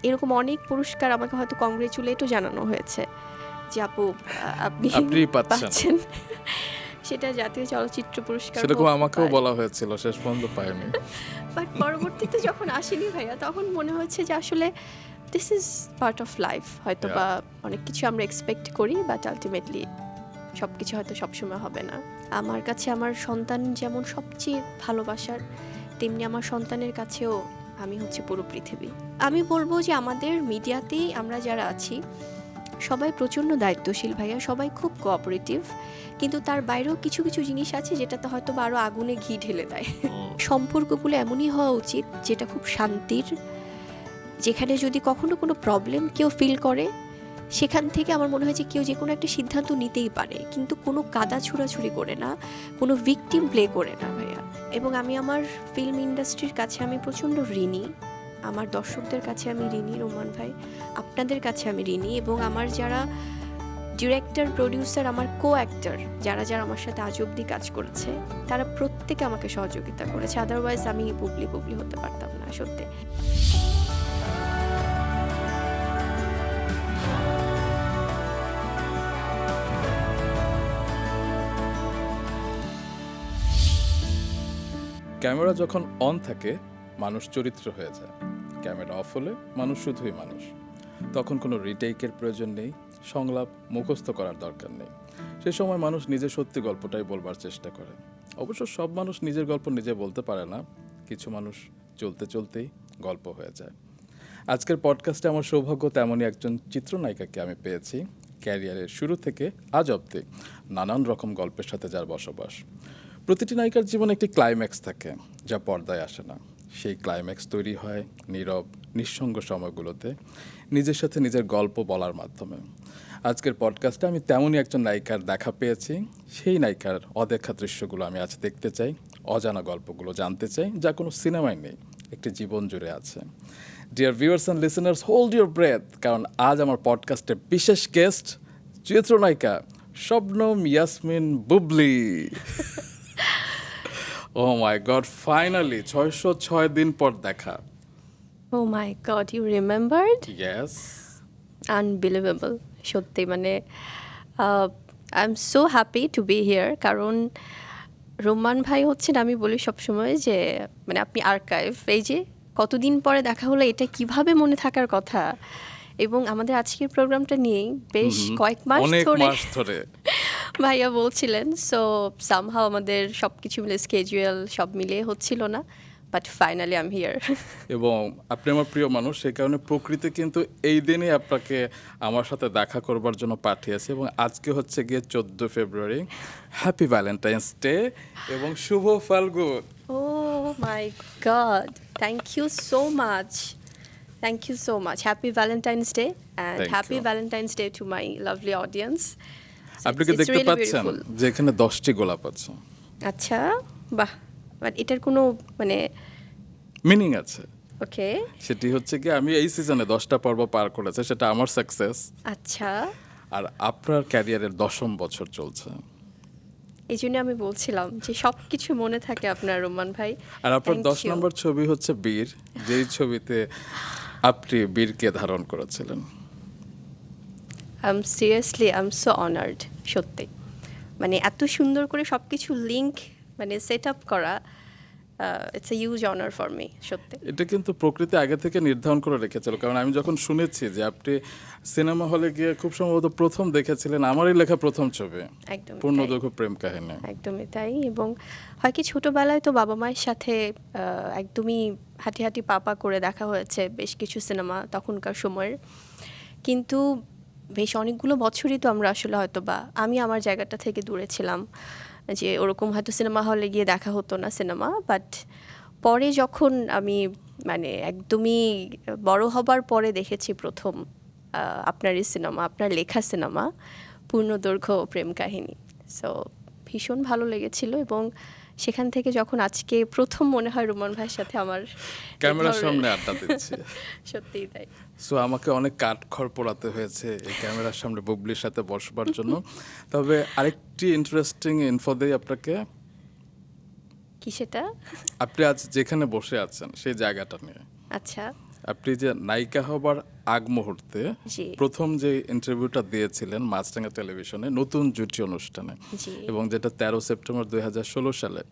এরকম অনেক পুরস্কার আমাকে হয়তো কংগ্রেচুলেটও জানানো হয়েছে যে আপু আপনি পাচ্ছেন সেটা জাতীয় চলচ্চিত্র পুরস্কার সেরকম আমাকেও বলা হয়েছিল, শেষ পর্যন্ত পাইনি। বাট পরবর্তীতে যখন আসেনি ভাইয়া তখন মনে হচ্ছে যে আসলে this is part of life, হয়তো বা অনেক কিছু আমরা এক্সপেক্ট করি বাট আলটিমেটলি সব কিছু হয়তো সবসময় হবে না। আমার কাছে আমার সন্তান যেমন সবচেয়ে ভালোবাসার, তেমনি আমার সন্তানের কাছেও আমি হচ্ছে পুরো পৃথিবী। আমি বলবো যে আমাদের মিডিয়াতেই আমরা যারা আছি সবাই প্রচণ্ড দায়িত্বশীল ভাইয়া, সবাই খুব কোঅপারেটিভ, কিন্তু তার বাইরেও কিছু কিছু জিনিস আছে যেটাতে হয়তো বা আরও আগুনে ঘি ঢেলে দেয়। সম্পর্কগুলো এমনই হওয়া উচিত যেটা খুব শান্তির, যেখানে যদি কখনো কোনো প্রবলেম কেউ ফিল করে সেখান থেকে আমার মনে হয় যে কেউ যে কোনো একটা সিদ্ধান্ত নিতেই পারে, কিন্তু কোনো কাদা ছুড়াছুড়ি করে না, কোনো ভিকটিম প্লে করে না ভাইয়া। এবং আমি আমার ফিল্ম ইন্ডাস্ট্রির কাছে আমি প্রচণ্ড ঋণী, আমার দর্শকদের কাছে আমি ঋণী রোমান ভাই, আপনাদের কাছে আমি ঋণী, এবং আমার যারা ডিরেক্টর, প্রডিউসার, আমার কো অ্যাক্টর যারা যারা আমার সাথে আজ অব্দি কাজ করেছে তারা প্রত্যেকে আমাকে সহযোগিতা করেছে, আদারওয়াইজ আমি বুবলি হতে পারতাম না সত্যি। ক্যামেরা যখন অন থাকে মানুষ চরিত্র হয়ে যায়, ক্যামেরা অফ হলে মানুষ শুধুই মানুষ। তখন কোনো রিটেকের প্রয়োজন নেই, সংলাপ মুখস্থ করার দরকার নেই। সে সময় মানুষ নিজের সত্যি গল্পটাই বলবার চেষ্টা করে। অবশ্য সব মানুষ নিজের গল্প নিজে বলতে পারে না, কিছু মানুষ চলতে চলতেই গল্প হয়ে যায়। আজকের পডকাস্টে আমার সৌভাগ্য তেমনই একজন চিত্রনায়িকাকে আমি পেয়েছি, ক্যারিয়ারের শুরু থেকে আজ অবধি নানান রকম গল্পের সাথে যার বসবাস। প্রতিটি নায়িকার জীবনে একটি ক্লাইম্যাক্স থাকে যা পর্দায় আসে না। সেই ক্লাইম্যাক্স তৈরি হয় নীরব নিঃসঙ্গ সময়গুলোতে, নিজের সাথে নিজের গল্প বলার মাধ্যমে। আজকের পডকাস্টে আমি তেমনই একজন নায়িকার দেখা পেয়েছি। সেই নায়িকার অদেখা দৃশ্যগুলো আমি আজ দেখতে চাই, অজানা গল্পগুলো জানতে চাই যা কোনো সিনেমায় নেই, একটি জীবন জুড়ে আছে। Dear viewers and listeners, hold your breath, কারণ আজ আমার পডকাস্টে বিশেষ গেস্ট চিত্রনায়িকা Shabnam Yasmin Bubly. Oh my God, finally 606 দিন পর দেখা। Oh my God, you remembered? Yes. Unbelievable, সত্যি মানে I am so happy to B here, কারণ রোমান ভাই হচ্ছেন, আমি বলি সবসময় যে মানে আপনি আর্কাইভ, এই যে কতদিন পরে দেখা হলো এটা কিভাবে মনে থাকার কথা। এবং আমাদের আজকের প্রোগ্রামটা নিয়েই বেশ কয়েক মাস ধরে ভাইয়া বলছিলেন, সো সামহাও আমাদের সব কিছু মিলে স্কেজুয়াল সব মিলিয়ে হচ্ছিল না, but finally I am here. এবং আপনি আমার প্রিয় মানুষ, সেই কারণে প্রকৃতি কিন্তু এই দিনই আপনাকে আমার সাথে দেখা করবার জন্য পাঠিয়েছে। এবং আজকে হচ্ছে গিয়ে 14 ফেব্রুয়ারি, হ্যাপি ভ্যালেন্টাইন্স ডে এবং শুভ ফাল্গুন। Oh my god, thank you so much, thank you so much, happy Valentine's day and happy Valentine's day to my lovely audience. আপনি কি দেখতে পাচ্ছেন যে এখানে 10টি গোলাপ আছে? আচ্ছা, বাহ, বাট এটার কোনো মানে মিনিং আছে। ওকে, সেটি হচ্ছে কি আমি এই সিজনে 10টা পর্ব পার করেছে, সেটা আমার সাকসেস। আচ্ছা, আর আপনার ক্যারিয়ারের 10ম বছর চলছে। এই জন্য আমি বলছিলাম যে সব কিছু মনে থাকে আপনার রোমান ভাই। আর আপনার 10 নম্বর ছবি হচ্ছে বীর, যেই ছবিতে আপনি বীরকে ধারণ করেছিলেন। Seriously I am so honoured, সত্যি মানে এত সুন্দর করে সব কিছু লিঙ্ক মানে সেট আপ করা, it's a huge honour for me, সত্যি। এটা কিন্তু প্রকৃতি আগে থেকে নির্ধারণ করে রেখেছিল, কারণ আমি যখন শুনেছি যে আপনি সিনেমা হলে গিয়ে খুব সম্ভবত প্রথম দেখেছিলেন আমারই লেখা প্রথম ছবি, একদমই পূর্ণদৈর্ঘ্য প্রেম কাহিনী। একদমই তাই। এবং হয় কি ছোটোবেলায় তো বাবা মায়ের সাথে একদমই হাঁটি হাঁটি পা করে দেখা হয়েছে বেশ কিছু সিনেমা তখনকার সময়ের, কিন্তু বেশ অনেকগুলো বছরই তো আমরা আসলে হয়তো বা আমি আমার জায়গাটা থেকে দূরে ছিলাম, যে ওরকম হয়তো সিনেমা হলে গিয়ে দেখা হতো না সিনেমা। বাট পরে যখন আমি মানে একদমই বড় হবার পরে দেখেছি প্রথম আপনারই সিনেমা, আপনার লেখা সিনেমা পূর্ণদৈর্ঘ্য প্রেম কাহিনী, সো ভীষণ ভালো লেগেছিল। এবং সেখান থেকে যখন আজকে প্রথম মনে হয় রোমান ভাইয়ের সাথে আমার ক্যামেরার সামনে আড্ডা দিচ্ছি, সত্যিই তাই। সো আমাকে অনেক কাঠখড় পোড়াতে হয়েছে এই ক্যামেরার সামনে বুবলির সাথে বসবার জন্য। তবে আরেকটি ইন্টারেস্টিং ইনফো দেই আপনাকে। কি সেটা? আপনি আজ যেখানে বসে আছেন সেই জায়গাটা নিয়ে। আচ্ছা, আপনি যে নায়িকা হবার আগ মুহূর্তে জি। প্রথম যে ইন্টারভিউটা দিয়েছিলেন মাছরাঙা টেলিভিশনে নতুন জুটি অনুষ্ঠানে, জি। এবং যেটা 13 সেপ্টেম্বর 2016 সালে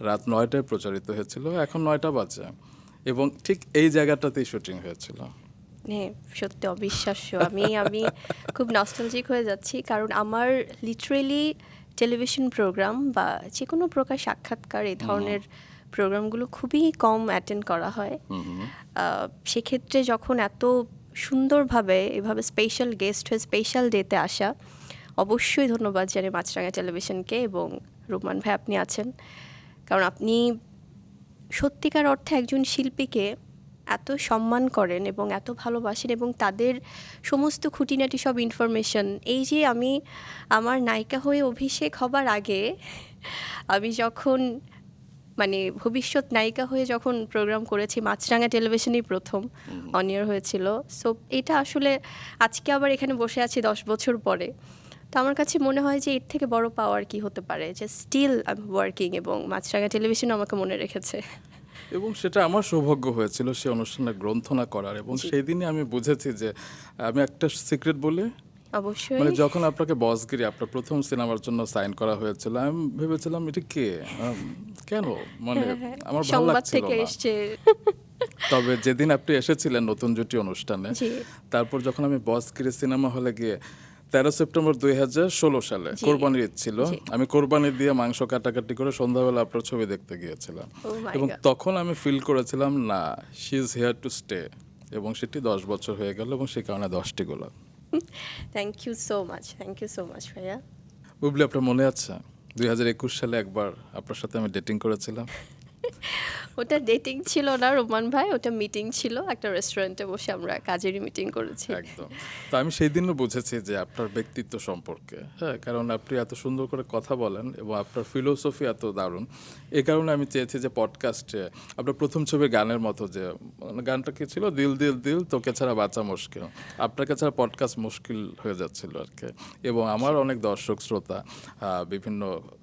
রাত 9টায় প্রচারিত হয়েছিল, এখন 9টা বাজে, এবং ঠিক এই জায়গাটাতেই শুটিং হয়েছিল। হ্যাঁ, সত্যি অবিশ্বাস্য। আমি খুব নস্টালজিক হয়ে যাচ্ছি, কারণ আমার লিটারেলি টেলিভিশন প্রোগ্রাম বা যে কোনো প্রকার সাক্ষাৎকার এই ধরনের প্রোগ্রামগুলো খুবই কম অ্যাটেন্ড করা হয়। সেক্ষেত্রে যখন এত সুন্দরভাবে এভাবে স্পেশাল গেস্ট হয়ে স্পেশাল ডেতে আসা, অবশ্যই ধন্যবাদ জানাই মাছরাঙা টেলিভিশনকে, এবং রুমান ভাই আপনি আছেন, কারণ আপনি সত্যিকার অর্থে একজন শিল্পীকে এত সম্মান করেন এবং এত ভালোবাসেন, এবং তাদের সমস্ত খুঁটিনাটি সব ইনফরমেশন, এই যে আমি আমার নায়িকা হয়ে অভিষেক হবার আগে আমি যখন মানে ভবিষ্যৎ নায়িকা হয়ে যখন প্রোগ্রাম করেছি, মাছরাঙা টেলিভিশনেই প্রথম অন এয়ার হয়েছিল। সো এটা আসলে আজকে আবার এখানে বসে আছি 10 বছর পরে, তো আমার কাছে মনে হয় যে এর থেকে বড় পাওয়ার কি হতে পারে, যে স্টিল আই এম ওয়ার্কিং এবং মাছরাঙা টেলিভিশন আমাকে মনে রেখেছে। এবং সেটা আমার সৌভাগ্য হয়েছিল সেই অনুষ্ঠানে গ্রন্থনা করার, এবং সেই দিনই আমি বুঝেছি যে আমি একটা সিক্রেট বলি, অবশ্যই। মানে যখন আপনাকে বসগিরি আপনার প্রথম সিনেমার জন্য সাইন করা হয়েছিল, আমি ভেবেছিলাম এটা কে, কেন, মানে আমার ভালো সংবাদ লাগছিল থেকে না। এসছে। তবে যেদিন আপনি এসেছিলেন নতুন জুটি অনুষ্ঠানে, জি। তারপর যখন আমি বসগিরি সিনেমা হলে গিয়ে 13 সেপ্টেম্বর 2016 সালে জি। কোরবানির ঈদ ছিল, জি। আমি কোরবানি দিয়ে মাংস কাটাকাটি করে সন্ধ্যাবেলা আপনার ছবি দেখতে গিয়েছিলাম, Oh my এবং God. তখন আমি ফিল করেছিলাম না, she is here to stay, এবং সেটি 10 বছর হয়ে গেল, এবং সেই কারণে 10টি গোলাপ। Thank you so much, thank you so much ভাইয়া। বুবলি, আপনার মনে আছে 2021 সালে একবার আপনার সাথে আমি ডেটিং করেছিলাম? ওটা ডেটিং ছিল না রোমান ভাই, ওটা মিটিং ছিল, একটা রেস্টুরেন্টে বসে আমরা কাজেরই মিটিং করেছি। একদম। তো আমি সেই দিনও বুঝেছি যে আপনার ব্যক্তিত্ব সম্পর্কে, হ্যাঁ, কারণ আপনি এত সুন্দর করে কথা বলেন এবং আপনার ফিলোসফি এত দারুণ। এই কারণে আমি চেয়েছি যে পডকাস্টে আপনার প্রথম ছবির গানের মতো, যে মানে গানটা কি ছিল, দিল দিল দিল তোকে ছাড়া বাঁচা মুশকিল, আপনাকে ছাড়া পডকাস্ট মুশকিল হয়ে যাচ্ছিল আর কি। এবং আমার অনেক দর্শক শ্রোতা বিভিন্ন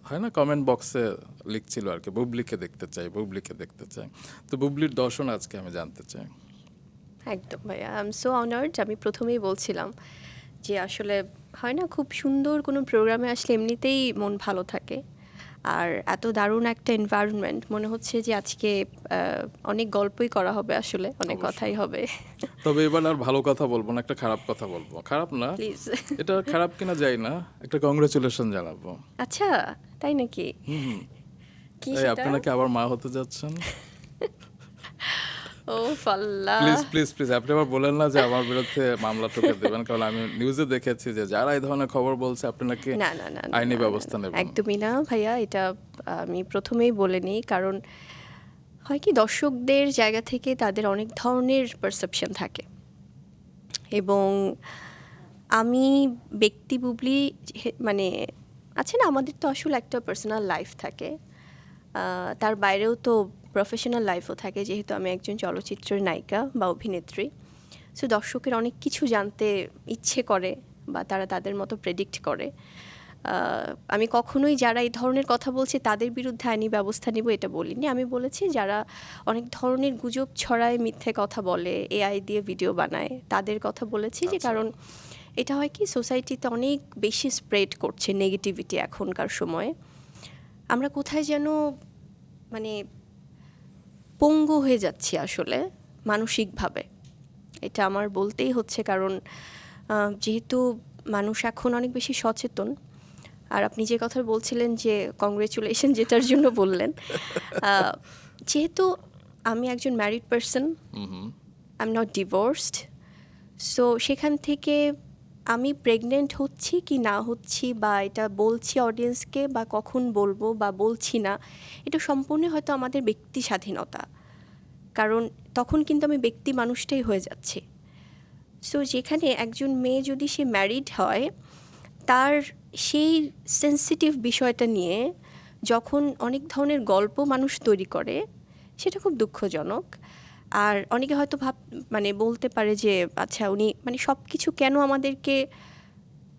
হয় না কমেন্ট বক্সে লিখছিল আর কি, বুবলিকে দেখতে চাই, বুবলিকে দেখতে চাই। তো বুবলির দর্শন আজকে আমি জানতে চাই। একদম ভাইয়া, আই এম সো অনার্ড। আমি প্রথমেই বলছিলাম যে আসলে হয় না, খুব সুন্দর কোনো প্রোগ্রামে আসলে এমনিতেই মন ভালো থাকে, আর এত দারুণ একটা এনভায়রনমেন্ট, মনে হচ্ছে যে আজকে অনেক গল্পই করা হবে, আসলে অনেক কথাই হবে। তবে এবার আর ভালো কথা বলবো না, একটা খারাপ কথা বলবো। খারাপ না, প্লিজ। এটা খারাপ কিনা যাই না, একটা কংগ্রেচুলেশন জানাবো। আচ্ছা, তাই নাকি? কি এই সেটা? আপনি নাকি আবার মা হতে যাচ্ছেন? ও ফাল্লা। প্লিজ প্লিজ প্লিজ, আপনি আবার বলেন না যে আমার বিরুদ্ধে মামলা ঠুকে দেবেন, কারণ আমি নিউজে দেখেছি যে যারা এই ধরনের খবর বলছে আপনি নাকি না না না না, আইনি না, ব্যবস্থা না, নেবেন। একদমই না ভাইয়া, এটা আমি প্রথমেই বলে নিই, কারণ হয় কি, দর্শকদের জায়গা থেকে তাদের অনেক ধরনের পারসেপশন থাকে, এবং আমি ব্যক্তি বুবলি মানে আছে না, আমাদের তো আসলে একটা পার্সোনাল লাইফ থাকে, তার বাইরেও তো প্রফেশনাল লাইফও থাকে, যেহেতু আমি একজন চলচ্চিত্রের নায়িকা বা অভিনেত্রী। সো দর্শকের অনেক কিছু জানতে ইচ্ছে করে বা তারা তাদের মতো প্রেডিক্ট করে। আমি কখনোই যারা এই ধরনের কথা বলছে তাদের বিরুদ্ধে আইনি ব্যবস্থা নিব এটা বলিনি। আমি বলেছি যারা অনেক ধরনের গুজব ছড়ায়, মিথ্যে কথা বলে, এআই দিয়ে ভিডিও বানায়, তাদের কথা বলেছি, যে কারণ এটা হয় কি, সোসাইটিতে অনেক বেশি স্প্রেড করছে নেগেটিভিটি এখনকার সময়ে। আমরা কোথায় যেন মানে পঙ্গু হয়ে যাচ্ছি আসলে মানসিকভাবে, এটা আমার বলতেই হচ্ছে, কারণ যেহেতু মানুষ এখন অনেক বেশি সচেতন। আর আপনি যে কথা বলছিলেন যে কংগ্রেচুলেশন যেটার জন্য বললেন, যেহেতু আমি একজন married person, I am not divorced, so সেখান থেকে আমি প্রেগনেন্ট হচ্ছি কি না হচ্ছি, বা এটা বলছি অডিয়েন্সকে বা কখন বলবো বা বলছি না, এটা সম্পূর্ণ হয়তো আমাদের ব্যক্তি স্বাধীনতা, কারণ তখন কিন্তু আমি ব্যক্তি মানুষটাই হয়ে যাচ্ছি। সো যেখানে একজন মেয়ে যদি সে ম্যারিড হয়, তার সেই সেন্সিটিভ বিষয়টা নিয়ে যখন অনেক ধরনের গল্প মানুষ তৈরি করে, সেটা খুব দুঃখজনক। আর অনেকে হয়তো মানে বলতে পারে যে আচ্ছা, উনি মানে সব কিছু কেন আমাদেরকে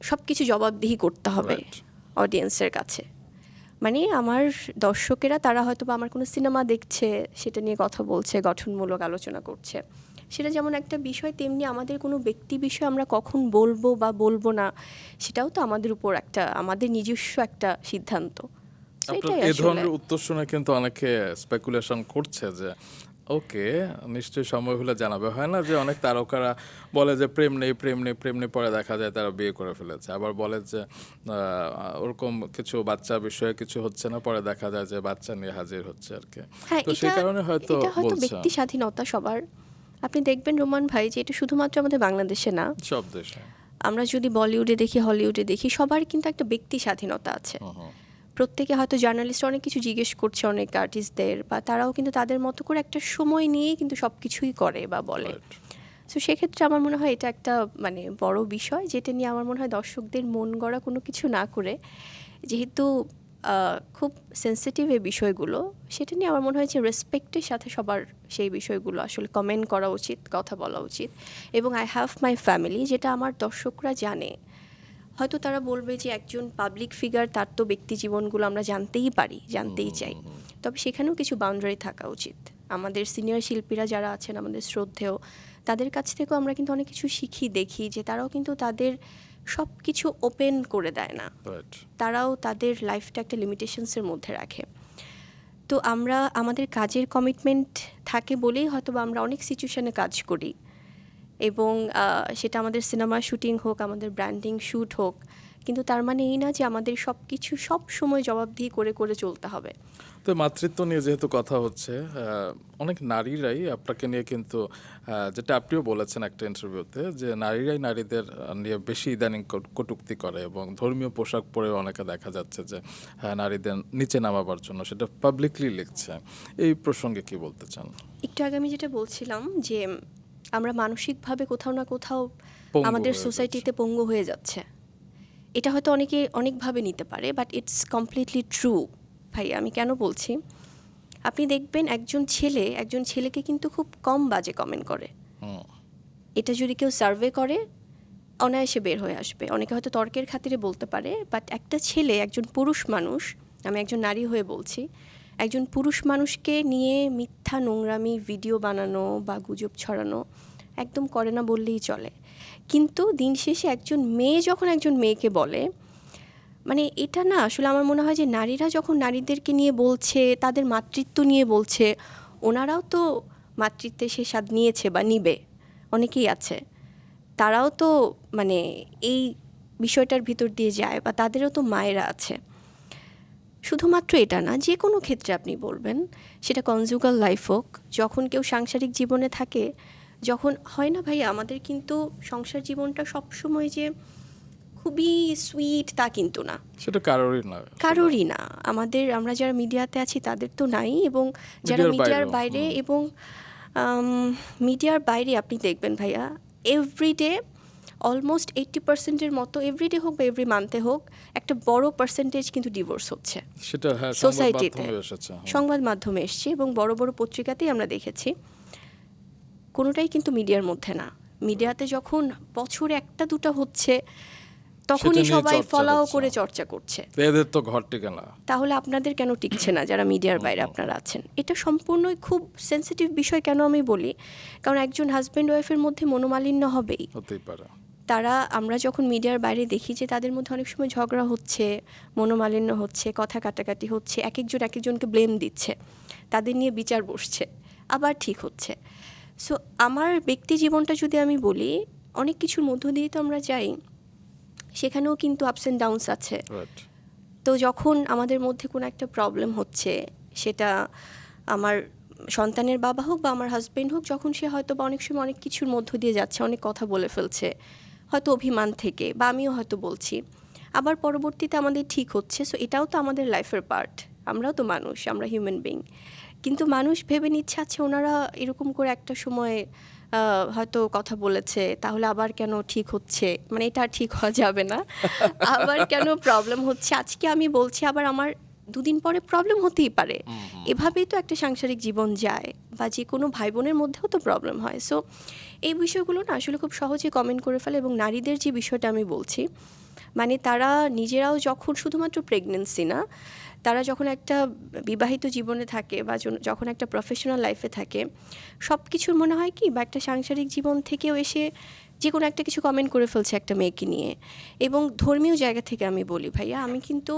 সব কিছু জবাবদিহি করতে হবে অডিয়েন্সের কাছে। মানে আমার দর্শকেরা তারা হয়তো বা আমার কোনো সিনেমা দেখছে, সেটা নিয়ে কথা বলছে, গঠনমূলক আলোচনা করছে, সেটা যেমন একটা বিষয়, তেমনি আমাদের কোনো ব্যক্তি বিষয় আমরা কখন বলবো বা বলবো না, সেটাও তো আমাদের উপর একটা, আমাদের নিজস্ব একটা সিদ্ধান্ত। So আপনার এটাই এই আসলে। ধরনের উত্তর শুনে কিন্তু অনেকে স্পেকুলেশন করছে যে ওকে নিশ্চয়ই সময় হলে জানাবে। হয় না যে অনেক তারকারা বলে যে প্রেম নেই প্রেম নেই প্রেম নেই, পরে দেখা যায় তারা বিয়ে করে ফেলেছে, আবার বলে যে ওরকম কিছু বাচ্চা বিষয়ে কিছু হচ্ছে না, পরে দেখা যায় যে বাচ্চা নিয়ে হাজির হচ্ছে আর কি। হ্যাঁ, তো সেই এটা কারণে হয়তো এটা হয়তো বলছে ব্যক্তি স্বাধীনতা সবার। আপনি দেখবেন রোমান ভাই, যে এটা শুধুমাত্র আমাদের বাংলাদেশে না, সব দেশে। আমরা যদি বলিউডে দেখি, হলিউডে দেখি, সবার কিন্তু একটা ব্যক্তি স্বাধীনতা আছে। প্রত্যেকে হয়তো জার্নালিস্ট অনেক কিছু জিজ্ঞেস করছে অনেক আর্টিস্টদের, বা তারাও কিন্তু তাদের মতো করে একটা সময় নিয়েই কিন্তু সব কিছুই করে বা বলে। Right. সো সেক্ষেত্রে আমার মনে হয় এটা একটা মানে বড় বিষয়, যেটা নিয়ে আমার মনে হয় দর্শকদের মন গড়া কোনো কিছু না করে, যেহেতু খুব সেন্সিটিভ এই বিষয়গুলো, সেটা নিয়ে আমার মনে হয় যে রেসপেক্টের সাথে সবার সেই বিষয়গুলো আসলে কমেন্ট করা উচিত, কথা বলা উচিত। এবং আই হ্যাভ মাই ফ্যামিলি, যেটা আমার দর্শকরা জানে। হয়তো তারা বলবে যে একজন পাবলিক ফিগার, তার তো ব্যক্তি জীবনগুলো আমরা জানতেই পারি, জানতেই চাই, তবে সেখানেও কিছু বাউন্ডারি থাকা উচিত। আমাদের সিনিয়র শিল্পীরা যারা আছেন, আমাদের শ্রদ্ধেয়, তাদের কাছ থেকেও আমরা কিন্তু অনেক কিছু শিখি, দেখি যে তারাও কিন্তু তাদের সব কিছু ওপেন করে দেয় না। Right. তারাও তাদের লাইফটা একটা লিমিটেশনসের মধ্যে রাখে। তো আমরা আমাদের কাজের কমিটমেন্ট থাকে বলেই হয়তো বা আমরা অনেক সিচুয়েশনে কাজ করি, এবং সেটা আমাদের সিনেমা শুটিং হোক, আমাদের ব্র্যান্ডিং শ্যুট হোক, কিন্তু তার মানে এই না যে আমাদের সব কিছু সব সময় জবাবদিহি করে করে চলতে হবে। তো মাতৃত্ব নিয়ে যেহেতু কথা হচ্ছে, অনেক নারীরাই আপনাকে নিয়ে কিন্তু যেটা আপনিও বলেছেন একটা ইন্টারভিউতে, যে নারীরাই নারীদের নিয়ে বেশি ইদানিং কটূক্তি করে, এবং ধর্মীয় পোশাক পরেও অনেকে দেখা যাচ্ছে যে নারীদের নিচে নামাবার জন্য সেটা পাবলিকলি লিখছে। এই প্রসঙ্গে কি বলতে চান? একটু আগে আমি যেটা বলছিলাম যে আমরা মানসিকভাবে কোথাও না কোথাও পঙ্গু আমাদের হয়ে সোসাইটিতে পঙ্গু হয়ে যাচ্ছে। এটা হয়তো অনেকে অনেকভাবে নিতে পারে, বাট ইটস কমপ্লিটলি ট্রু। ভাই, আমি কেন বলছি, আপনি দেখবেন একজন ছেলেকে কিন্তু খুব কম বাজে কমেন্ট করে। হুম। এটা যদি কেউ সার্ভে করে, অনায়াসে বের হয়ে আসবে। অনেকে হয়তো তর্কের খাতিরে বলতে পারে, বাট একটা ছেলে, একজন পুরুষ মানুষ, আমি একজন নারী হয়ে বলছি, একজন পুরুষ মানুষকে নিয়ে মিথ্যা নোংরামি ভিডিও বানানো বা গুজব ছড়ানো একদম করে না বললেই চলে। কিন্তু দিন শেষে একজন মেয়ে যখন একজন মেয়েকে বলে, মানে এটা না আসলে আমার মনে হয় যে নারীরা যখন নারীদেরকে নিয়ে বলছে, তাদের মাতৃত্ব নিয়ে বলছে, ওনারাও তো মাতৃত্বে সে স্বাদ নিয়েছে বা নিবে, অনেকেই আছে, তারাও তো মানে এই বিষয়টার ভিতর দিয়ে যায়, বা তাদেরও তো মায়েরা আছে। শুধুমাত্র এটা না, যে কোনো ক্ষেত্রে আপনি বলবেন, সেটা কনজুগাল লাইফ হোক, যখন কেউ সাংসারিক জীবনে থাকে, যখন হয় না ভাই, আমাদের কিন্তু সংসার জীবনটা সবসময় যে খুবই সুইট তা কিন্তু না, সেটা কারোরই না। আমরা যারা মিডিয়াতে আছি তাদের তো নাই, এবং যারা মিডিয়ার মিডিয়ার বাইরেও, বাইরে, এবং মিডিয়ার বাইরে আপনি দেখবেন ভাইয়া, এভরিডে অলমোস্ট 80%-এর মতো, এভরিডে হোক বা এভরি মান্থে হোক, একটা বড় পার্সেন্টেজ কিন্তু ডিভোর্স হচ্ছে সেটা হ্যাঁ সোসাইটিতে, সংবাদ মাধ্যমে এসেছে। সংবাদ মাধ্যমে এসছে, এবং বড় বড় পত্রিকাতেই আমরা দেখেছি। কোনোটাই কিন্তু মিডিয়ার মধ্যে না। মিডিয়াতে যখন বছরে একটা দুটো হচ্ছে, তখনই নিয়ে সবাই চর্চা ফলাও হচ্ছে। করে চর্চা করছে। এদের তো ঘর টিকে না। তাহলে আপনাদের কেন টিকছে না, যারা মিডিয়ার বাইরে আপনারা আছেন? এটা সম্পূর্ণই খুব সেনসিটিভ বিষয়। কেন আমি বলি, কারণ একজন হাজব্যান্ড ওয়াইফের মধ্যে মনোমালিন্য হবেই। হতেই পারে। আমরা যখন মিডিয়ার বাইরে দেখি যে তাদের মধ্যে অনেক সময় ঝগড়া হচ্ছে, মনোমালিন্য হচ্ছে, কথা কাটাকাটি হচ্ছে, এক একজনকে ব্লেম দিচ্ছে, তাদের নিয়ে বিচার বসছে, আবার ঠিক হচ্ছে। সো আমার ব্যক্তি জীবনটা যদি আমি বলি, অনেক কিছুর মধ্য দিয়ে তো আমরা যাই, সেখানেও কিন্তু আপস অ্যান্ড ডাউনস আছে। Right. তো যখন আমাদের মধ্যে কোনো একটা প্রবলেম হচ্ছে, সেটা আমার সন্তানের বাবা হোক বা আমার হাজবেন্ড হোক, যখন সে হয়তো বা অনেক সময় অনেক কিছুর মধ্য দিয়ে যাচ্ছে, অনেক কথা বলে ফেলছে হয়তো অভিমান থেকে, বা আমিও হয়তো বলছি, আবার পরবর্তীতে আমাদের ঠিক হচ্ছে। সো এটাও তো আমাদের লাইফের পার্ট, আমরাও তো মানুষ, আমরা হিউম্যান বিং। কিন্তু মানুষ ভেবে নিচ্ছে, আচ্ছা ওনারা এরকম করে একটা সময় হয়তো কথা বলেছে, তাহলে আবার কেন ঠিক হচ্ছে, মানে এটা আর ঠিক হওয়া যাবে না, আবার কেন প্রবলেম হচ্ছে। আজকে আমি বলছি, আবার আমার দুদিন পরে প্রবলেম হতেই পারে। এভাবেই তো একটা সাংসারিক জীবন যায়, বা যে কোনো ভাই বোনের মধ্যেও তো প্রবলেম হয়। সো এই বিষয়গুলো না আসলে খুব সহজে কমেন্ট করে ফেলে। এবং নারীদের যে বিষয়টা আমি বলছি, মানে তারা নিজেরাও যখন শুধুমাত্র প্রেগনেন্সি না, তারা যখন একটা বিবাহিত জীবনে থাকে বা যখন একটা প্রফেশনাল লাইফে থাকে, সব কিছুর মনে হয় কি, বা একটা সাংসারিক জীবন থেকেও এসে যে কোনো একটা কিছু কমেন্ট করে ফেলছে একটা মেয়েকে নিয়ে। এবং ধর্মীয় জায়গা থেকে আমি বলি ভাইয়া, আমি কিন্তু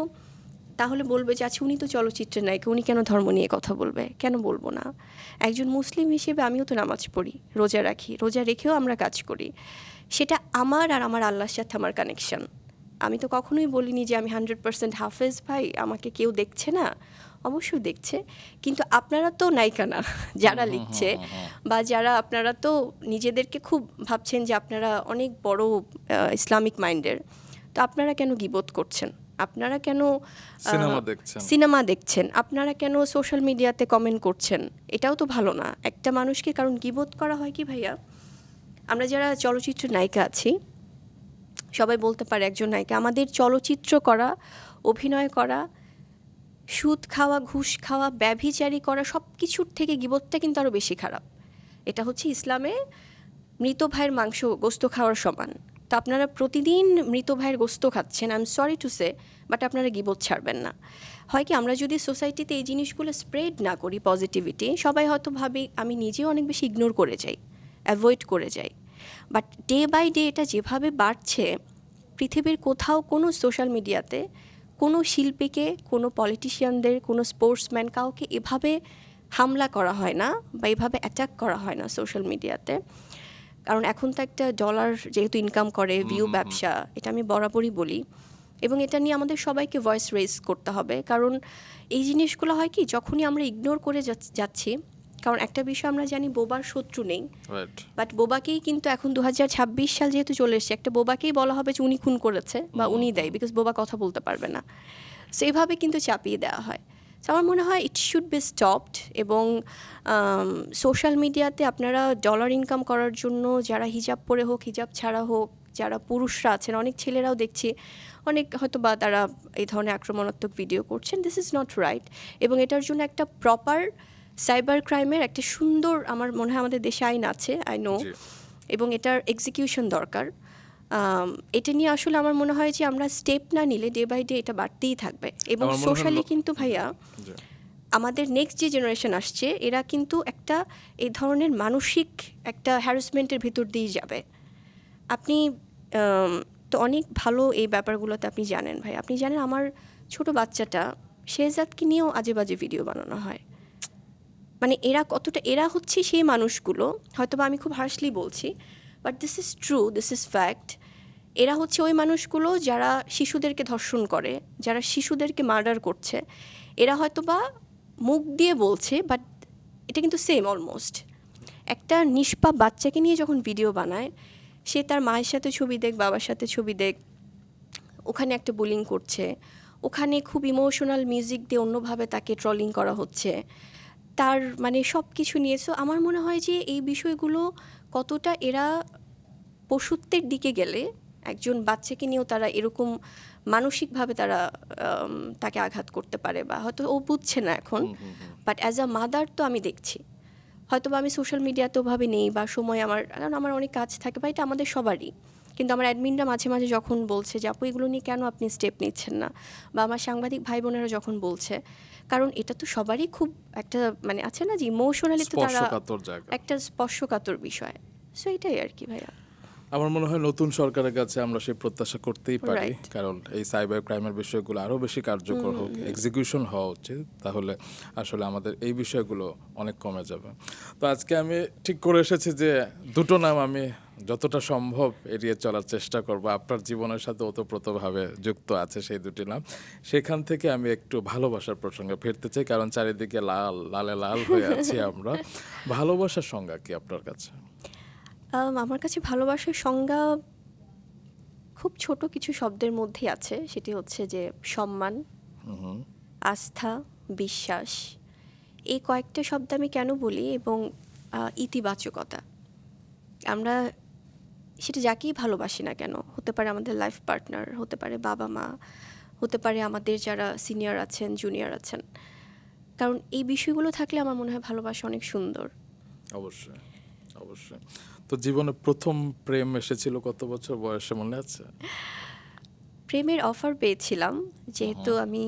তাহলে বলবে যে আচ্ছা উনি তো চলচ্চিত্রের নায়িকা, উনি কেন ধর্ম নিয়ে কথা বলবে? কেন বলবো না? একজন মুসলিম হিসেবে আমিও তো নামাজ পড়ি, রোজা রাখি, রোজা রেখেও আমরা কাজ করি। সেটা আমার আর আমার আল্লাহর সাথে আমার কানেকশন। আমি তো কখনোই বলিনি যে আমি 100% হাফেজ ভাই, আমাকে কেউ দেখছে না। অবশ্যই দেখছে, কিন্তু আপনারা তো নায়িকা না যারা লিখছে, বা যারা আপনারা তো নিজেদেরকে খুব ভাবছেন যে আপনারা অনেক বড় ইসলামিক মাইন্ডের, তো আপনারা কেন গীবত করছেন? আপনারা কেন সিনেমা দেখছেন? আপনারা কেন সোশ্যাল মিডিয়াতে কমেন্ট করছেন? এটাও তো ভালো না একটা মানুষকে। কারণ গীবত করা হয় কি ভাইয়া, আমরা যারা চলচ্চিত্র নায়িকা আছি সবাই বলতে পারে একজন নায়িকা, আমাদের চলচ্চিত্র করা, অভিনয় করা, সুদ খাওয়া, ঘুষ খাওয়া, ব্যভিচারী করা, সব কিছুর থেকে গীবতটা কিন্তু আরও বেশি খারাপ। এটা হচ্ছে ইসলামে মৃত ভাইয়ের মাংস গোস্ত খাওয়ার সমান। তো আপনারা প্রতিদিন মৃত ভাইয়ের গোস্ত খাচ্ছেন, I am sorry to say, but আপনারা গীবত ছাড়বেন না। হয় কি, আমরা যদি সোসাইটিতে এই জিনিসগুলো স্প্রেড না করি, পজিটিভিটি, সবাই হয়তো ভাবি, আমি নিজেও অনেক বেশি ইগনোর করে যাই, অ্যাভয়েড করে যাই। বাট ডে বাই ডে এটা যেভাবে বাড়ছে, পৃথিবীর কোথাও কোনো সোশ্যাল মিডিয়াতে কোনো শিল্পীকে, কোনো পলিটিশিয়ানদের, কোনো স্পোর্টসম্যান, কাউকে এভাবে হামলা করা হয় না বা এভাবে অ্যাটাক করা হয় না সোশ্যাল মিডিয়াতে। কারণ এখন তো একটা ডলার যেহেতু ইনকাম করে, ভিউ ব্যবসা, এটা আমি বরাবরই বলি। এবং এটা নিয়ে আমাদের সবাইকে ভয়েস রেজ করতে হবে। কারণ এই জিনিসগুলো হয় কি, যখনই আমরা ইগনোর করে যাচ্ছি, কারণ একটা বিষয় আমরা জানি, বোবার শত্রু নেই, বাট বোবাকেই কিন্তু এখন 2026 সাল যেহেতু চলে এসছে, একটা বোবাকেই বলা হবে যে উনি খুন করেছে বা উনি দেয়, বিকজ বোবা কথা বলতে পারবে না। সো এইভাবে কিন্তু চাপিয়ে দেওয়া হয়। সো আমার মনে হয় ইট শুড বি স্টপড। এবং সোশ্যাল মিডিয়াতে আপনারা ডলার ইনকাম করার জন্য, যারা হিজাব পরে হোক, হিজাব ছাড়া হোক, যারা পুরুষরা আছেন, অনেক ছেলেরাও দেখছি, অনেক হয়তো বা তারা এই ধরনের আক্রমণাত্মক ভিডিও করছেন। This is not right. এবং এটার জন্য একটা প্রপার সাইবার ক্রাইমের একটা সুন্দর, আমার মনে হয় আমাদের দেশে আইন আছে, আই নো, এবং এটার এক্সিকিউশন দরকার। এটা নিয়ে আসলে আমার মনে হয় যে আমরা স্টেপ না নিলে ডে বাই ডে এটা বাড়তেই থাকবে। এবং সোশ্যালি কিন্তু ভাইয়া আমাদের নেক্সট যে জেনারেশন আসছে, এরা কিন্তু একটা এই ধরনের মানসিক একটা হ্যারাসমেন্টের ভিতর দিয়ে যাবে। আপনি তো অনেক ভালো এই ব্যাপারগুলোতে আপনি জানেন ভাই, আপনি জানেন আমার ছোট বাচ্চাটা শেহজাদকে নিয়েও আজে বাজে ভিডিও বানানো হয়। মানে এরা কতটা, এরা হচ্ছে সেই মানুষগুলো, হয়তো বা আমি খুব হার্শলি বলছি, but this is true, this is fact. এরা হচ্ছে ওই মানুষগুলো যারা শিশুদেরকে ধর্ষণ করে, যারা শিশুদেরকে মার্ডার করছে। এরা হয়তো বা মুখ দিয়ে বলছে, বাট এটা কিন্তু সেম অলমোস্ট। একটা নিষ্পাপ বাচ্চাকে নিয়ে যখন ভিডিও বানায়, সে তার মায়ের সাথে ছবি দেখ, বাবার সাথে ছবি দেখ, ওখানে একটা বুলিং করছে, ওখানে খুব ইমোশনাল মিউজিক দিয়ে অন্যভাবে তাকে ট্রলিং করা হচ্ছে, তার মানে সব কিছু নিয়ে। সো আমার মনে হয় যে এই বিষয়গুলো কতটা, এরা পশুত্বের দিকে গেলে একজন বাচ্চাকে নিয়েও তারা এরকম মানসিকভাবে তারা তাকে আঘাত করতে পারে, বা হয়তো ও বুঝছে না এখন, বাট অ্যাজ আ মাদার তো আমি দেখছি। হয়তো বা আমি সোশ্যাল মিডিয়াতে ওভাবে নেই, বা সময় আমার, কারণ আমার অনেক কাজ থাকে, বা এটা আমাদের সবারই। কিন্তু আমার অ্যাডমিনরা মাঝে মাঝে যখন বলছে যে আপু এগুলো নিয়ে কেন আপনি স্টেপ নিচ্ছেন না, বা আমার সাংবাদিক ভাই বোনেরা যখন বলছে, কারণ এটা তো সবারই খুব একটা মানে আছে না যে ইমোশনালি তো তারা একটা স্পর্শকাতর বিষয়। সো এটাই আর কি ভাইয়া। আমার মনে হয় নতুন সরকারের কাছে আমরা সেই প্রত্যাশা করতেই পারি, কারণ এই সাইবার ক্রাইমের বিষয়গুলো আরও বেশি কার্যকর হোক, এক্সিকিউশন হওয়া উচিত, তাহলে আসলে আমাদের এই বিষয়গুলো অনেক কমে যাবে। তো আজকে আমি ঠিক করে এসেছি যে দুটো নাম আমি যতটা সম্ভব এড়িয়ে চলার চেষ্টা করব। আপনার জীবনের সাথে ওতপ্রোতভাবে যুক্ত আছে সেই দুটি নাম, সেখান থেকে আমি একটু ভালোবাসার প্রসঙ্গে ফিরতে চাই, কারণ চারিদিকে লাল লালে লাল হয়ে আছি আমরা। ভালোবাসার সংজ্ঞা কি আপনার কাছে? আমার কাছে ভালোবাসার সংজ্ঞা খুব ছোট কিছু শব্দের মধ্যেই আছে, সেটি হচ্ছে যে সম্মান, আস্থা, বিশ্বাস। এই কয়েকটা শব্দ আমি কেন বলি, এবং ইতিবাচকতা। আমরা সেটা যাকেই ভালোবাসি না কেন, হতে পারে আমাদের লাইফ পার্টনার, হতে পারে বাবা মা, হতে পারে আমাদের যারা সিনিয়র আছেন, জুনিয়র আছেন। কারণ এই বিষয়গুলো থাকলে আমার মনে হয় ভালোবাসা অনেক সুন্দর। অবশ্যই, অবশ্যই। তো জীবনে প্রথম প্রেম এসেছিল কত বছর বয়সে মনে আছে? প্রেমের অফার পেয়েছিলাম, যেহেতু আমি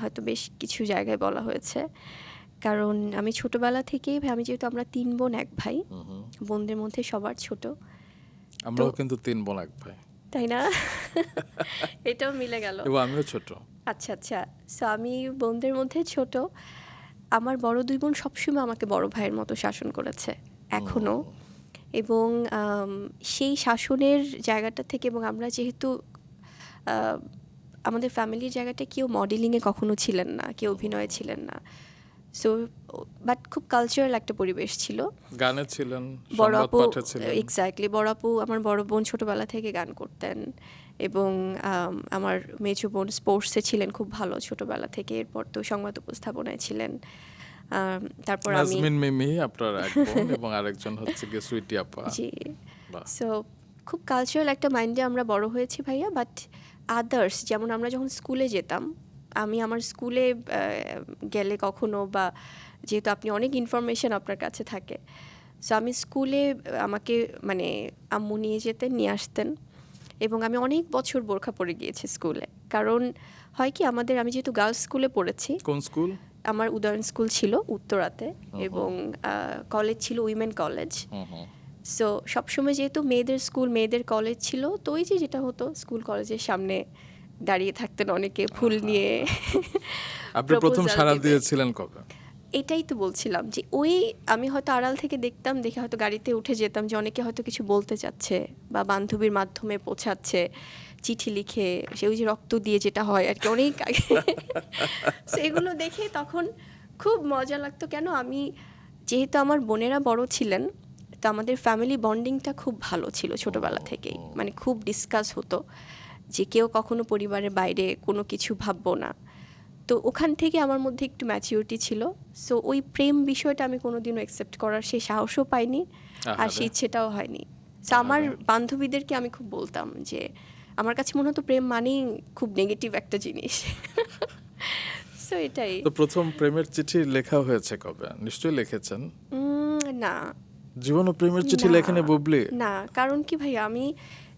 হয়তো বেশ কিছু জায়গায় বলা হয়েছে। কারণ আমি ছোটবেলা থেকেই আমি যেহেতু আমরা ৩ বোন ১ ভাই, বোনদের মধ্যে সবার ছোট। আমরাও কিন্তু ৩ বোন ১ ভাই। তাই না? এটাও মিলে গেল। এবং আমিও ছোট। আচ্ছা, আচ্ছা। সো আমি বোনদের মধ্যে ছোট। আমার বড় ২ বোন সবসময় আমাকে বড় ভাইয়ের মতো শাসন করেছে, এখনো। এবং সেই শাসনের জায়গাটা থেকে, এবং আমরা যেহেতু আমাদের ফ্যামিলির জায়গাটা কেউ মডেলিংয়ে কখনো ছিলেন না, কেউ অভিনয়ে ছিলেন না। সো বাট খুব কালচারাল একটা পরিবেশ ছিল। গানে ছিলেন, বড় সংবাদ আপু, পাঠে ছিলেন। এক্স্যাক্টলি, বড় আপু, আমার বড় বোন ছোটবেলা থেকে গান করতেন, এবং আমার মেজো বোন স্পোর্টসে ছিলেন খুব ভালো ছোটবেলা থেকে। এরপর তো সংবাদ উপস্থাপনায় ছিলেন। তারপর আমি নাজমিন মিমি আপনার এক বোন এবং আরেকজন হচ্ছে গিয়ে সুইটি আপা। জি। বাহ। সো খুব কালচারাল একটা মাইন্ডে আমরা বড় হয়েছি ভাইয়া। বাট আদার্স, যেমন আমরা যখন স্কুলে যেতাম, আমি আমার স্কুলে গেলে কখনো, বা যেহেতু আপনি অনেক ইনফরমেশন আপনার কাছে থাকে, সো আমি স্কুলে আমাকে মানে আম্মু নিয়ে যেতেন, নিয়ে আসতেন। এবং আমি অনেক বছর বোরখা পরে গিয়েছি স্কুলে। কারণ হয় কি, আমি যেহেতু গার্লস স্কুলে পড়েছি, কোন স্কুল? আমার উদয়ন স্কুল ছিল উত্তরাতে, এবং কলেজ ছিল উইমেন কলেজ। সো সবসময় যেহেতু মেয়েদের স্কুল, মেয়েদের কলেজ ছিল, তো ওই যেটা হতো, স্কুল কলেজের সামনে দাঁড়িয়ে থাকতেন অনেকে ফুল নিয়ে। আপনি প্রথম proposal সাড়া দেবে। দিয়েছিলেন কবে? এটাই তো বলছিলাম যে আমি হয়তো আড়াল থেকে দেখতাম, দেখে হয়তো গাড়িতে উঠে যেতাম যে অনেকে হয়তো কিছু বলতে চাচ্ছে, বা বান্ধবীর মাধ্যমে পৌঁছাচ্ছে চিঠি লিখে, সে ওই যে রক্ত দিয়ে যেটা হয় আর কি, অনেক আগে। সো এগুলো দেখে তখন খুব মজা লাগতো। কেন, আমি যেহেতু আমার বোনেরা বড় ছিলেন, তো আমাদের ফ্যামিলি বন্ডিংটা খুব ভালো ছিল ছোটবেলা থেকেই। মানে খুব ডিসকাস হতো যে কেউ কখনো পরিবারের বাইরে কোনো কিছু ভাববো না। তো ওখান থেকে আমার মধ্যে একটু ম্যাচিউরিটি ছিল। সো ওই প্রেম বিষয়টা আমি কোনোদিনও অ্যাকসেপ্ট করার সেই সাহসও পাইনি, আর সেই ইচ্ছেটাও হয়নি। সো আমার বান্ধবীদেরকে আমি খুব বলতাম যে আমার কাছে মনে হতো প্রেম মানেই খুব নেগেটিভ একটা জিনিস। সো এটাই। তো প্রথম প্রেমের চিঠি লেখা হয়েছে কবে? নিশ্চয়ই লিখেছেন। না, জীবনে প্রেমের চিঠি না, লেখেনি বুবলি? না। কারণ কি ভাইয়া, আমি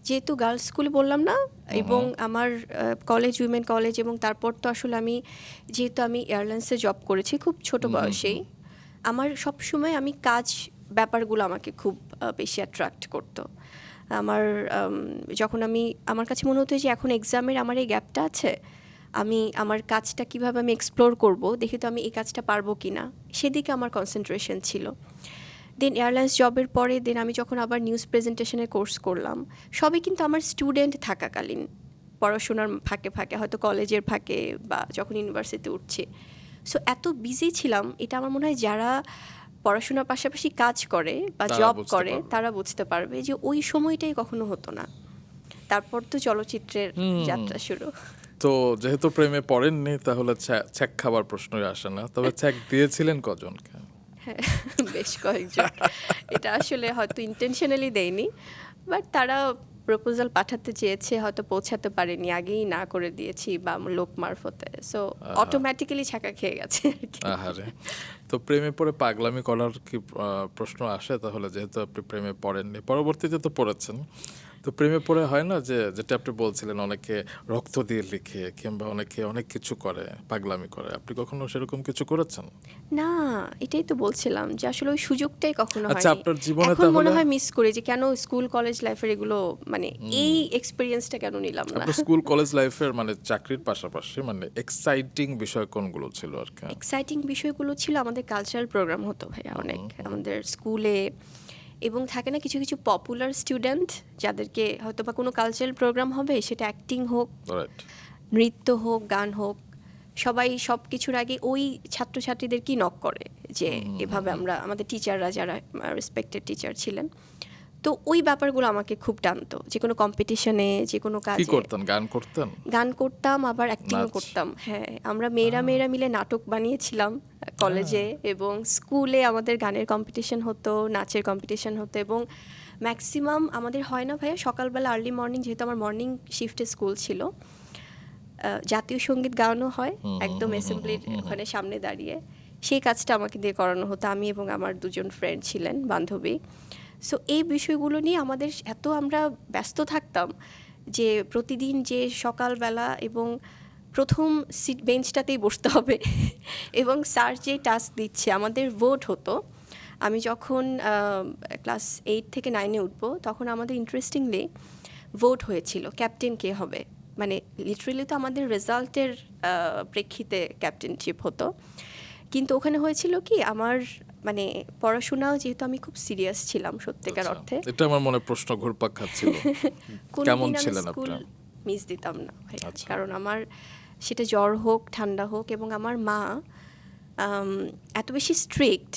যেহেতু গার্লস স্কুলে বললাম না, এবং আমার কলেজ, উইমেন কলেজ, এবং তারপর তো আসলে যেহেতু আমি এয়ারলাইন্সে জব করেছি খুব ছোট বয়সেই, আমার সব সময় কাজ ব্যাপারগুলো আমাকে খুব বেশি অ্যাট্রাক্ট করতো। যখন আমার কাছে মনে হতো যে এখন এক্সামের আমার এই গ্যাপটা আছে, আমার কাজটা কিভাবে আমি এক্সপ্লোর করব, দেখি তো আমি এই কাজটা পারবো কি না, সেদিকে আমার কনসেন্ট্রেশন ছিল। দেন এয়ারলাইন্স জবের পরে আমি যখন আবার নিউজ প্রেজেন্টেশনের কোর্স করলাম, সবই কিন্তু আমার স্টুডেন্ট থাকাকালীন, পড়াশোনার ফাঁকে ফাঁকে, হয়তো কলেজের ফাঁকে, বা যখন ইউনিভার্সিটিতে উঠছি। সো এত বিজি ছিলাম, এটা আমার মনে হয় যারা পড়াশোনার পাশাপাশি কাজ করে বা তারা জব বুঝতে করে পারবে। তারা বুঝতে পারবে যে ওই সময়টাই কখনো হতো না। তারপর তো চলচ্চিত্রের যাত্রা শুরু। তো যেহেতু প্রেমে পড়েননি, তাহলে ছ্যাক খাবার প্রশ্নই আসে না। তবে ছ্যাক দিয়েছিলেন কজনকে? হ্যাঁ, বেশ কয়েকজন। এটা আসলে হয়তো ইন্টেনশনালি দেয়নি, বাট তারা প্রপোজাল পাঠাতে চেয়েছে, হয়তো পৌঁছাতে পারেনি, আগেই না করে দিয়েছি বা লোক মারফতে। সো অটোমেটিক্যালি ছাকা খেয়ে গেছে আর কি। আহারে। তো প্রেমে পড়ে পাগলামি করার কি প্রশ্ন আসে? তাহলে যেহেতু আপনি প্রেমে পড়েননি, পরবর্তীতে তো পড়েছেন, তো প্রেমে পড়ে হয় না যে, যেটা আপনি বলছিলেন, অনেকে রক্ত দিয়ে লিখে কিংবা অনেকে অনেক কিছু করে, পাগলামি করে, আপনি কখনো সেরকম কিছু করেছেন? না, এটাই তো বলছিলাম যে আসলে ওই সুযোগটাই কখনো আচ্ছা, হয়নি। আপনার জীবনে এখন মনে তাহলে হয় মিস করি যে কেন স্কুল কলেজ লাইফের এগুলো, মানে এই এক্সপেরিয়েন্সটা কেন নিলাম না। আপনার স্কুল কলেজ লাইফের মানে চাকরির পাশাপাশি মানে এক্সাইটিং বিষয় কোনগুলো ছিল আর কি? এক্সাইটিং বিষয়গুলো ছিল, আমাদের কালচারাল প্রোগ্রাম হতো ভাইয়া অনেক আমাদের স্কুলে, এবং থাকে না কিছু কিছু পপুলার স্টুডেন্ট যাদেরকে হয়তো বা কোনো কালচারাল প্রোগ্রাম হবে, সেটা অ্যাক্টিং হোক, রাইট। নৃত্য হোক, গান হোক, সবাই সব কিছুর আগে ওই ছাত্রছাত্রীদেরকেই নক করে যে এভাবে আমাদের টিচাররা যারা রেসপেক্টেড টিচার ছিলেন, তো ওই ব্যাপারগুলো আমাকে খুব টানতো। যে কোনো কম্পিটিশনে, যে কোনো কি কাজে করতেন? গান করতেন? গান করতাম, আবার অ্যাক্টিংও নাচ? করতাম। হ্যাঁ, আমরা মেয়েরা মিলে নাটক বানিয়েছিলাম কলেজে, এবং স্কুলে আমাদের গানের কম্পিটিশন হতো, নাচের কম্পিটিশন হতো, এবং ম্যাক্সিমাম আমাদের হয় না ভাইয়া, সকালবেলা আর্লি মর্নিং, যেহেতু আমার মর্নিং শিফটে স্কুল ছিল, জাতীয় সঙ্গীত গাওয়ানো হয় একদম অ্যাসেম্বলির ওখানে সামনে দাঁড়িয়ে, সেই কাজটা আমাকে দিয়ে করানো হতো, আমি এবং আমার দুজন ফ্রেন্ড ছিলেন, বান্ধবী। সো এই বিষয়গুলো নিয়ে আমাদের এত আমরা ব্যস্ত থাকতাম যে প্রতিদিন যে সকালবেলা এবং প্রথম সিট বেঞ্চটাতেই বসতে হবে এবং স্যার যে টাস্ক দিচ্ছে, আমাদের ভোট হতো। আমি যখন ক্লাস 8 থেকে 9-এ উঠবো, তখন আমাদের ইন্টারেস্টিংলি ভোট হয়েছিল ক্যাপ্টেন কে হবে, মানে লিটারেলি তো আমাদের রেজাল্টের প্রেক্ষিতে ক্যাপ্টেনশিপ হতো। কিন্তু ওখানে হয়েছিল কি, আমার মানে পড়াশোনাও যেহেতু আমি খুব সিরিয়াস ছিলাম সত্যিকার অর্থে, এটা আমার মনে প্রশ্ন ঘুরপাক খাচ্ছিল, কেমন ছিলেন স্কুল আপনি? মিস দিতাম না ভাই, আচ্ছা। কারণ আমার সেটা জ্বর হোক ঠান্ডা হোক, এবং আমার মা এত বেশি স্ট্রিক্ট,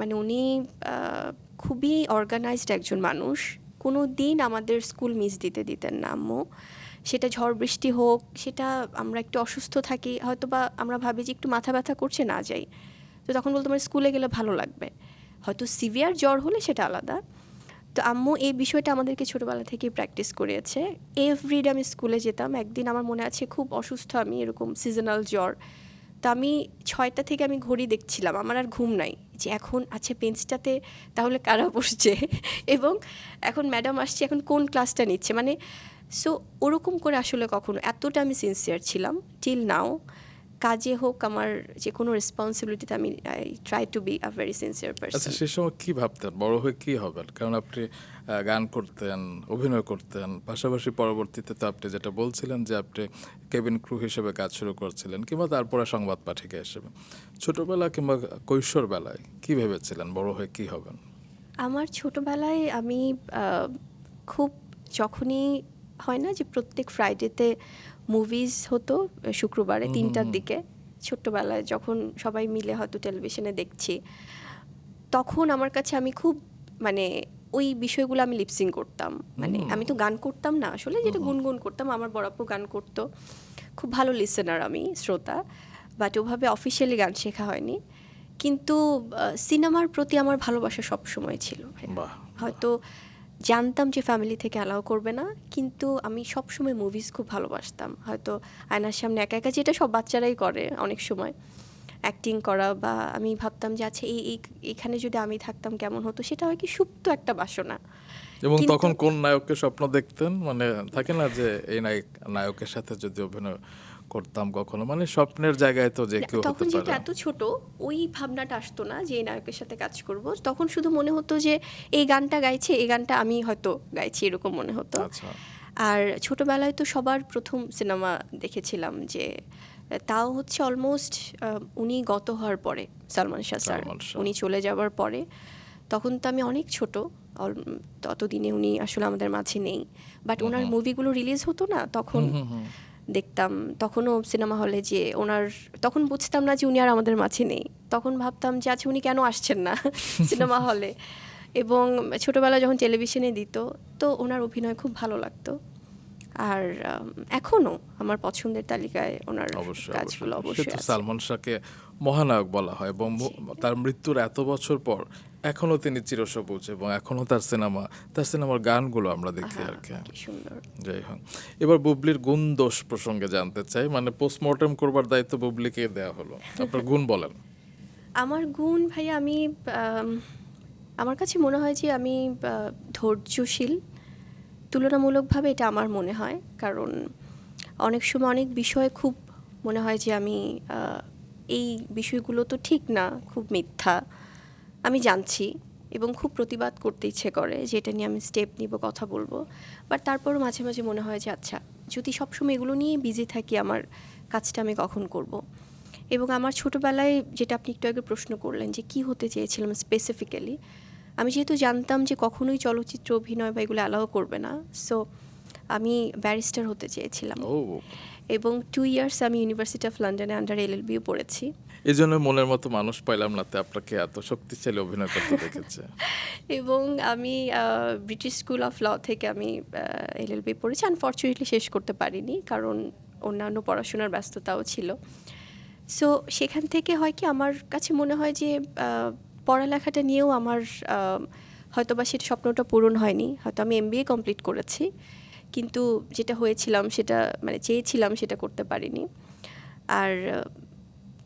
মানে উনি খুবই অর্গানাইজড একজন মানুষ, কোনো দিন আমাদের স্কুল মিস দিতেন না আম্মু। সেটা ঝড় বৃষ্টি হোক, সেটা আমরা একটু অসুস্থ থাকি হয়তো, বা আমরা ভাবি যে একটু মাথা ব্যথা করছে, না যাই, তো তখন বলতো আমার স্কুলে গেলে ভালো লাগবে। হয়তো সিভিয়ার জ্বর হলে সেটা আলাদা। তো আম্মু এই বিষয়টা আমাদেরকে ছোটোবেলা থেকেই প্র্যাকটিস করিয়েছে। এভরিডে আমি স্কুলে যেতাম। একদিন আমার মনে আছে খুব অসুস্থ আমি, এরকম সিজনাল জ্বর, তো আমি 6টা থেকে আমি ঘড়ি দেখছিলাম, আমার আর ঘুম নাই, যে এখন আছে বেঞ্চটাতে তাহলে কারা বসছে এবং এখন ম্যাডাম আসছে, এখন কোন ক্লাসটা নিচ্ছে, মানে সো ওরকম করে আসলে কখনো এতটা আমি সিনসিয়ার ছিলাম টিল নাও। কাজে হোক, আমার যে কোনো রেসপন্সিবিলিটিতে আমি I try to be a very sincere আচ্ছা, পারসন। সে সময় কি ভাবতেন বড় হয়ে কি হবেন? কারণ আপনি গান করতেন, অভিনয় করতেন, পাশাপাশি পরবর্তীতে তো আপনি যেটা বলছিলেন যে আপনি কেবিন ক্রু হিসেবে কাজ শুরু করছিলেন, কিংবা তারপরে সংবাদ পাঠিকা হিসেবে। ছোটবেলা কিংবা কৈশোর বেলায় কি ভেবেছিলেন বড় হয়ে কি হবেন? আমার ছোটবেলায় আমি খুব, যখনই হয় না যে প্রত্যেক ফ্রাইডেতে মুভিজ হতো শুক্রবারে 3টার দিকে, ছোট্টবেলায় যখন সবাই মিলে হয়তো টেলিভিশনে দেখছি, তখন আমার কাছে আমি খুব মানে ওই বিষয়গুলো আমি লিপসিং করতাম, মানে আমি তো গান করতাম না আসলে, যেটা গুনগুন করতাম, আমার বড়াপ্পু গান করতো, খুব ভালো লিসেনার আমি, শ্রোতা, বাট ওভাবে অফিসিয়ালি গান শেখা হয়নি। কিন্তু সিনেমার প্রতি আমার ভালোবাসা সব সময় ছিল ভাইয়া। বাহ, হয়তো জানতাম যে ফ্যামিলি থেকে অ্যালাউ করবে না, কিন্তু আমি সব সময় মুভিজ খুব ভালোবাসতাম। হয়তো আয়নার সামনে একা একা, যেটা সব বাচ্চারাই করে অনেক সময়, অ্যাক্টিং করা, বা আমি ভাবতাম যে আচ্ছা এখানে যদি আমি থাকতাম কেমন হতো, সেটা হয় কি সুপ্ত একটা বাসনা। এবং কিন্তু- তখন কোন নায়ককে স্বপ্ন দেখতেন? মানে থাকে না যে এই নায়কের সাথে যদি অভিনয় করতাম কখনো, মানে স্বপ্নের জায়গায় তো যে কেউ হতে তখন যেহেতু পারে। এত ছোট, ওই ভাবনাটা আসতো না যে এই নায়কের সাথে কাজ করব। তখন শুধু মনে হতো যে এই গানটা গাইছে, এই গানটা আমি হয়তো গাইছি, এরকম মনে হতো। আচ্ছা, আর ছোটবেলায় তো সবার প্রথম সিনেমা দেখেছিলাম, যে তাও হচ্ছে অলমোস্ট উনি গত হওয়ার পরে, সালমান শাহ স্যার, সালমান শাহ। উনি চলে যাওয়ার পরে। তখন তো আমি অনেক ছোট, ততদিনে উনি আসলে আমাদের মাঝে নেই, বাট ওনার মুভিগুলো রিলিজ হতো না তখন, দেখতাম। তখনও সিনেমা হলে যে ওনার, তখন বুঝতাম না যে উনি আর আমাদের মাঝে নেই, তখন ভাবতাম যে আচ্ছা উনি কেন আসছেন না সিনেমা হলে। এবং ছোটবেলা যখন টেলিভিশনে দিত, তো ওনার অভিনয় খুব ভালো লাগতো। আর এখনো আমার পছন্দের তালিকায় ওনার অবশ্যই কাজগুলো অবশ্যই। অবশ্যই সে তো আছে। সালমান শাহকে মহানায়ক বলা হয়, এবং তার মৃত্যুর এত বছর পর এখনো তিনি চিরসবুজ, এবং এখনো তার সিনেমার গানগুলো আমরা দেখি আর কি। কি সুন্দর। যাই হোক, এবার বুবলির গুণ দোষ প্রসঙ্গে জানতে চাই। মানে পোস্টমর্টেম করবার দায়িত্ব বুবলিকে দেওয়া হলো, আপনার গুণ বলেন। আমার গুণ ভাইয়া, আমি আমার কাছে মনে হয় যে আমি ধৈর্যশীল তুলনামূলকভাবে, এটা আমার মনে হয়। কারণ অনেক সময় অনেক বিষয় খুব মনে হয় যে আমি এই বিষয়গুলো তো ঠিক না, খুব মিথ্যা, আমি জানছি, এবং খুব প্রতিবাদ করতে ইচ্ছে করে যে এটা নিয়ে আমি স্টেপ নিব, কথা বলবো। বাট তারপরও মাঝে মাঝে মনে হয় যে আচ্ছা, যদি সবসময় এগুলো নিয়ে বিজি থাকি, আমার কাজটা আমি কখন করব। এবং আমার ছোটোবেলায়, যেটা আপনি একটু আগে প্রশ্ন করলেন যে কি হতে চেয়েছিলাম স্পেসিফিক্যালি, আমি যেহেতু জানতাম যে কখনোই চলচ্চিত্র অভিনয় বা এগুলো অ্যালাউ করবে না, সো আমি ব্যারিস্টার হতে চেয়েছিলাম। ও, এবং 2 ইয়ার্স আমি ইউনিভার্সিটি অফ লন্ডনে আন্ডার LLBও পড়েছি। এই জন্য মনের মতো মানুষ পাইলাম না, তে আপনাকে এত শক্তিশালী অভিনয় করতে দেখেছে। এবং আমি ব্রিটিশ স্কুল অফ ল থেকে আমি LLB পড়েছি। আনফর্চুনেটলি শেষ করতে পারিনি, কারণ অন্যান্য পড়াশোনার ব্যস্ততাও ছিল। সো সেখান থেকে হয় কি, আমার কাছে মনে হয় যে পড়ালেখাটা নিয়েও আমার হয়তো বা সেটা স্বপ্নটা পূরণ হয়নি। হয়তো আমি MBA কমপ্লিট করেছি, কিন্তু যেটা হয়েছিলাম সেটা মানে চেয়েছিলাম সেটা করতে পারিনি। আর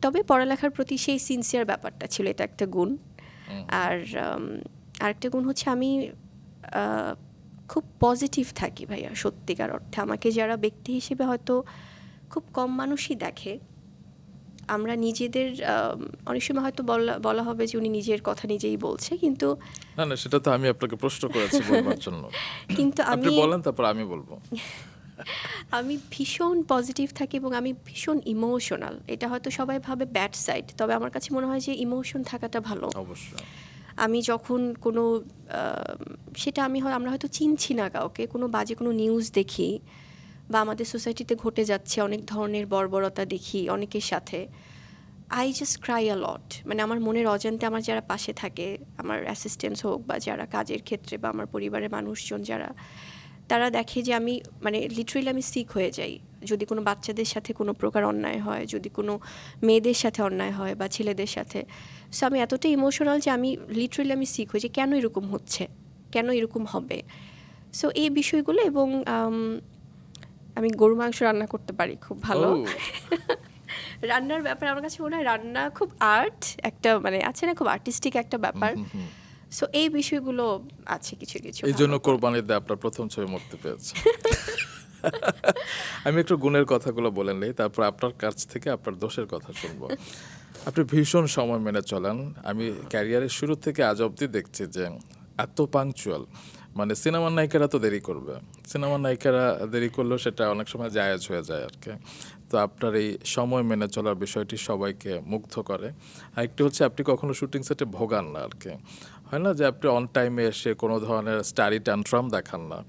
তবে পড়ালেখার প্রতি সেই সিনসিয়ার ব্যাপারটা ছিল, এটা একটা গুণ। আর আরেকটা গুণ হচ্ছে আমি খুব পজিটিভ থাকি ভাইয়া, সত্যিকার অর্থে। আমাকে যারা ব্যক্তি হিসেবে হয়তো খুব কম মানুষই দেখে, আমরা নিজেদের অনেক সময় হয়তো বলা হবে যে উনি নিজের কথা নিজেই বলছে, কিন্তু না না, সেটা তো আমি আপনাকে প্রশ্ন করেছি বলবার জন্য। কিন্তু আপনি আমি বলেন, তারপর আমি বলবো। আমি ভীষণ পজিটিভ থাকি এবং আমি ভীষণ ইমোশনাল। এটা হয়তো সবাই ভাবে ব্যাড সাইড, তবে আমার কাছে মনে হয় যে ইমোশন থাকাটা ভালো। অবশ্যই। আমি যখন কোনো সেটা আমরা হয়তো চিনছি না কাউকে, কোনো বাজে কোনো নিউজ দেখি বা আমাদের সোসাইটিতে ঘটে যাচ্ছে অনেক ধরনের বর্বরতা দেখি অনেকের সাথে, আই জাস্ট ক্রাই আ লট। মানে আমার মনের অজান্তে আমার যারা পাশে থাকে, আমার অ্যাসিস্ট্যান্টস হোক বা যারা কাজের ক্ষেত্রে বা আমার পরিবারের মানুষজন যারা, তারা দেখে যে আমি মানে লিটারেলি আমি সিক হয়ে যাই যদি কোনো বাচ্চাদের সাথে কোনো প্রকার অন্যায় হয়, যদি কোনো মেয়েদের সাথে অন্যায় হয় বা ছেলেদের সাথে। সো আমি এতটাই ইমোশনাল যে আমি লিটারেলি আমি সিক হই যে কেন এরকম হচ্ছে, কেন এরকম হবে। সো এই বিষয়গুলো, এবং আমি গরু মাংস রান্না করতে পারি খুব ভালো। ও, রান্নার ব্যাপারে আমার কাছে মনে হয় রান্না খুব আর্ট, একটা মানে আছে না, খুব আর্টিস্টিক একটা ব্যাপার। সো এই বিষয়গুলো আছে কিছু কিছু। এই জন্য কোরবানিতে আপনার প্রথম ছবি মুক্তি পেয়েছে। আমি একটু গুণের কথাগুলো বলে নিই, তারপর আপনার কাছ থেকে আপনার দোষের কথা শুনবো। আপনি ভীষণ সময় মেনে চলেন। আমি ক্যারিয়ারের শুরু থেকে আজ অবধি দেখছি যে এত পাংচুয়াল। মানে সিনেমার নায়িকারা তো দেরি করবে, সিনেমার নায়িকারা দেরি করলেও সেটা অনেক সময় জায়েজ হয়ে যায় আর কি। তো আপনার এই সময় মেনে চলার বিষয়টি সবাইকে মুগ্ধ করে। আর একটু হচ্ছে আপনি কখনো শুটিং সেটে ভোগান না আর কি। হয় না যে আপনি অন টাইমে এসে কোনো ধরনের স্টাডি ট্যান্ট্রাম দেখান না,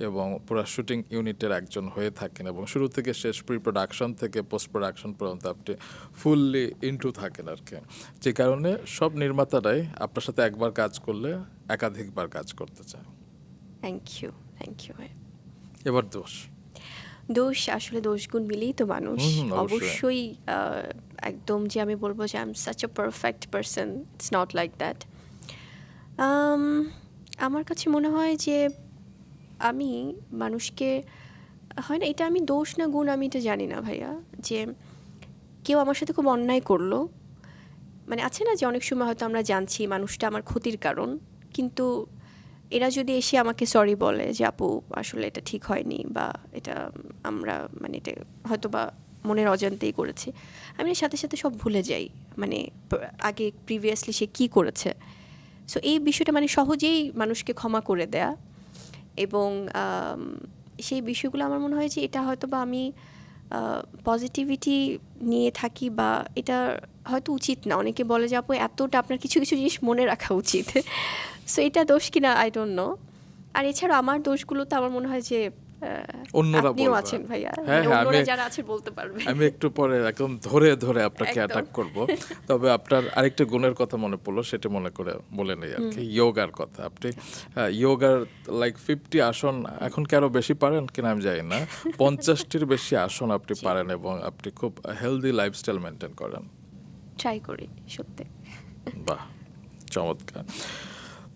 এবং পুরো শুটিং ইউনিটের একজন হয়ে থাকেন, এবং শুরু থেকে শেষ প্রি প্রোডাকশন থেকে পোস্ট প্রোডাকশন পর্যন্ত আপনি ফুললি ইনটু থাকেন আর কি। যে কারণে সব নির্মাতারাই আপনার সাথে একবার কাজ করলে একাধিকবার কাজ করতে চায়। Thank you, thank you. এবার দোষ। দোষ আসলে দোষগুণ মিলেই তো মানুষ। অবশ্যই। অবশ্যই একদম যে আমি বলবো যে I am such a perfect person, it's not like that. আমার কাছে মনে হয় যে আমি মানুষকে, হয় না, এটা আমি দোষ না গুণ আমি এটা জানি না ভাইয়া, যে কেউ আমার সাথে খুব অন্যায় করলো, মানে আছে না যে অনেক সময় হয়তো আমরা জানছি মানুষটা আমার ক্ষতির কারণ, কিন্তু এরা যদি এসে আমাকে সরি বলে যে আপু আসলে এটা ঠিক হয়নি, বা এটা আমরা মানে এটা হয়তো বা মনের অজান্তেই করেছি, আমি এর সাথে সাথে সব ভুলে যাই, মানে আগে প্রিভিয়াসলি সে কী করেছে। সো এই বিষয়টা মানে সহজেই মানুষকে ক্ষমা করে দেয়া, এবং সেই বিষয়গুলো আমার মনে হয় যে এটা হয়তো বা আমি পজিটিভিটি নিয়ে থাকি, বা এটা হয়তো উচিত না। অনেকে বলে যে আপু এতটা আপনার কিছু কিছু জিনিস মনে রাখা উচিত। সো এটা দোষ কিনা আই ডোন্ট নো। আর এছাড়া আমার দোষগুলো তো আমার মনে হয় যে অন্যরা আপনিও বলবে। আছেন ভাইয়া, হ্যাঁ, মানে হ্যাঁ, অন্যরা যারা আছে বলতে পারবে। আমি একটু পরে একদম ধরে ধরে আপনাকে একদম। অ্যাটাক করব। তবে আপনার আরেকটা গুণের কথা মনে পড়লো, সেটা মনে করে বলে নেই আর কি। ইয়োগার কথা, আপনি ইয়োগার লাইক 50 আসন এখন কি আরো বেশি পারেন কিনা আমি জানি না, 50টির বেশি আসন আপনি পারেন, এবং আপনি খুব হেলদি লাইফস্টাইল মেনটেন করেন। ট্রাই করি সত্যি। বাহ, চমৎকার।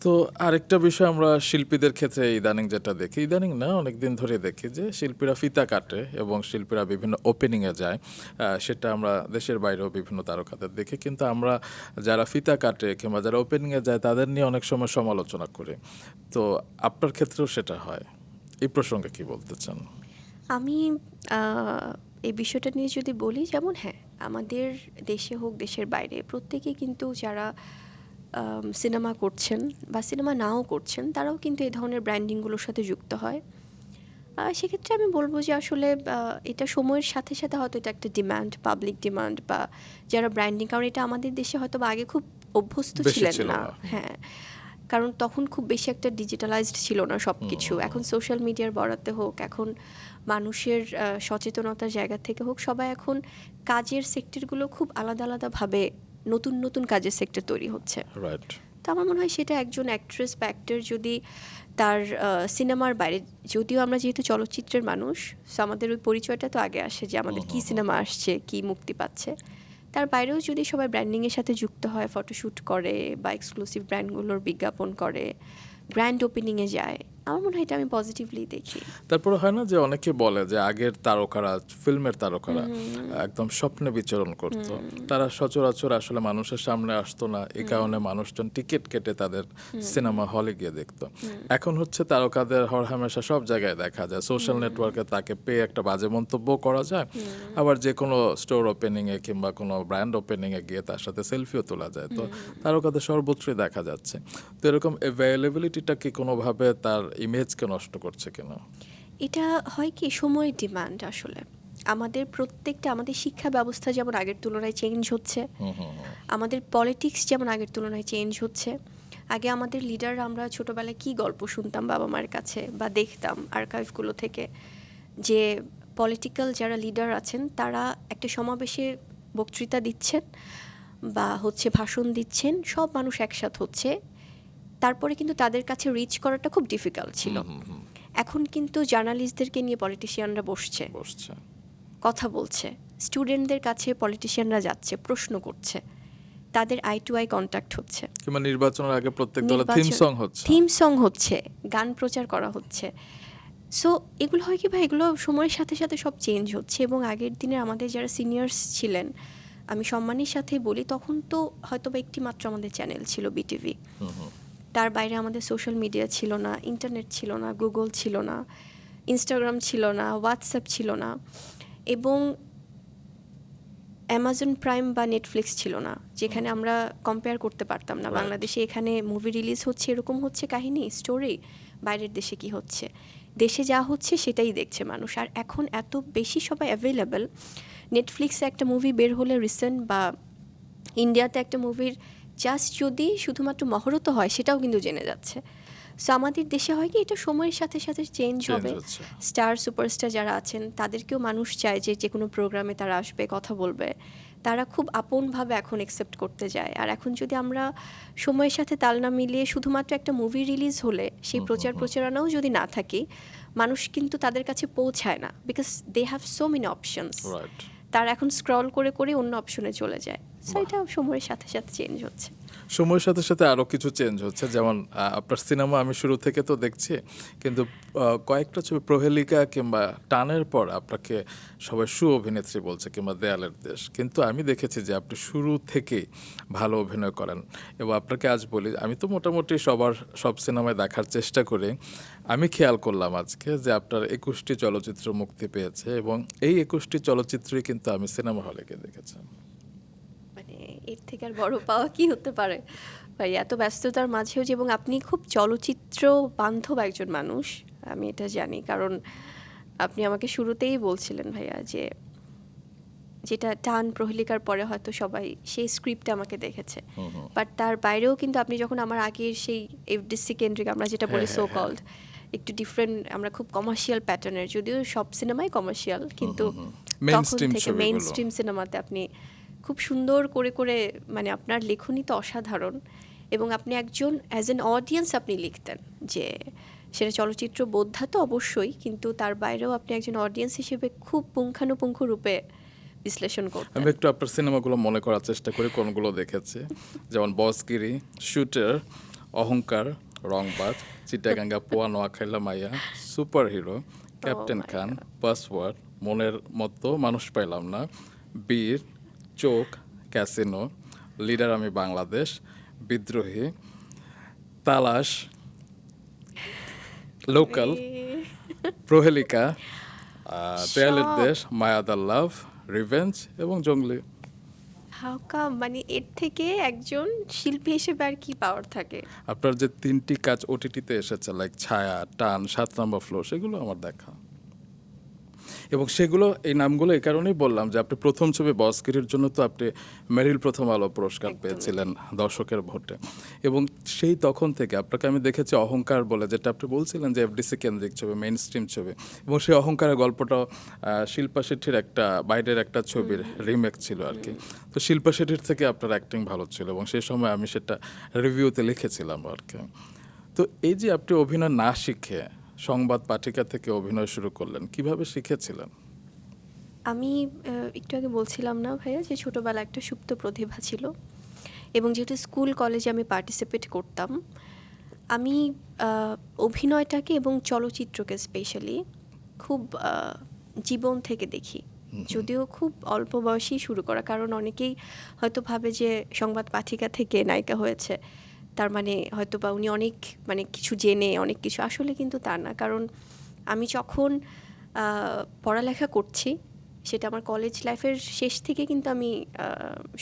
তো আরেকটা বিষয় আমরা শিল্পীদের ক্ষেত্রে ইদানিং যেটা দেখি, ইদানিং না অনেকদিন ধরে দেখি, যে শিল্পীরা ফিতা কাটে এবং শিল্পীরা বিভিন্ন ওপেনিংয়ে যায়। সেটা আমরা দেশের বাইরেও বিভিন্ন তারকাদের দেখি, কিন্তু আমরা যারা ফিতা কাটে কিংবা যারা ওপেনিংয়ে যায় তাদের নিয়ে অনেক সময় সমালোচনা করি। তো আপনার ক্ষেত্রেও সেটা হয়, এই প্রসঙ্গে কি বলতে চান? আমি এই বিষয়টা নিয়ে যদি বলি, যেমন হ্যাঁ, আমাদের দেশে হোক দেশের বাইরে, প্রত্যেকেই কিন্তু যারা সিনেমা করছেন বা সিনেমা নাও করছেন, তারাও কিন্তু এই ধরনের ব্র্যান্ডিংগুলোর সাথে যুক্ত হয়। সেক্ষেত্রে আমি বলবো যে আসলে এটা সময়ের সাথে সাথে হয়তো এটা একটা ডিমান্ড, পাবলিক ডিমান্ড, বা যারা ব্র্যান্ডিং, কারণ এটা আমাদের দেশে হয়তো বা আগে খুব অভ্যস্ত বেশি ছিলেন ছিল না। না। হ্যাঁ, কারণ তখন খুব বেশি একটা ডিজিটালাইজড ছিল না সব কিছু। এখন সোশ্যাল মিডিয়ার বরাতে হোক, এখন মানুষের সচেতনতার জায়গা থেকে হোক, সবাই এখন কাজের সেক্টরগুলো খুব আলাদা আলাদাভাবে নতুন নতুন কাজের সেক্টর তৈরি হচ্ছে। রাইট। তো আমার মনে হয় সেটা একজন অ্যাক্ট্রেস বা অ্যাক্টর যদি তার সিনেমার বাইরে, যদিও আমরা যেহেতু চলচ্চিত্রের মানুষ, সো আমাদের ওই পরিচয়টা তো আগে আসে যে আমাদের কী সিনেমা আসছে, কী মুক্তি পাচ্ছে, তার বাইরেও যদি সবাই ব্র্যান্ডিংয়ের সাথে যুক্ত হয়, ফটোশ্যুট করে বা এক্সক্লুসিভ ব্র্যান্ডগুলোর বিজ্ঞাপন করে, গ্র্যান্ড ওপেনিংয়ে যায়, আমার মনে হয় এটা আমি পজিটিভলি দেখি। তারপরে হয় না যে অনেকে বলে যে আগের তারকারা, ফিল্মের তারকারা একদম স্বপ্নে বিচরণ করতো, তারা সচরাচর আসলে মানুষের সামনে আসতো না, এই কারণে মানুষজন টিকিট কেটে তাদের সিনেমা হলে গিয়ে দেখতো। এখন হচ্ছে তারকাদের হরহামেশা সব জায়গায় দেখা যায়, সোশ্যাল নেটওয়ার্কে তাকে পেয়ে একটা বাজে মন্তব্য করা যায়, আবার যে কোনো স্টোর ওপেনিংয়ে কিংবা কোনো ব্র্যান্ড ওপেনিংয়ে গিয়ে তার সাথে সেলফিও তোলা যায়। তো তারকাদের সর্বত্রই দেখা যাচ্ছে। তো এরকম অ্যাভেলেবিলিটিটা কি কোনোভাবে তার ইমেজকে নষ্ট করছে কিনা? এটা হয় কি সময়ের ডিমান্ড আসলে। আমাদের শিক্ষা ব্যবস্থা যেমন আগের তুলনায় চেঞ্জ হচ্ছে, আমাদের পলিটিক্স যেমন আগের তুলনায় চেঞ্জ হচ্ছে। আগে আমাদের লিডাররা, আমরা ছোটবেলায় কি গল্প শুনতাম বাবা মায়ের কাছে বা দেখতাম আর্কাইভগুলো থেকে, যে পলিটিক্যাল যারা লিডার আছেন তারা একটা সমাবেশে বক্তৃতা দিচ্ছেন বা হচ্ছে ভাষণ দিচ্ছেন, সব মানুষ একসাথ হচ্ছে, তারপরে কিন্তু তাদের কাছে রিচ করাটা খুব ডিফিকাল্ট ছিল। এখন কিন্তু জার্নালিস্টদেরকে নিয়ে পলিটিশিয়ানরা বসছে, কথা বলছে, স্টুডেন্টদের কাছে পলিটিশিয়ানরা যাচ্ছে, প্রশ্ন করছে, তাদের আই টু আই কন্ট্যাক্ট হচ্ছে, কিংবা নির্বাচনের আগে প্রত্যেক দলের থিম সং হচ্ছে, গান প্রচার করা হচ্ছে। সো এগুলো হয় কি ভাই, এগুলো সময়ের সাথে সাথে সব চেঞ্জ হচ্ছে। এবং আগের দিনে আমাদের যারা সিনিয়র্স ছিলেন, আমি সম্মানের সাথে বলি, তখন তো হয়তো বা একটি মাত্র আমাদের চ্যানেল ছিল বিটিভি, তার বাইরে আমাদের সোশ্যাল মিডিয়া ছিল না, ইন্টারনেট ছিল না, গুগল ছিল না, ইনস্টাগ্রাম ছিল না, হোয়াটসঅ্যাপ ছিল না, এবং অ্যামাজন প্রাইম বা নেটফ্লিক্স ছিল না, যেখানে আমরা কম্পেয়ার করতে পারতাম না বাংলাদেশে এখানে মুভি রিলিজ হচ্ছে, এরকম হচ্ছে কাহিনী স্টোরি, বাইরের দেশে কি হচ্ছে, দেশে যা হচ্ছে সেটাই দেখছে মানুষ। আর এখন এত বেশি সবাই অ্যাভেলেবেল, নেটফ্লিক্সে একটা মুভি বের হলে রিসেন্ট, বা ইন্ডিয়াতে একটা মুভির জাস্ট যদি শুধুমাত্র মহরত হয় সেটাও কিন্তু জেনে যাচ্ছে। সো আমাদের দেশে হয় কি, এটা সময়ের সাথে সাথে চেঞ্জ হবে। স্টার সুপারস্টার যারা আছেন তাদেরকেও মানুষ চায় যে যে কোনো প্রোগ্রামে তারা আসবে, কথা বলবে, তারা খুব আপনভাবে এখন অ্যাকসেপ্ট করতে যায়। আর এখন যদি আমরা সময়ের সাথে তাল না মিলিয়ে শুধুমাত্র একটা মুভি রিলিজ হলে সেই প্রচারণাও যদি না থাকি, মানুষ কিন্তু তাদের কাছে পৌঁছায় না, because they have so many options. তারা এখন স্ক্রল করে করে অন্য অপশনে চলে যায়। সো এটা সময়ের সাথে সাথে চেঞ্জ হচ্ছে। সময়ের সাথে সাথে আরও কিছু চেঞ্জ হচ্ছে, যেমন আপনার সিনেমা আমি শুরু থেকে তো দেখছি, কিন্তু কয়েকটা ছবি প্রহেলিকা কিংবা টানের পর আপনাকে সবাই অভিনেত্রী বলছে, কিংবা দেয়ালের দেশ, কিন্তু আমি দেখেছি যে আপনি শুরু থেকেই ভালো অভিনয় করেন। এবং আপনাকে আজ বলি, আমি তো মোটামুটি সব সিনেমায় দেখার চেষ্টা করি, আমি খেয়াল করলাম আজকে যে আপনার 21টি চলচ্চিত্র মুক্তি পেয়েছে, এবং এই 21টি চলচ্চিত্রই কিন্তু আমি সিনেমা হলে গিয়ে দেখেছি। এর থেকে আর বড় পাওয়া কি হতে পারে ভাই, এত ব্যস্ততার মাঝেও যে, এবং আপনি খুব চলচ্চিত্র বান্ধব একজন মানুষ, আমি এটা জানি, কারণ আপনি আমাকে শুরুতেই বলছিলেন ভাইয়া যে যেটা টান প্রহেলিকার পরে হয়তো সবাই সেই স্ক্রিপ্টটা আমাকে দেখেছে, বাট তার বাইরেও কিন্তু আপনি যখন আমার আগের সেই এফডিসি কেন্দ্রিক আমরা যেটা বলি সো কল্ড একটু ডিফারেন্ট, আমরা খুব কমার্শিয়াল প্যাটার্নের, যদিও সব সিনেমাই কমার্শিয়াল, কিন্তু তখন থেকে মেইন স্ট্রিম সিনেমাতে আপনি খুব সুন্দর করে করে, মানে আপনার লেখনী তো অসাধারণ, এবং আপনি একজন অ্যাজ অ্যান অডিয়েন্স আপনি লিখতেন, যে সেটা চলচ্চিত্র বোদ্ধা তো অবশ্যই, কিন্তু তার বাইরেও আপনি একজন অডিয়েন্স হিসেবে খুব পুঙ্খানুপুঙ্খ রূপে বিশ্লেষণ করতেন। আমি একটু আপনার সিনেমাগুলো মনে করার চেষ্টা করি কোনগুলো দেখেছি, যেমন বসগিরি, শুটার, অহংকার, রংবাজ, চিটাগাঙ্গা, পোয়া, নোয়াখাইলা মাইয়া, সুপার হিরো, ক্যাপ্টেন খান, পাসওয়ার্ড, মনের মতো, মানুষ পাইলাম না, বীর, চোখ, ক্যাসিনো, লিডার আমি বাংলাদেশ, বিদ্রোহী, তালাশ, লোকাল, প্রহেলিকা, দেয়ালের দেশ, মায়াদার লাভ, রিভেঞ্জ এবং জঙ্গলি। হাউ কাম, মানে এর থেকে একজন শিল্পী হিসেবে আর কি পাওয়ার থাকে? আপনার যে 3টি কাজ ওটিটিতে এসেছে, লাইক ছায়া, টান, 7 নম্বর ফ্লোর, সেগুলো আমার দেখা, এবং সেগুলো, এই নামগুলো এই কারণেই বললাম যে আপনি প্রথম ছবি বসগিরির জন্য তো আপনি মেরিল প্রথম আলো পুরস্কার পেয়েছিলেন দর্শকের ভোটে, এবং সেই তখন থেকে আপনাকে আমি দেখেছি অহংকার বলে, যেটা আপনি বলছিলেন যে এফডিসি কেন্দ্রিক ছবি, মেইন স্ট্রিম ছবি, এবং সেই অহংকারের গল্পটাও শিল্পা শেট্টির একটা বাইরের একটা ছবির রিমেক ছিল আর কি। তো শিল্পা শেট্টির থেকে আপনার অ্যাক্টিং ভালো ছিল, এবং সেই সময় আমি সেটা রিভিউতে লিখেছিলাম আর কি। তো এই যে আপনি অভিনয় না শিখে সংবাদ পাঠিকা থেকে অভিনয় শুরু করলেন, কিভাবে শিখেছিলেন? আমি একটু আগে বলছিলাম না ভাইয়া, যে ছোটবেলা একটা সুপ্ত প্রতিভা ছিল, এবং যেহেতু স্কুল কলেজে আমি পার্টিসিপেট করতাম, আমি অভিনয়টাকে এবং চলচ্চিত্রকে স্পেশালি খুব জীবন থেকে দেখি, যদিও খুব অল্প বয়সেই শুরু করা, কারণ অনেকেই হয়তো ভাবে যে সংবাদ পাঠিকা থেকে নায়িকা হয়েছে তার মানে হয়তো বা উনি অনেক মানে কিছু জেনে অনেক কিছু, আসলে কিন্তু তা না। কারণ আমি যখন পড়ালেখা করছি, সেটা আমার কলেজ লাইফের শেষ থেকে কিন্তু আমি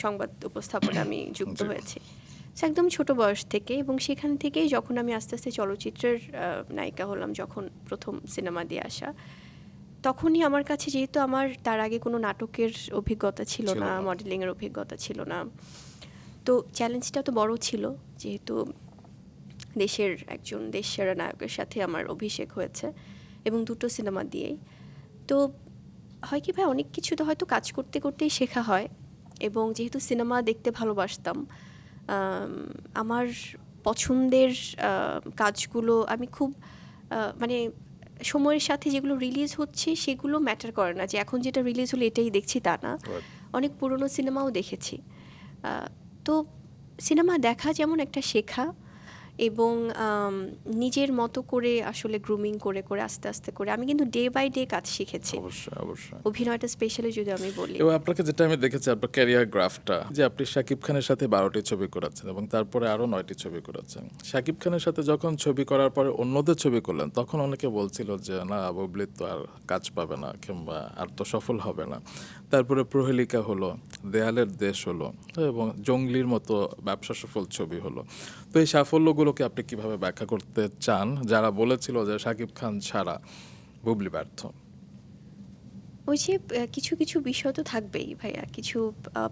সংবাদ উপস্থাপনে আমি যুক্ত হয়েছি, একদম ছোট বয়স থেকে। এবং সেখান থেকেই যখন আমি আস্তে আস্তে চলচ্চিত্রের নায়িকা হলাম, যখন প্রথম সিনেমা দিয়ে আসা, তখনই আমার কাছে, যেহেতু আমার তার আগে কোনো নাটকের অভিজ্ঞতা ছিল না, মডেলিংয়ের অভিজ্ঞতা ছিল না, তো চ্যালেঞ্জটা তো বড় ছিল, যেহেতু দেশের একজন দেশসেরা নায়কের সাথে আমার অভিষেক হয়েছে এবং দুটো সিনেমা দিয়েই। তো হয় কি ভাই, অনেক কিছু তো হয়তো কাজ করতে করতেই শেখা হয়। এবং যেহেতু সিনেমা দেখতে ভালোবাসতাম, আমার পছন্দের কাজগুলো আমি খুব মানে সময়ের সাথে যেগুলো রিলিজ হচ্ছে সেগুলো ম্যাটার করে না, যে এখন যেটা রিলিজ হলো এটাই দেখছি তা না। অনেক পুরনো সিনেমাও দেখেছি। তো সিনেমা দেখা যেমন একটা শেখা, এবং নিজের মতো করে আসলে গ্রুমিং করে করে আস্তে আস্তে করে আমি কিন্তু ডে বাই ডে কাজ শিখেছি। অবশ্যই অবশ্যই। অভিনয়টা স্পেশালি যদি আমি বলি, এবং আপনাকে যেটা আমি দেখেছি আপনার ক্যারিয়ার গ্রাফটা, যে আপনি শাকিব খানের সাথে 12টি ছবি করেছেন এবং তারপরে আরও 9টি ছবি করেছেন। শাকিব খানের সাথে যখন ছবি করার পরে অন্যদের ছবি করলেন, তখন অনেকে বলছিল যে না, বুবলি তো আর কাজ পাবে না কিংবা আর তো সফল হবে না। তারপরে প্রহেলিকা হলো, দেয়ালের দেশ হলো এবং জঙ্গলির মতো ব্যবসা সফল ছবি হলো। তো এই সাফল্যগুলোকে আপনি কিভাবে ব্যাখ্যা করতে চান, যারা বলেছিল যে শাকিব খান ছাড়া বুবলি ব্যর্থ? ওই যে কিছু কিছু বিষয় তো থাকবেই ভাইয়া, কিছু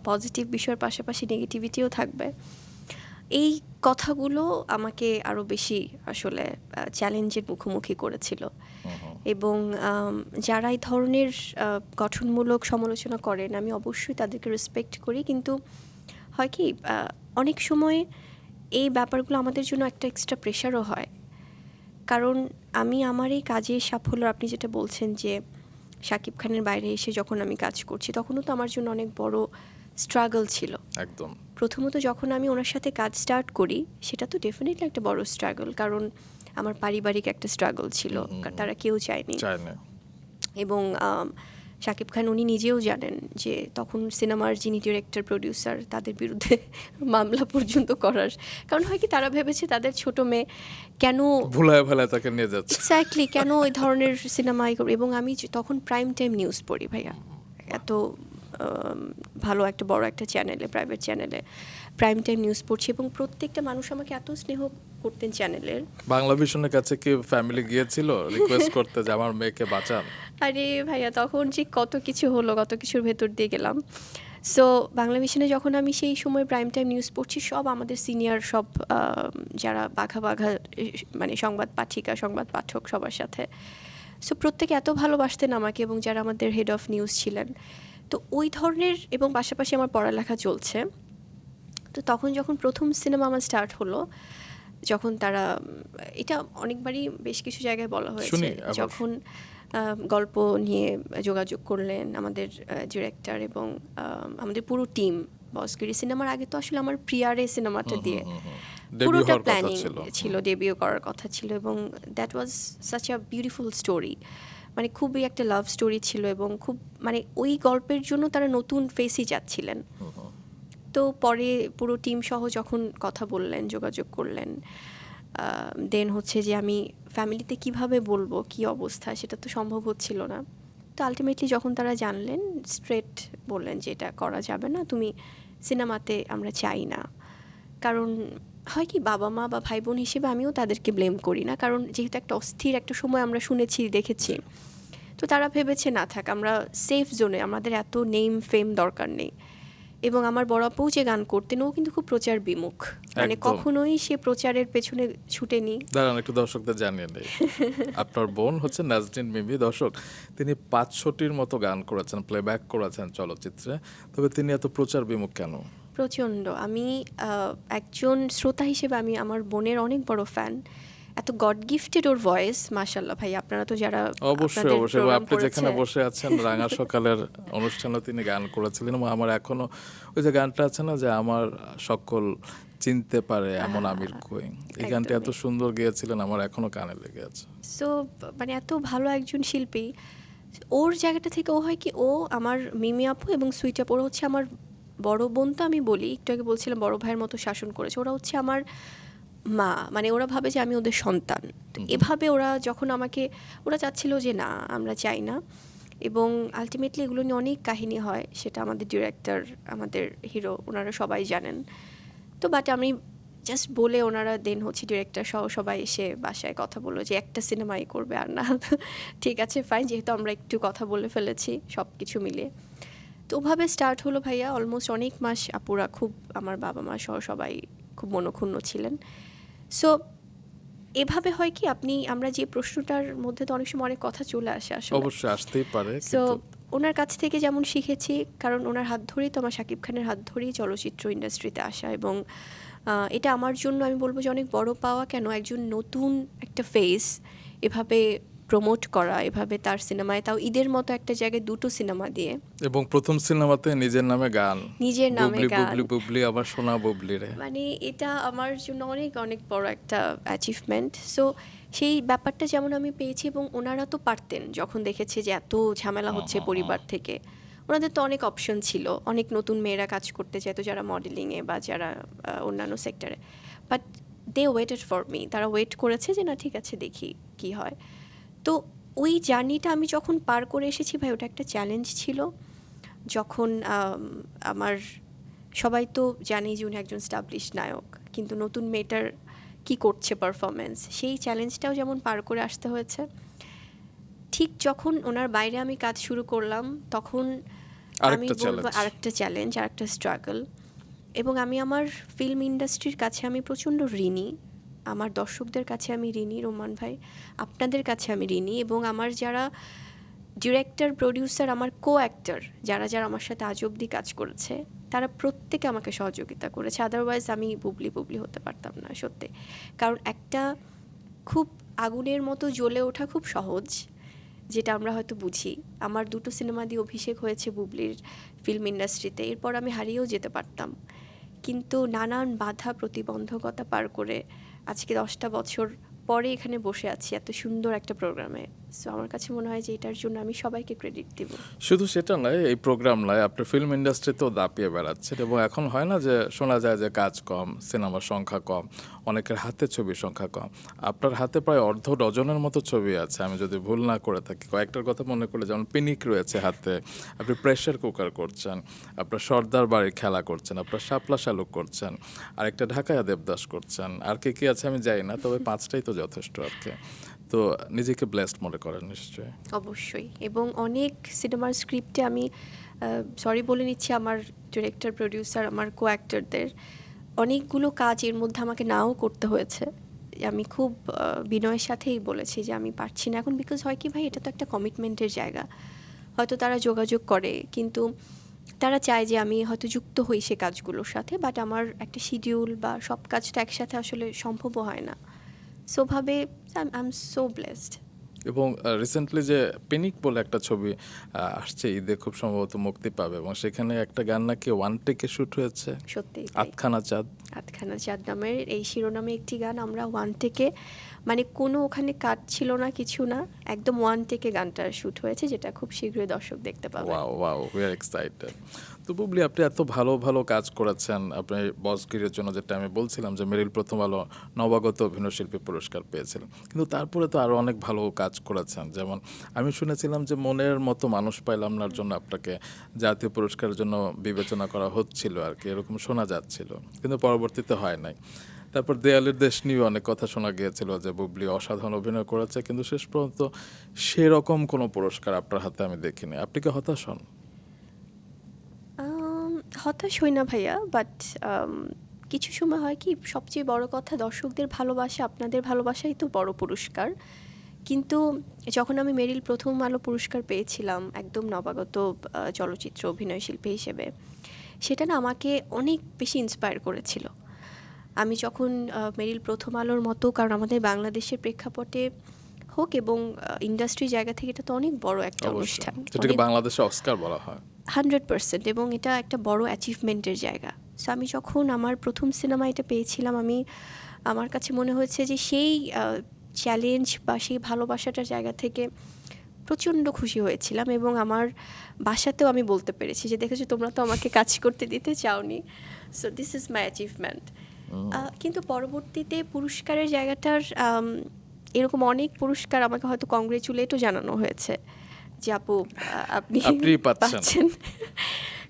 পজিটিভ বিষয়ের পাশাপাশি নেগেটিভিটিও থাকবে। এই কথাগুলো আমাকে আরও বেশি আসলে চ্যালেঞ্জের মুখোমুখি করেছিল। এবং যারা এই ধরনের গঠনমূলক সমালোচনা করেন, আমি অবশ্যই তাদেরকে রেসপেক্ট করি, কিন্তু হয় কি অনেক সময় এই ব্যাপারগুলো আমাদের জন্য একটা এক্সট্রা প্রেশারও হয়। কারণ আমি আমার এই কাজের সাফল্য, আপনি যেটা বলছেন যে শাকিব খানের বাইরে এসে যখন আমি কাজ করছি, তখনও তো আমার জন্য অনেক বড় স্ট্রাগল ছিল। একদম। প্রথমত যখন আমি ওনার সাথে কাজ স্টার্ট করি, সেটা তো ডেফিনেটলি একটা বড় স্ট্রাগল, কারণ আমার পারিবারিক একটা স্ট্রাগল ছিল, তারা কেউ চায়নি। এবং শাকিব খান উনি নিজেও জানেন যে তখন সিনেমার যিনি ডিরেক্টর প্রডিউসার, তাদের বিরুদ্ধে মামলা পর্যন্ত করার, কারণ হয় কি তারা ভেবেছে তাদের ছোট মেয়ে কেন ভুলায় ভালায় তাকে নিয়ে যাচ্ছে, এক্স্যাক্টলি কেন ওই ধরনের সিনেমাই করবে। এবং আমি তখন প্রাইম টাইম নিউজ পড়ি ভাইয়া, এত ভালো একটা বড় একটা চ্যানেলে, প্রাইভেট চ্যানেলে প্রাইম টাইম নিউজ পড়ছি, এবং প্রত্যেকটা মানুষ আমাকে এত স্নেহ করতেন চ্যানেলের। বাংলা ভিশনের কাছে কি ফ্যামিলি গিয়েছিল রিকোয়েস্ট করতে যে আমার মেয়েকে বাঁচান? আরে ভাইয়া, তখন যে কত কিছু হলো, কত কিছুর ভেতর দিয়ে গেলাম। সো বাংলা ভিশনে যখন আমি সেই সময় প্রাইম টাইম নিউজ পড়ছি, সব আমাদের সিনিয়র সব যারা বাঘা বাঘা মানে সংবাদ পাঠিকা, সংবাদ পাঠক, সবার সাথে, সো প্রত্যেকে এত ভালোবাসতেন আমাকে, এবং যারা আমাদের হেড অফ নিউজ ছিলেন। তো ওই ধরনের, এবং পাশাপাশি আমার পড়ালেখা চলছে। তো তখন যখন প্রথম সিনেমা আমার স্টার্ট হলো, যখন তারা, এটা অনেকবারই বেশ কিছু জায়গায় বলা হয়েছে, যখন গল্প নিয়ে যোগাযোগ করলেন আমাদের ডিরেক্টর এবং আমাদের পুরো টিম, বসগিরি সিনেমার আগে তো আসলে আমার প্রিয়ারে সিনেমাটা দিয়ে পুরোটা প্ল্যানিং ছিল, ডেবিউ করার কথা ছিল, এবং that was such a beautiful story, মানে খুবই একটা লাভ স্টোরি ছিল, এবং খুব মানে ওই গল্পের জন্য তারা নতুন ফেসই চাচ্ছিলেন। তো পরে পুরো টিম সহ যখন কথা বললেন, যোগাযোগ করলেন, দেন হচ্ছে যে আমি ফ্যামিলিতে কিভাবে বলবো কি অবস্থা, সেটা তো সম্ভব হচ্ছিল না। তো আলটিমেটলি যখন তারা জানলেন, স্ট্রেট বললেন যে এটা করা যাবে না, তুমি সিনেমাতে আমরা চাই না। কারণ হয় কি, বাবা মা বা ভাই বোন হিসেবে আমিও তাদেরকে ব্লেম করি না, কারণ যেহেতু একটা অস্থির একটা সময় আমরা শুনেছি, দেখেছি, তো তারা ভেবেছে না থাক, আমরা সেফ জোনে, আমাদের এত নেম ফেম দরকার নেই। এবং আমার বড় আপু যে গান করতেন, ও কিন্তু খুব প্রচার বিমুখ, মানে কখনোই সে প্রচারের পেছনে ছুটেনি। দাঁড়ান একটু দর্শকদের জানিয়ে নেই, আপনার বোন হচ্ছে নাজনীন মিমি। দর্শক, তিনি 500টির মতো গান করেছেন, প্লেব্যাক করেছেন চলচ্চিত্রে। তবে তিনি এত প্রচার বিমুখ কেন? প্রচণ্ড, আমি একজন শ্রোতা হিসেবে আমি আমার বোনের অনেক বড় ফ্যান, এত গড গিফটেড ওর ভয়েস, মাশাআল্লাহ ভাই। আপনারা তো যারা অবশ্যই আপনাদের অবশ্যই এবং প্রোগ্রাম আপনি যেখানে করেছে, বসে আছেন রাঙা সকালের অনুষ্ঠানে তিনি গান করেছিলেন এবং আমার এখনো ওই যে গানটা আছে না যে আমার সকল চিনতে পারে এমন আমির কই, এই গানটা এত একদমই। সুন্দর গেয়েছিলেন, আমার এখনো কানে লেগে আছে। সো মানে এত ভালো একজন শিল্পী, ওর জায়গাটা থেকে ও হয় কি, ও আমার মিমি আপু এবং সুইট আপু, ওরা হচ্ছে আমার বড় বোন। তো আমি বলি, একটু আগে বলছিলাম বড় ভাইয়ের মতো শাসন করেছে, ওরা হচ্ছে আমার মা, মানে ওরা ভাবে যে আমি ওদের সন্তান। তো এভাবে ওরা যখন আমাকে, ওরা চাচ্ছিল যে না আমরা চাই না, এবং আলটিমেটলি এগুলো নিয়ে অনেক কাহিনী হয়, সেটা আমাদের ডিরেক্টর, আমাদের হিরো, ওনারা সবাই জানেন। তো বাট আমি জাস্ট বলে, ওনারা দেন হচ্ছে ডিরেক্টর সহ সবাই এসে বাসায় কথা বললো যে একটা সিনেমাই করবে আর না। ঠিক আছে ফাইন, যেহেতু আমরা একটু কথা বলে ফেলেছি সব কিছু মিলিয়ে। তো ওভাবে স্টার্ট হলো ভাইয়া। অলমোস্ট অনেক মাস আপুরা খুব, আমার বাবা মা সহ সবাই খুব মনক্ষুণ্ণ ছিলেন। সো এভাবে হয় কি, আপনি, আমরা যে প্রশ্নটার মধ্যে তো অনেক সময় অনেক কথা চলে আসে আসলে। অবশ্যই আসতেই পারে, সো কিন্তু ওনার কাছ থেকে যেমন শিখেছি, কারণ ওনার হাত ধরেই তো, আমার শাকিব খানের হাত ধরেই চলচ্চিত্র ইন্ডাস্ট্রিতে আসা, এবং এটা আমার জন্য আমি বলবো যে অনেক বড় পাওয়া। কেন, একজন নতুন একটা ফেস এভাবে প্রমোট করা, এভাবে তার সিনেমায়, তাও ঈদের মতো একটা জায়গায় দুটো সিনেমা দিয়ে, এবং প্রথম সিনেমাতে নিজের নামে গান, নিজের নামে বুবলি গান, বুবলি বুবলি আবার সোনা বুবলি রে। মানে এটা আমার জন্য অনেক অনেক বড় একটা অ্যাচিভমেন্ট। সো সেই ব্যাপারটা যেমন আমি পেয়েছি, এবং ওনারা তো পারতেন, যখন দেখেছে যে এত ঝামেলা হচ্ছে পরিবার থেকে, ওনাদের তো অনেক অপশন ছিল, অনেক নতুন মেয়েরা কাজ করতে চাইতো যারা মডেলিংয়ে বা যারা অন্যান্য সেক্টরে, but they waited for me, তারা ওয়েট করেছে যে না ঠিক আছে দেখি কি হয়। তো ওই জার্নিটা আমি যখন পার করে এসেছি ভাই, ওটা একটা চ্যালেঞ্জ ছিল। যখন আমার, সবাই তো জানে যে উনি একজন স্টাবলিশ নায়ক, কিন্তু নতুন মেয়েটার কি করছে পারফরমেন্স, সেই চ্যালেঞ্জটাও যেমন পার করে আসতে হয়েছে। ঠিক যখন ওনার বাইরে আমি কাজ শুরু করলাম, তখন আমি আরেকটা বলবো চ্যালেঞ্জ। আরেকটা চ্যালেঞ্জ, আরেকটা স্ট্রাগল। এবং আমি আমার ফিল্ম ইন্ডাস্ট্রির কাছে আমি প্রচণ্ড ঋণী, আমার দর্শকদের কাছে আমি ঋণী রোমান ভাই, আপনাদের কাছে আমি ঋণী, এবং আমার যারা ডিরেক্টর, প্রডিউসার, আমার কো অ্যাক্টর, যারা যারা আমার সাথে আজ অবধি কাজ করেছে, তারা প্রত্যেকে আমাকে সহযোগিতা করেছে। আদারওয়াইজ আমি বুবলি বুবলি হতে পারতাম না সত্যি। কারণ একটা খুব আগুনের মতো জ্বলে ওঠা খুব সহজ, যেটা আমরা হয়তো বুঝি। আমার দুটো সিনেমা দিয়ে অভিষেক হয়েছে বুবলির ফিল্ম ইন্ডাস্ট্রিতে, এরপর আমি হারিয়েও যেতে পারতাম, কিন্তু নানান বাধা প্রতিবন্ধকতা পার করে আজকে 10টা বছর পরে এখানে বসে আছি এত সুন্দর একটা প্রোগ্রামে। সো আমার কাছে মনে হয় যে এটার জন্য আমি সবাইকে ক্রেডিট দিব। শুধু সেটা নয়, এই প্রোগ্রাম নয়, আপনি ফিল্ম ইন্ডাস্ট্রিতেও দাপিয়ে বেড়াচ্ছেন এবং এখন হয় না যে শোনা যায় যে কাজ কম, সিনেমার সংখ্যা কম, অনেকের হাতে ছবির সংখ্যা কম। আপনার হাতে প্রায় অর্ধ ডজনের মতো ছবি আছে আমি যদি ভুল না করে থাকি। কয়েকটার কথা মনে করলে যেমন পিনিক রয়েছে হাতে, আপনি প্রেশার কুকার করছেন, আপনার সর্দার বাড়ির খেলা করছেন, আপনার শাপলা শালুক করছেন, আরেকটা ঢাকায়া দেবদাস করছেন, আর কে কি আছে আমি জানি না, তবে 5টাই তো যথেষ্ট আর কি। তো নিজেকে ব্লেসড মনে করেন নিশ্চয়ই? অবশ্যই। এবং অনেক সিনেমার স্ক্রিপ্টে আমি সরি বলে নিচ্ছি আমার ডিরেক্টর, প্রডিউসার, আমার কো অ্যাক্টরদের, অনেকগুলো কাজ এর মধ্যে আমাকে নাও করতে হয়েছে। আমি খুব বিনয়ের সাথেই বলেছি যে আমি পারছি না এখন, বিকজ হয় কি ভাই, এটা তো একটা কমিটমেন্টের জায়গা। হয়তো তারা যোগাযোগ করে, কিন্তু তারা চায় যে আমি হয়তো যুক্ত হই সে কাজগুলোর সাথে, বাট আমার একটা শিডিউল বা সব কাজ তো একসাথে আসলে সম্ভবও হয় না। সো ভাবে আই এম সো ব্লেসড। এবং রিসেন্টলি যে পিনিক বলে একটা ছবি আসছে, ঈদে খুব সম্ভবত মুক্তি পাবে এবং সেখানে একটা গান নাকি ওয়ান টেকে শ্যুট হয়েছে, সত্যিই তাই। আটখানা চাঁদ। আটখানা চাঁদ নামের এই শিরোনামে একটি গান আমরা ওয়ান টেকে, মানে কোনো ওখানে কাট ছিল না, কিছু না, একদম ওয়ান টেকে গানটার শ্যুট হয়েছে, যেটা খুব শীঘ্রই দর্শক দেখতে পাবে। Wow wow, we are excited. তো বুবলি, আপনি এত ভালো ভালো কাজ করেছেন, আপনি বসগিরের জন্য, যেটা আমি বলছিলাম যে মেরিল প্রথম আলো নবাগত অভিনয়শিল্পী পুরস্কার পেয়েছিলেন, কিন্তু তারপরে তো আরও অনেক ভালো কাজ করেছেন। যেমন আমি শুনেছিলাম যে মনের মতো মানুষ পাইলাম নার জন্য আপনাকে জাতীয় পুরস্কারের জন্য বিবেচনা করা হচ্ছিল আর কি, এরকম শোনা যাচ্ছিল, কিন্তু পরবর্তীতে হয় নাই। তারপর দেয়ালের দেশ নিয়ে অনেক কথা শোনা গিয়েছিল যে বুবলি অসাধারণ অভিনয় করেছে, কিন্তু শেষ পর্যন্ত সেরকম কোনো পুরস্কার আপনার হাতে আমি দেখিনি। আপনি কি হতাশ হন? হতাশ হই না ভাইয়া, বাট কিছু সময় হয় কি, সবচেয়ে বড় কথা দর্শকদের ভালোবাসা, আপনাদের ভালোবাসাই তো বড় পুরস্কার। কিন্তু যখন আমি মেরিল প্রথম আলো পুরস্কার পেয়েছিলাম একদম নবাগত চলচ্চিত্র অভিনয়শিল্পী হিসেবে, সেটা না আমাকে অনেক বেশি ইন্সপায়ার করেছিল। আমি যখন মেরিল প্রথম আলোর মতো, কারণ আমাদের বাংলাদেশের প্রেক্ষাপটে হোক এবং ইন্ডাস্ট্রি জায়গা থেকে এটা তো অনেক বড় একটা অনুষ্ঠান, যেটাকে বাংলাদেশে অস্কার বলা হয় 100%, এবং এটা একটা বড় অ্যাচিভমেন্টের জায়গা। সো আমি যখন আমার প্রথম সিনেমা এটা পেয়েছিলাম, আমার কাছে মনে হয়েছে যে সেই চ্যালেঞ্জ বা সেই ভালোবাসাটার জায়গা থেকে প্রচণ্ড খুশি হয়েছিলাম, এবং আমার বাসাতেও আমি বলতে পেরেছি যে দেখেছো তোমরা তো আমাকে কাজ করতে দিতে চাওনি, so this is my achievement. কিন্তু পরবর্তীতে পুরস্কারের জায়গাটার এরকম অনেক পুরস্কার আমাকে হয়তো কংগ্রেচুলেটও জানানো হয়েছে যে আপু আপনি পাচ্ছেন।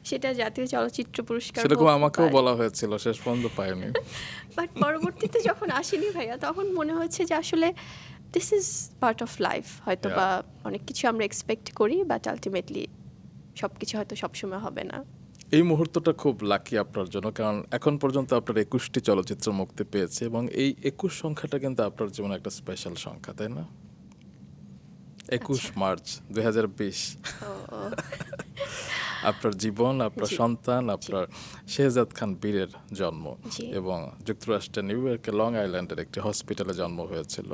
সেটা জাতীয় চলচ্চিত্র পুরস্কার, সেরকম আমাকেও বলা হয়েছিল, শেষ পর্যন্ত পাইনি। বাট পরবর্তীতে যখন আসেনি ভাইয়া, তখন মনে হচ্ছে যে আসলে this is part of life. হয়তো বা অনেক কিছু আমরা এক্সপেক্ট করি, বাট আলটিমেটলি সব কিছু হয়তো সবসময় হবে না। এই মুহূর্তটা খুব লাকি আপনার জন্য, কারণ এখন পর্যন্ত আপনার 21টি চলচ্চিত্র মুক্তি পেয়েছে, এবং এই 21 সংখ্যাটা কিন্তু আপনার জীবনে একটা স্পেশাল সংখ্যা, তাই না? 21 মার্চ 2020 আপনার জীবন, আপনার সন্তান, আপনার শেহজাদ খান বীরের জন্ম, এবং যুক্তরাষ্ট্রের নিউ ইয়র্কের লং আইল্যান্ডের একটি হসপিটালে জন্ম হয়েছিল।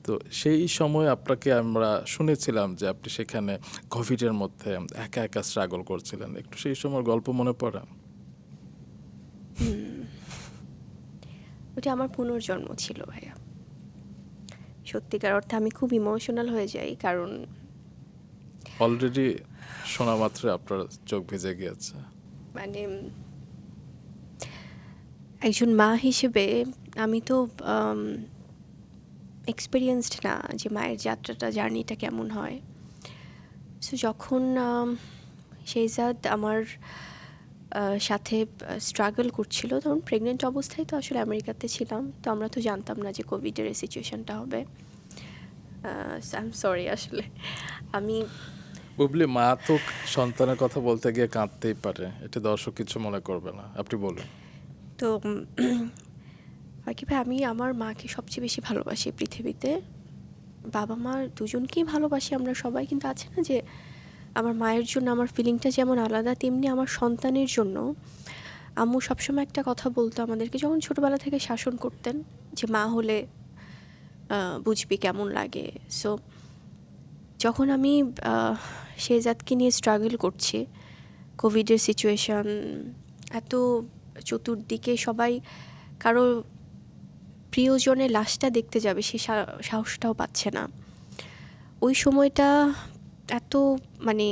তো সেই সময় আপনাকে আমরা শুনেছিলাম যে আপনি সেখানে কোভিডের মধ্যে একা একা স্ট্রাগল করছিলেন, একটু সেই সময়ের গল্প মনে পড়ে? ওটা আমার পুনর্জন্ম ছিল ভাইয়া, সত্যিকার অর্থে আমি খুব ইমোশনাল হয়ে যাই, কারণ অলরেডি শোনা মাত্র আপনার চোখ ভিজে গিয়েছে। মানে একজন মা হিসেবে আমি তো এক্সপিরিয়েন্সড না যে মায়ের যাত্রাটা, জার্নিটা কেমন হয়। সো যখন শেহজাদ আমার সাথে স্ট্রাগল করছিল, তখন প্রেগনেন্ট অবস্থায় তো আসলে আমেরিকাতে ছিলাম, তো আমরা তো জানতাম না যে কোভিডের এই সিচুয়েশনটা হবে। আই এম সরি, আসলে আমি বুবলি, মা তো সন্তানের কথা বলতে গিয়ে কাঁদতেই পারে, এটা দর্শক কিছু মনে করবে না, আপনি বলুন। তো হয় কি ভাই, আমি আমার মাকে সবচেয়ে বেশি ভালোবাসি পৃথিবীতে। বাবা মা দুজনকেই ভালোবাসি আমরা সবাই, কিন্তু আছে না যে আমার মায়ের জন্য আমার ফিলিংটা যেমন আলাদা, তেমনি আমার সন্তানের জন্য আম্মু সবসময় একটা কথা বলতো আমাদেরকে, যখন ছোটোবেলা থেকে শাসন করতেন যে মা হলে বুঝবি কেমন লাগে। সো যখন আমি শেহজাদকে নিয়ে স্ট্রাগল করছি, কোভিডের সিচুয়েশান, এত চতুর্দিকে সবাই কারো প্রিয়জনের লাশটা দেখতে যাবে সে সাহসটাও পাচ্ছে না, ওই সময়টা এত মানে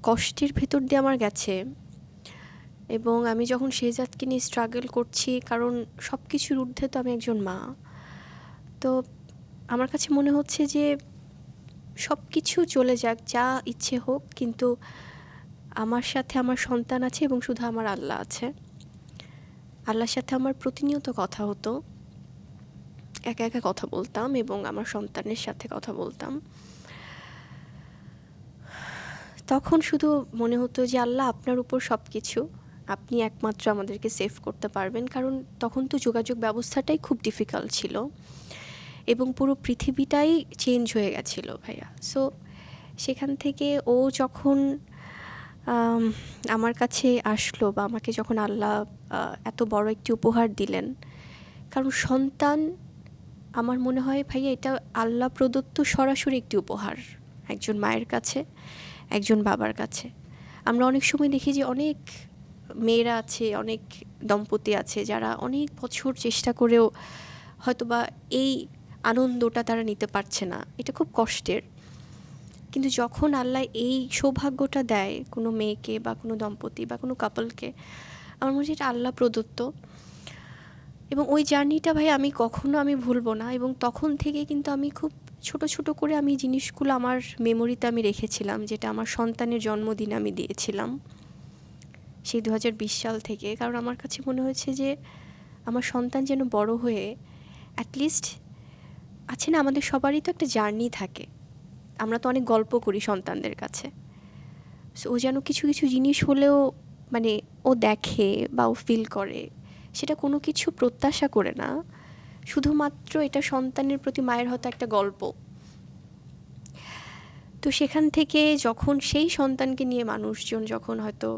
কষ্টের ভেতর দিয়ে আমার গেছে। এবং আমি যখন শেহজাদকে নিয়ে স্ট্রাগল করছি, কারণ সব কিছুর ঊর্ধ্বে তো আমি একজন মা, তো আমার কাছে মনে হচ্ছে যে সব কিছু চলে যাক, যা ইচ্ছে হোক, কিন্তু আমার সাথে আমার সন্তান আছে এবং শুধু আমার আল্লাহ আছে। আল্লাহর সাথে আমার প্রতিনিয়ত কথা হতো, একা একা কথা বলতাম এবং আমার সন্তানের সাথে কথা বলতাম। তখন শুধু মনে হতো যে আল্লাহ আপনার উপর সব কিছু, আপনি একমাত্র আমাদেরকে সেভ করতে পারবেন, কারণ তখন তো যোগাযোগ ব্যবস্থাটাই খুব ডিফিকাল্ট ছিল এবং পুরো পৃথিবীটাই চেঞ্জ হয়ে গেছিলো ভাইয়া। সো সেখান থেকে ও যখন আমার কাছে আসলো, বা আমাকে যখন আল্লাহ এত বড় একটি উপহার দিলেন, কারণ সন্তান আমার মনে হয় ভাইয়া এটা আল্লাহ প্রদত্ত সরাসরি একটি উপহার একজন মায়ের কাছে, একজন বাবার কাছে। আমরা অনেক সময় দেখি যে অনেক মেয়েরা আছে, অনেক দম্পতি আছে যারা অনেক বছর চেষ্টা করেও হয়তোবা এই আনন্দটা তারা নিতে পারছে না, এটা খুব কষ্টের। কিন্তু যখন আল্লাহ এই সৌভাগ্যটা দেয় কোনো মেয়েকে বা কোনো দম্পতি বা কোনো কাপলকে, আমার মনে হয় এটা আল্লাহ প্রদত্ত। এবং ওই জার্নিটা ভাই আমি ভুলবো না। এবং তখন থেকে কিন্তু আমি খুব ছোট ছোট করে আমি জিনিসগুলো আমার মেমোরিতে আমি রেখেছিলাম, যেটা আমার সন্তানের জন্মদিনে আমি দিয়েছিলাম সেই 2020 সাল থেকে। কারণ আমার কাছে মনে হয়েছে যে আমার সন্তান যেন বড় হয়ে অ্যাটলিস্ট, আছে না আমাদের সবারই তো একটা জার্নি থাকে, আমরা তো অনেক গল্প করি সন্তানদের কাছে, সো ও যেন কিছু কিছু জিনিস হলেও মানে ও দেখে বা ও ফিল করে, সেটা কোনো কিছু প্রত্যাশা করে না, শুধুমাত্র এটা সন্তানের প্রতি মায়ের হয়তো একটা গল্প। তো সেখান থেকে যখন সেই সন্তানকে নিয়ে মানুষজন যখন হয়তো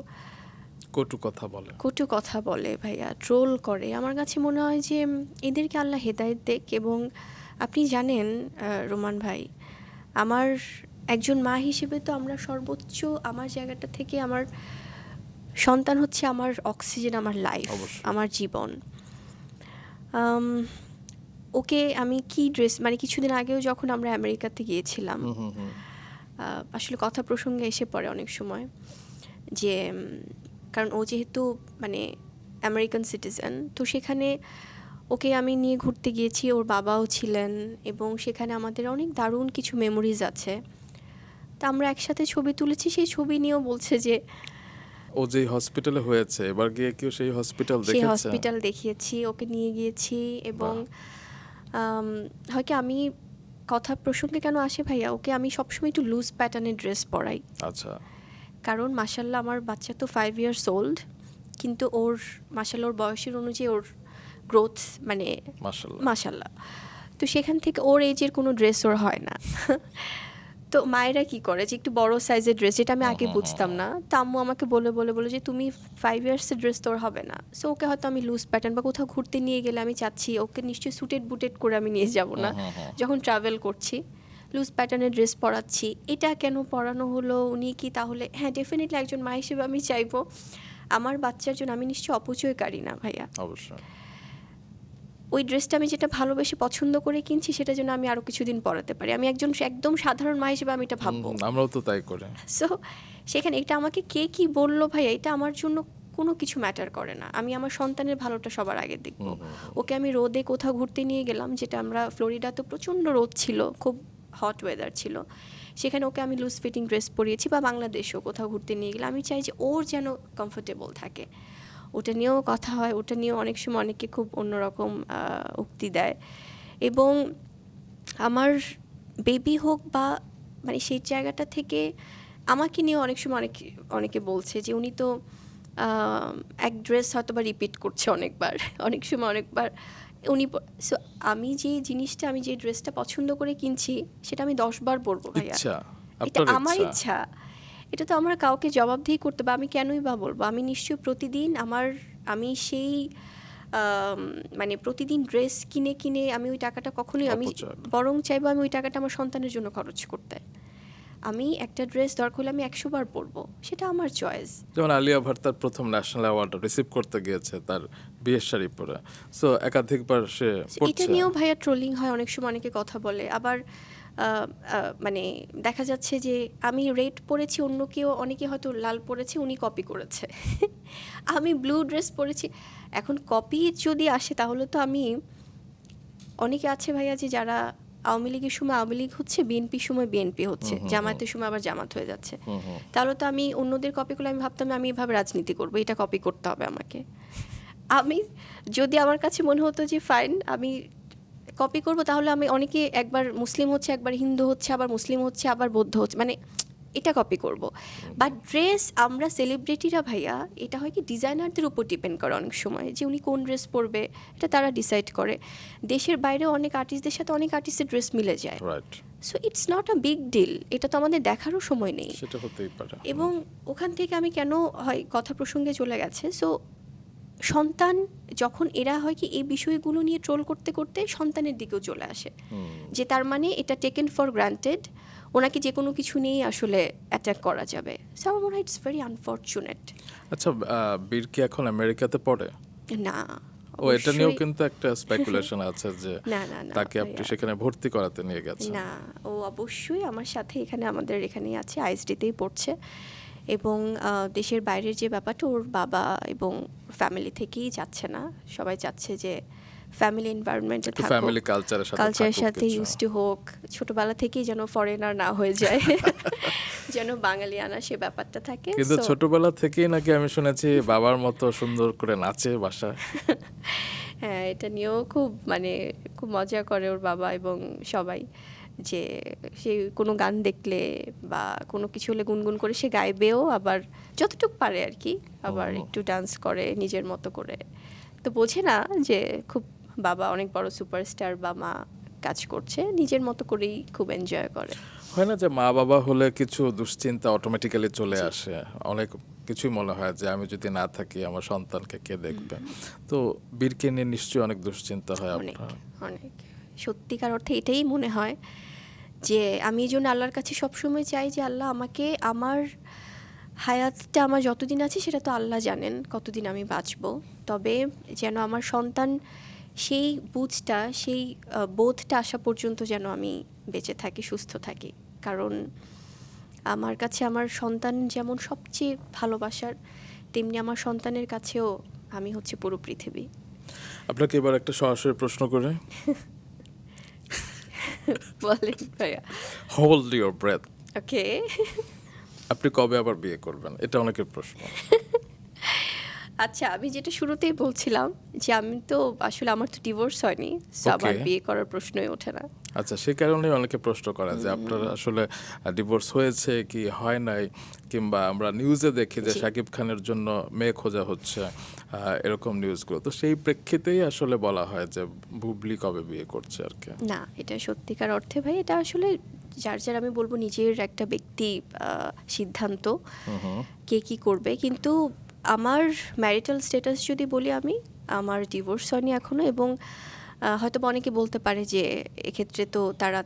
কটু কথা বলে। কটু কথা বলে ভাইয়া, ট্রোল করে। আমার কাছে মনে হয় যে এদেরকে আল্লাহ হেদায়েত দেক। এবং আপনি জানেন রোমান ভাই, আমার একজন মা হিসেবে তো আমরা সর্বোচ্চ আমার জায়গাটা থেকে আমার সন্তান হচ্ছে আমার অক্সিজেন, আমার লাইফ, অবশ্যই। আমার জীবন। আম, ওকে আমি কি ড্রেস, মানে কিছুদিন আগেও যখন আমরা আমেরিকাতে গিয়েছিলাম, আসলে কথা প্রসঙ্গে এসে পড়ে অনেক সময় যে কারণ ও যেহেতু মানে আমেরিকান সিটিজেন, তো সেখানে ওকে আমি নিয়ে ঘুরতে গিয়েছি, ওর বাবাও ছিলেন, এবং সেখানে আমাদের অনেক দারুণ কিছু মেমোরিজ আছে। তা আমরা একসাথে ছবি তুলেছি, সেই ছবি নিয়েও বলছে যে ও যে হসপিটালে হয়েছে, এবার গিয়ে কেউ সেই হসপিটাল সেই দেখেছে? হসপিটাল দেখিয়েছি, ওকে নিয়ে গিয়েছি। এবং হয় কি, আমি কথা প্রসঙ্গে কেন আসে ভাইয়া, ওকে আমি সবসময় একটু লুজ প্যাটার্নের ড্রেস পরাই। আচ্ছা। কারণ মাশাল্লাহ আমার বাচ্চা তো 5 ইয়ার্স ওল্ড, কিন্তু ওর মাশাল্লাহ ওর বয়সের অনুযায়ী ওর গ্রোথ মানে মাশাআল্লাহ। মাশাল্লাহ। তো সেখান থেকে ওর এজের কোনো ড্রেস ওর হয় না। তো মায়েরা কি করে যে একটু বড় সাইজের ড্রেস, যেটা আমি আগে বুঝতাম না, তা আম্মু আমাকে বলে বলে বলে যে তুমি 5 ইয়ার্সের ড্রেস তোর হবে না। সো ওকে হয়তো আমি লুজ প্যাটার্ন বা কোথাও ঘুরতে নিয়ে গেলে আমি চাচ্ছি ওকে নিশ্চয়ই সুটেড বুটেড করে আমি নিয়ে যাব না, যখন ট্রাভেল করছি লুজ প্যাটার্নের ড্রেস পরাচ্ছি। এটা কেন পরানো হলো, উনি কি তাহলে, হ্যাঁ ডেফিনেটলি একজন মা হিসেবে আমি চাইবো আমার বাচ্চার জন্য, আমি নিশ্চয়ই অপচয়কারী না ভাইয়া। অবশ্যই। ওই ড্রেসটা আমি যেটা ভালোবেসে পছন্দ করে কিনছি, সেটার জন্য আমি আরও কিছুদিন পরাতে পারি। আমি একজন একদম সাধারণ মা হিসেবে আমি এটা ভাববো। আমরাও তো তাই করি। সো সেখানে এটা আমাকে কে কি বললো ভাইয়া, এটা আমার জন্য কোনো কিছু ম্যাটার করে না। আমি আমার সন্তানের ভালোটা সবার আগে দেখব। ওকে আমি রোদে কোথাও ঘুরতে নিয়ে গেলাম, যেটা আমরা ফ্লোরিডাতে প্রচণ্ড রোদ ছিল, খুব হট ওয়েদার ছিল, সেখানে ওকে আমি লুজ ফিটিং ড্রেস পরিয়েছি। বা বাংলাদেশেও কোথাও ঘুরতে নিয়ে গেলে আমি চাই যে ওর যেন কমফোর্টেবল থাকে। ওটা নিয়েও কথা হয়, ওটা নিয়েও অনেক সময় অনেকে খুব অন্যরকম উক্তি দেয়। এবং আমার বেবি হোক বা মানে সেই জায়গাটা থেকে আমাকে নিয়ে অনেক সময় অনেকে বলছে যে উনি তো এক ড্রেস হয়তো বা রিপিট করছে অনেকবার, অনেক সময় অনেকবার উনি। সো আমি যে জিনিসটা, আমি যে ড্রেসটা পছন্দ করে কিনছি, সেটা আমি 10 বার পরবো ভাইয়া। ইচ্ছা, এটা আপনার আমার ইচ্ছা, এটা তো আমার কাউকে জবাবদিহি করতে, বা আমি কেনই বা বলবো। আমি নিশ্চয়ই প্রতিদিন আমি সেই মানে প্রতিদিন ড্রেস কিনে কিনে আমি ওই টাকাটা কখনোই, আমি বরং চাইবো আমি ওই টাকাটা আমার সন্তানের জন্য খরচ করতে। আমি একটা ড্রেস দরকার হলে আমি 100 বার পরবো, সেটা আমার চয়েস। যেমন আলিয়া ভাট তার প্রথম ন্যাশনাল অ্যাওয়ার্ড রিসিভ করতে গিয়েছে তার বিয়ের শাড়ি পরে, সো একাধিকবার সে পরছে। এটা নিয়েও ভাইয়া ট্রোলিং হয়, অনেক সময় অনেকে কথা বলে। আবার মানে দেখা যাচ্ছে যে আমি রেড পরেছি, অন্য কেউ, অনেকে হয়তো লাল পরেছে, উনি কপি করেছে। আমি ব্লু ড্রেস পরেছি। এখন কপি যদি আসে, তাহলে তো আমি, অনেকে আছে ভাইয়া যে যারা আওয়ামী লীগের সময় আওয়ামী লীগ হচ্ছে, বিএনপির সময় বিএনপি হচ্ছে, জামায়াতের সময় আবার জামাত হয়ে যাচ্ছে। তাহলে তো আমি অন্যদের কপি করলে আমি ভাবতাম আমি এভাবে রাজনীতি করবো, এটা কপি করতে হবে আমাকে। আমি যদি আমার কাছে মনে হতো যে ফাইন আমি কপি করব, তাহলে আমি, অনেকে একবার মুসলিম হচ্ছে, একবার হিন্দু হচ্ছে, আবার মুসলিম হচ্ছে, আবার বৌদ্ধ হচ্ছে, মানে এটা কপি করব। বাট ড্রেস আমরা সেলিব্রিটিরা ভাইয়া, এটা হয় কি ডিজাইনারদের উপর ডিপেন্ড করে অনেক সময়, যে উনি কোন ড্রেস পরবে, এটা তারা ডিসাইড করে। দেশের বাইরে অনেক আর্টিস্টদের সাথে অনেক আর্টিস্টের ড্রেস মিলে যায়। So it's not a big deal, এটা তো আমাদের দেখারও সময় নেই। সেটা হতেই পারে। এবং ওখান থেকে আমি কেন হয় কথা প্রসঙ্গে চলে গেছে, সো সন্তান যখন, এরা হয় কি এই বিষয়গুলো নিয়ে ট্রোল করতে করতে সন্তানের দিকেও চলে আসে, যে তার মানে এটা টেকেন ফর গ্রান্টেড, ওনাকে যে কোনো কিছু নিয়েই আসলে অ্যাটাক করা যাবে। সো আমার মনে হয় ইটস ভেরি আনফর্চুনেট। আচ্ছা, বীর কি এখন আমেরিকাতে পড়ে? না, ও এটা নিয়েও কিন্তু একটা স্পেকুলেশন আছে যে না না না, তাকে আপনি সেখানে ভর্তি করাতে নিয়ে গেছেন। না, ও অবশ্যই আমার সাথে এখানে, আমাদের এখানেই আছে, আইএসডিতেই পড়ছে। এবং দেশের বাইরের যে ব্যাপারটা, ওর বাবা এবং ফ্যামিলি থেকেই যাচ্ছে না, সবাই চাচ্ছে যে ফ্যামিলি এনভায়রনমেন্টে থাকুক, ফ্যামিলি কালচারের সাথে ইউজ টু হোক, ছোটবেলা থেকেই যেন ফরেনার না হয়ে যায়, যেন বাঙালি আনা সে ব্যাপারটা থাকে। কিন্তু ছোটবেলা থেকেই নাকি আমি শুনেছি বাবার মতো সুন্দর করে নাচে বাসায়। হ্যাঁ, এটা নিয়েও খুব মানে খুব মজা করে ওর বাবা এবং সবাই, যে সে কোনো গান দেখলে বা কোনো কিছু হলে গুনগুন করে সে গাইবেও, আবার যতটুকু পারে আর কি, আবার একটু ডান্স করে নিজের মতো করে। তো বোঝে না যে খুব বাবা অনেক বড় সুপারস্টার বা মা কাজ করছে, নিজের মতো করেই খুব এনজয় করে। হয় না যে মা বাবা হলে কিছু দুশ্চিন্তা অটোমেটিক্যালি চলে আসে, অনেক কিছুই মনে হয় যে আমি যদি না থাকি আমার সন্তানকে কে দেখবে। তো বীরকে নিয়ে নিশ্চয়ই অনেক দুশ্চিন্তা হয় অনেক আপনার। অনেক সত্যিকার অর্থে এটাই মনে হয় যে আমি এই জন্য আল্লাহর কাছে সবসময় চাই যে আল্লাহ আমাকে আমার হায়াতটা আমার যতদিন আছে সেটা তো আল্লাহ জানেন কতদিন আমি বাঁচবো, তবে যেন আমার সন্তান সেই বুঝটা সেই বোধটা আসা পর্যন্ত যেন আমি বেঁচে থাকি, সুস্থ থাকি। কারণ আমার কাছে আমার সন্তান যেমন সবচেয়ে ভালোবাসার, তেমনি আমার সন্তানের কাছেও আমি হচ্ছে পুরো পৃথিবী। আপনাকে এবার একটা সরাসরি প্রশ্ন করে, বলেন ভাইয়া। হোল্ড ইউর ব্রেথ, ওকে। আপনি কবে আবার বিয়ে করবেন? এটা অনেকের প্রশ্ন। আচ্ছা, আমি যেটা শুরুতেই বলছিলাম যে আমি তো আসলে আমার তো ডিভোর্স হয়নি, so আমার Okay. বিয়ে করার প্রশ্নই ওঠে না। আচ্ছা, সে কারণে অনেকে প্রশ্ন করে যে আপনার আসলে ডিভোর্স হয়েছে কি হয় নাই, কিংবা আমরা নিউজে দেখি যে জি। শাকিব খানের জন্য মেয়ে খোঁজা হচ্ছে, এরকম নিউজগুলো। তো সেই প্রেক্ষিতেই আসলে বলা হয় যে বুবলি কবে বিয়ে করছে আর কি। না, এটা সত্যিকার অর্থে ভাই এটা আসলে যার যার আমি বলবো নিজের একটা ব্যক্তি সিদ্ধান্ত কে কি করবে। কিন্তু আমার ম্যারিটাল স্ট্যাটাস যদি বলি, আমি আমার ডিভোর্স হয়নি এখনো, এবং হয়তো বা অনেকে বলতে পারে যে এক্ষেত্রে তো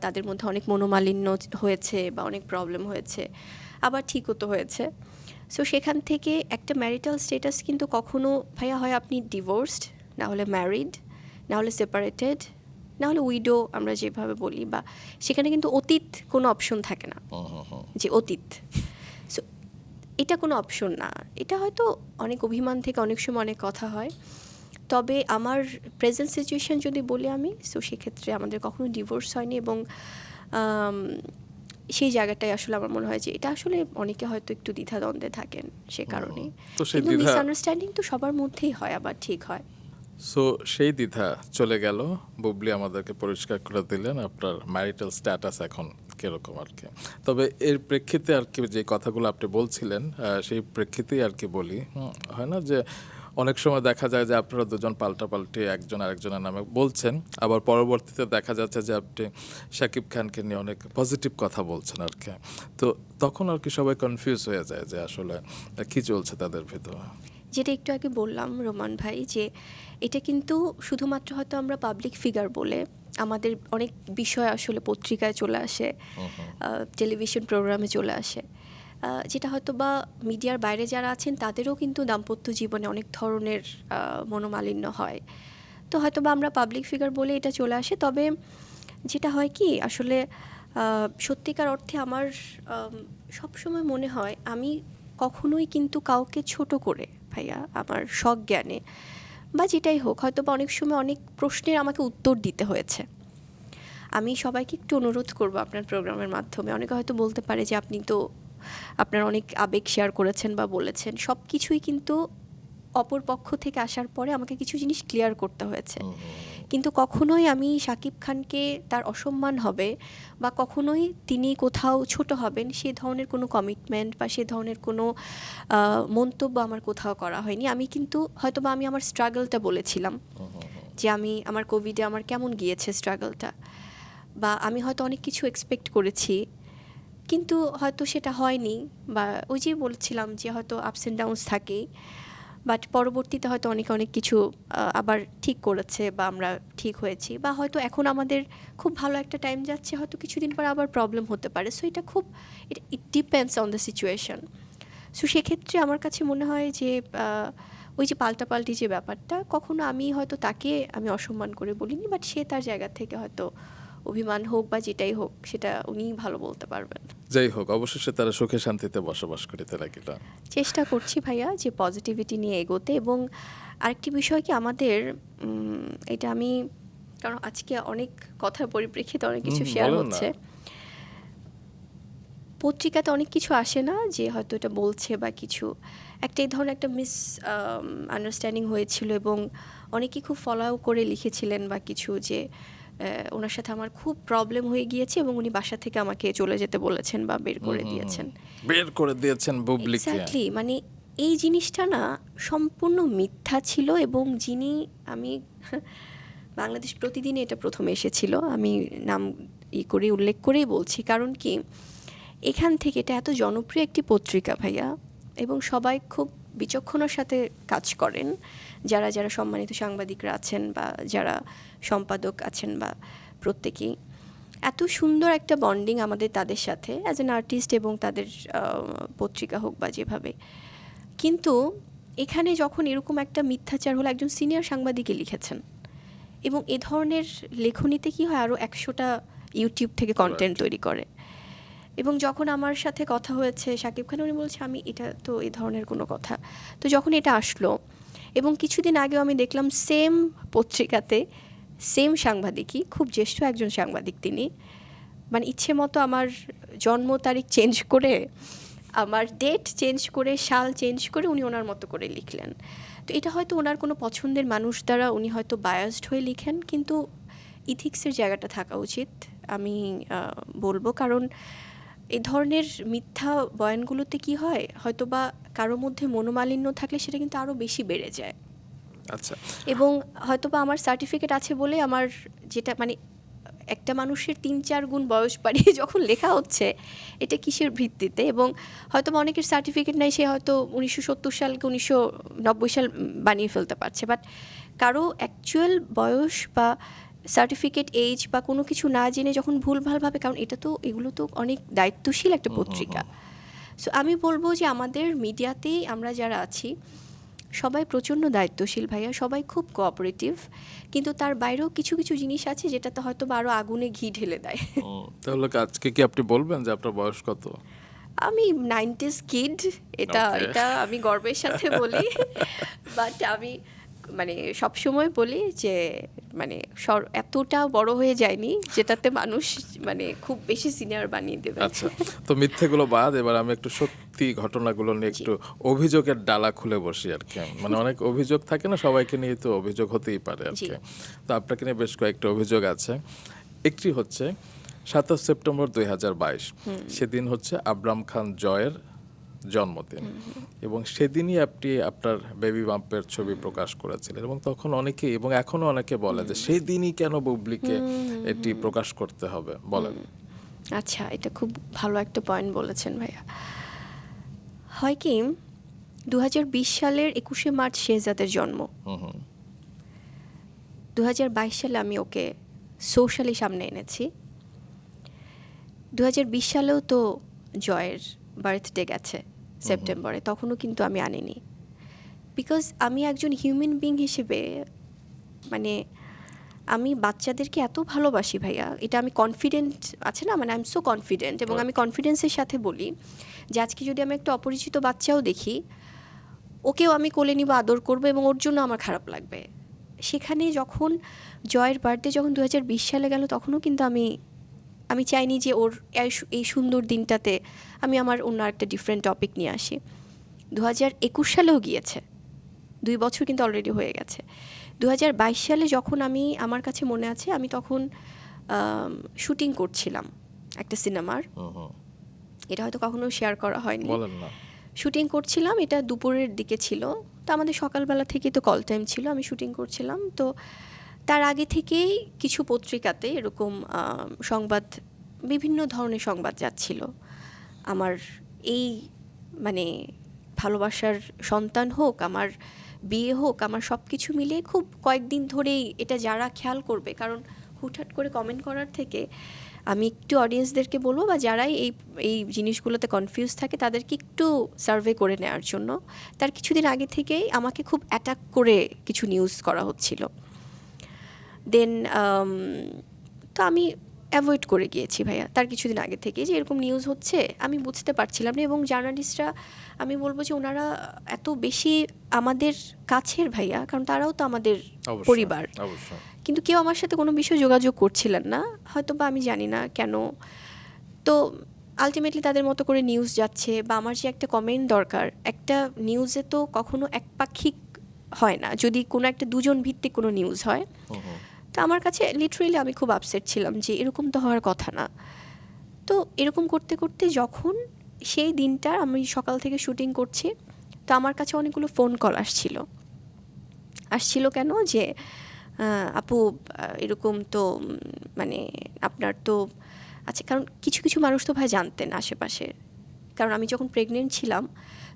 তাদের মধ্যে অনেক মনোমালিন্য হয়েছে বা অনেক প্রবলেম হয়েছে, আবার ঠিকও তো হয়েছে। সো সেখান থেকে একটা ম্যারিটাল স্ট্যাটাস কিন্তু কখনো ভাইয়া হয় আপনি ডিভোর্সড, না হলে ম্যারিড, না হলে সেপারেটেড, না হলে উইডো আমরা যেভাবে বলি, বা সেখানে কিন্তু অতীত কোনো অপশন থাকে না যে অতীত। সো এটা কোনো অপশন না, এটা হয়তো অনেক অভিমান থেকে অনেক সময় অনেক কথা হয়। তবে আমার প্রেজেন্ট সিচুয়েশন যদি বলি আমি, সো সেক্ষেত্রে আমাদের কখনো ডিভোর্স হয়নি, এবং সেই জায়গাটায় আসলে আমার মনে হয় যে এটা আসলে অনেকে হয়তো একটু দ্বিধাদ্বন্দ্বে থাকেন সে কারণে। তো সেই কিন্তু দ্বিধা, মিসআন্ডারস্ট্যান্ডিং তো সবার মধ্যেই হয়, আবার ঠিক হয়। সো সেই দ্বিধা চলে গেল, বুবলি আমাদেরকে পরিষ্কার করে দিলেন আপনার ম্যারিটাল স্ট্যাটাস এখন কিরকম আর কি। তবে এর প্রেক্ষিতে আর কি যে কথাগুলো আপনি বলছিলেন, সেই প্রেক্ষিতেই আর কি বলি, হয় না যে অনেক সময় দেখা যায় যে আপনারা দুজন পাল্টাপাল্টি একজন আরেকজনের নামে বলছেন, আবার পরবর্তীতে দেখা যাচ্ছে যে আপনি শাকিব খানকে নিয়ে অনেক পজিটিভ কথা বলছেন আর কি। তো তখন আর কি সবাই কনফিউজ হয়ে যায় যে আসলে কি চলছে তাদের ভিতরে। যেটা একটু আগে বললাম রোমান ভাই, যে এটা কিন্তু শুধুমাত্র হয়তো আমরা পাবলিক ফিগার বলে আমাদের অনেক বিষয় আসলে পত্রিকায় চলে আসে, টেলিভিশন প্রোগ্রামে চলে আসে, যেটা হয়তো বা মিডিয়ার বাইরে যারা আছেন তাদেরও কিন্তু দাম্পত্য জীবনে অনেক ধরনের মনোমালিন্য হয়। তো হয়তো বা আমরা পাবলিক ফিগার বলে এটা চলে আসে। তবে যেটা হয় কি আসলে সত্যিকার অর্থে আমার সবসময় মনে হয় আমি কখনোই কিন্তু কাউকে ছোট করে ভাইয়া আমার সজ্ঞানে বা যেটাই হোক, হয়তো বা অনেক সময় অনেক প্রশ্নের আমাকে উত্তর দিতে হয়েছে। আমি সবাইকে একটু অনুরোধ করব আপনার প্রোগ্রামের মাধ্যমে, অনেকে হয়তো বলতে পারে যে আপনি তো আপনার অনেক আবেগ শেয়ার করেছেন বা বলেছেন, সব কিছুই কিন্তু অপর পক্ষ থেকে আসার পরে আমাকে কিছু জিনিস ক্লিয়ার করতে হয়েছে। কিন্তু কখনোই আমি শাকিব খানকে তার অসম্মান হবে বা কখনোই তিনি কোথাও ছোট হবেন সে ধরনের কোনো কমিটমেন্ট বা সে ধরনের কোনো মন্তব্য আমার কোথাও করা হয়নি। আমি কিন্তু হয়তো বা আমি আমার স্ট্রাগলটা বলেছিলাম যে আমি আমার কোভিডে আমার কেমন গিয়েছে স্ট্রাগলটা, বা আমি হয়তো অনেক কিছু এক্সপেক্ট করেছি কিন্তু হয়তো সেটা হয়নি, বা ওই যে বলছিলাম যে হয়তো আপস অ্যান্ড ডাউনস থাকেই, বাট পরবর্তীতে হয়তো অনেক অনেক কিছু আবার ঠিক করেছে বা আমরা ঠিক হয়েছি, বা হয়তো এখন আমাদের খুব ভালো একটা টাইম যাচ্ছে, হয়তো কিছুদিন পর আবার প্রবলেম হতে পারে। সো এটা খুব it depends on the situation. So সেক্ষেত্রে আমার কাছে মনে হয় যে ওই যে পাল্টাপাল্টি যে ব্যাপারটা, কখনো আমি হয়তো তাকে আমি অসম্মান করে বলিনি, বাট সে তার জায়গা থেকে হয়তো অভিমান হোক বা যেটাই হোক সেটা উনিই ভালো বলতে পারবেন। যাই হোক, অবশেষে তারা সুখে শান্তিতে বসবাস করিতে লাগিল। চেষ্টা করছি ভাইয়া যে পজিটিভিটি নিয়ে এগোতে। এবং আরেকটি বিষয় কি আমাদের এটা আমি, কারণ আজকে অনেক কথার পরিপ্রেক্ষিতে অনেক কিছু শেয়ার বলেন না। হচ্ছে, পত্রিকাতে অনেক কিছু আসে না যে হয়তো এটা বলছে বা কিছু একটা এই ধরনের একটা মিস আন্ডারস্ট্যান্ডিং হয়েছিল, এবং অনেকেই খুব ফলো করে লিখেছিলেন বা কিছু যে ওনার সাথে আমার খুব প্রবলেম হয়ে গিয়েছে এবং উনি বাসা থেকে আমাকে চলে যেতে বলেছেন বা বের করে দিয়েছেন। বের করে দিয়েছেন বুবলিকে। এক্স্যাক্টলি, মানে এই জিনিসটা না সম্পূর্ণ মিথ্যা ছিল। এবং যিনি, আমি বাংলাদেশ প্রতিদিনে এটা প্রথমে এসেছিল, আমি নাম করে উল্লেখ করেই বলছি, কারণ কি এখান থেকে এটা এত জনপ্রিয় একটি পত্রিকা ভাইয়া, এবং সবাই খুব বিচক্ষণতার সাথে কাজ করেন, যারা যারা সম্মানিত সাংবাদিকরা আছেন বা যারা সম্পাদক আছেন বা প্রত্যেকেই। এত সুন্দর একটা বন্ডিং আমাদের তাদের সাথে অ্যাজ অ্যান আর্টিস্ট এবং তাদের পত্রিকা হোক বা যেভাবে। কিন্তু এখানে যখন এরকম একটা মিথ্যাচার হলো, একজন সিনিয়র সাংবাদিকই লিখেছেন, এবং এ ধরনের লেখনীতে কি হয়, আরও 100টা ইউটিউব থেকে কন্টেন্ট তৈরি করে। এবং যখন আমার সাথে কথা হয়েছে শাকিব খান, উনি বলছে আমি এটা তো এই ধরনের কোনো কথা। তো যখন এটা আসলো, এবং কিছুদিন আগেও আমি দেখলাম সেম পত্রিকাতে সেম সাংবাদিকই, খুব জ্যেষ্ঠ একজন সাংবাদিক, তিনি মানে ইচ্ছে মতো আমার জন্ম তারিখ চেঞ্জ করে, আমার ডেট চেঞ্জ করে, সাল চেঞ্জ করে উনি ওনার মতো করে লিখলেন। তো এটা হয়তো ওনার কোনো পছন্দের মানুষ দ্বারা উনি হয়তো বায়াসড হয়ে লিখেন, কিন্তু ইথিক্সের জায়গাটা থাকা উচিত আমি বলবো। কারণ এই ধরনের মিথ্যা বয়ানগুলোতে কি হয়, হয়তো বা কারোর মধ্যে মনোমালিন্য থাকলে সেটা কিন্তু আরও বেশি বেড়ে যায়। আচ্ছা, এবং হয়তো বা আমার সার্টিফিকেট আছে বলে আমার যেটা মানে একটা মানুষের 3-4 গুণ বয়স বাড়িয়ে যখন লেখা হচ্ছে, এটা কিসের ভিত্তিতে? এবং হয়তো বা অনেকের সার্টিফিকেট নাই, সে হয়তো 1970 সালকে 1990 সাল বানিয়ে ফেলতে পারছে, বাট কারো অ্যাকচুয়াল বয়স বা সার্টিফিকেট এজ বা কোনো কিছু না জেনে যখন ভুলভালভাবে, কারণ এটা তো এগুলো তো অনেক দায়িত্বশীল একটা পত্রিকা। সো আমি বলবো যে আমাদের মিডিয়াতেই আমরা যারা আছি সবাই প্রচণ্ড দায়িত্বশীল ভাইয়া, সবাই খুব কোঅপারেটিভ, কিন্তু তার বাইরেও কিছু কিছু জিনিস আছে যেটাতে হয়তো বা আরও আগুনে ঘি ঢেলে দেয়। তাহলে আজকে কি আপনি বলবেন যে আপনার বয়স কত? আমি 90s কিড, এটা Okay. এটা আমি গর্বের সাথে বলি। বাট আমি মানে সবসময় বলি যে মানে এতটা বড় হয়ে যায়নি যেটাতে মানুষ মানে খুব বেশি সিনিয়র বানিয়ে দেবে। আচ্ছা, তো মিথ্যেগুলো বাদ, এবার আমি একটু সত্যি ঘটনাগুলো নিয়ে একটু অভিযোগের ডালা খুলে বসি আর কি। মানে অনেক অভিযোগ থাকে না, সবাইকে নিয়ে তো অভিযোগ হতেই পারে আর কি। তো আপনাকে নিয়ে বেশ কয়েকটা অভিযোগ আছে। একটি হচ্ছে 27 সেপ্টেম্বর 2022, সেদিন হচ্ছে আবরাম খান জয়ের জন্মদিন, এবং সেদিনই আপনি আপনার বেবি বাম্পের ছবি প্রকাশ করেছিলেন, এবং তখন অনেকে এবং এখনো অনেকে বলে যে সেই দিনই কেন বুবলিকে এটি প্রকাশ করতে হবে, বলেন। আচ্ছা, এটা খুব ভালো একটা পয়েন্ট বলেছেন ভাইয়া। হয় কি, 2020 সালের 21শে মার্চ শেহজাদের জন্ম। 2022 সালে আমি ওকে সোশ্যালি সামনে এনেছি। 2020 সালেও তো জয়ের বার্থডে গেছে সেপ্টেম্বরে, তখনও কিন্তু আমি আনিনি। বিকজ আমি একজন হিউম্যান বিং হিসেবে মানে আমি বাচ্চাদেরকে এত ভালোবাসি ভাইয়া, এটা আমি কনফিডেন্ট আছে না, মানে আই এম সো কনফিডেন্ট, এবং আমি কনফিডেন্সের সাথে বলি যে আজকে যদি আমি একটা অপরিচিত বাচ্চাও দেখি, ওকেও আমি কোলে নিব, আদর করবো, এবং ওর জন্য আমার খারাপ লাগবে। সেখানে যখন জয়ের বার্থডে যখন 2020 সালে গেল, তখনও কিন্তু আমি চাইনি যে ওর এই সুন্দর দিনটাতে আমি আমার অন্য একটা ডিফারেন্ট টপিক নিয়ে আসি। 2021 সালেও গিয়েছে, 2 বছর কিন্তু অলরেডি হয়ে গেছে। 2022 সালে যখন আমার কাছে মনে আছে, আমি তখন শুটিং করছিলাম একটা সিনেমার, এটা হয়তো কখনো শেয়ার করা হয়নি। শুটিং করছিলাম, এটা দুপুরের দিকে ছিল, তো আমাদের সকালবেলা থেকেই তো কল টাইম ছিল, আমি শুটিং করছিলাম। তো তার আগে থেকেই কিছু পত্রিকাতে এরকম সংবাদ, বিভিন্ন ধরনের সংবাদ যাচ্ছিল আমার এই মানে ভালোবাসার সন্তান হোক, আমার বিয়ে হোক, আমার সব কিছু মিলে খুব কয়েকদিন ধরেই এটা যারা খেয়াল করবে, কারণ হুটহাট করে কমেন্ট করার থেকে আমি একটু অডিয়েন্সদেরকে বলবো বা যারাই এই জিনিসগুলোতে কনফিউজ থাকে তাদেরকে একটু সার্ভে করে নেওয়ার জন্য। তার কিছুদিন আগে থেকেই আমাকে খুব অ্যাটাক করে কিছু নিউজ করা হচ্ছিল। দেন তো আমি অ্যাভয়েড করে গিয়েছি ভাইয়া তার কিছুদিন আগে থেকে, যে এরকম নিউজ হচ্ছে আমি বুঝতে পারছিলাম না। এবং জার্নালিস্টরা, আমি বলবো যে ওনারা এত বেশি আমাদের কাছের ভাইয়া, কারণ তারাও তো আমাদের পরিবার, কিন্তু কেউ আমার সাথে কোনো বিষয়ে যোগাযোগ করছিলেন না, হয়তো বা আমি জানি না কেন। তো আলটিমেটলি তাদের মতো করে নিউজ যাচ্ছে, বা আমার যে একটা কমেন্ট দরকার, একটা নিউজে তো কখনো একপাক্ষিক হয় না, যদি কোনো একটা দুজন ভিত্তিক কোনো নিউজ হয়। তো আমার কাছে লিটারেলি আমি খুব আপসেট ছিলাম যে এরকম তো হওয়ার কথা না। তো এরকম করতে করতে যখন সেই দিনটা আমি সকাল থেকে শুটিং করছি, তো আমার কাছে অনেকগুলো ফোন কল আসছিল কেন যে আপু এরকম তো মানে আপনার তো আচ্ছা, কারণ কিছু কিছু মানুষ তো ভাই জানতেন আশেপাশে, কারণ আমি যখন প্রেগনেন্ট ছিলাম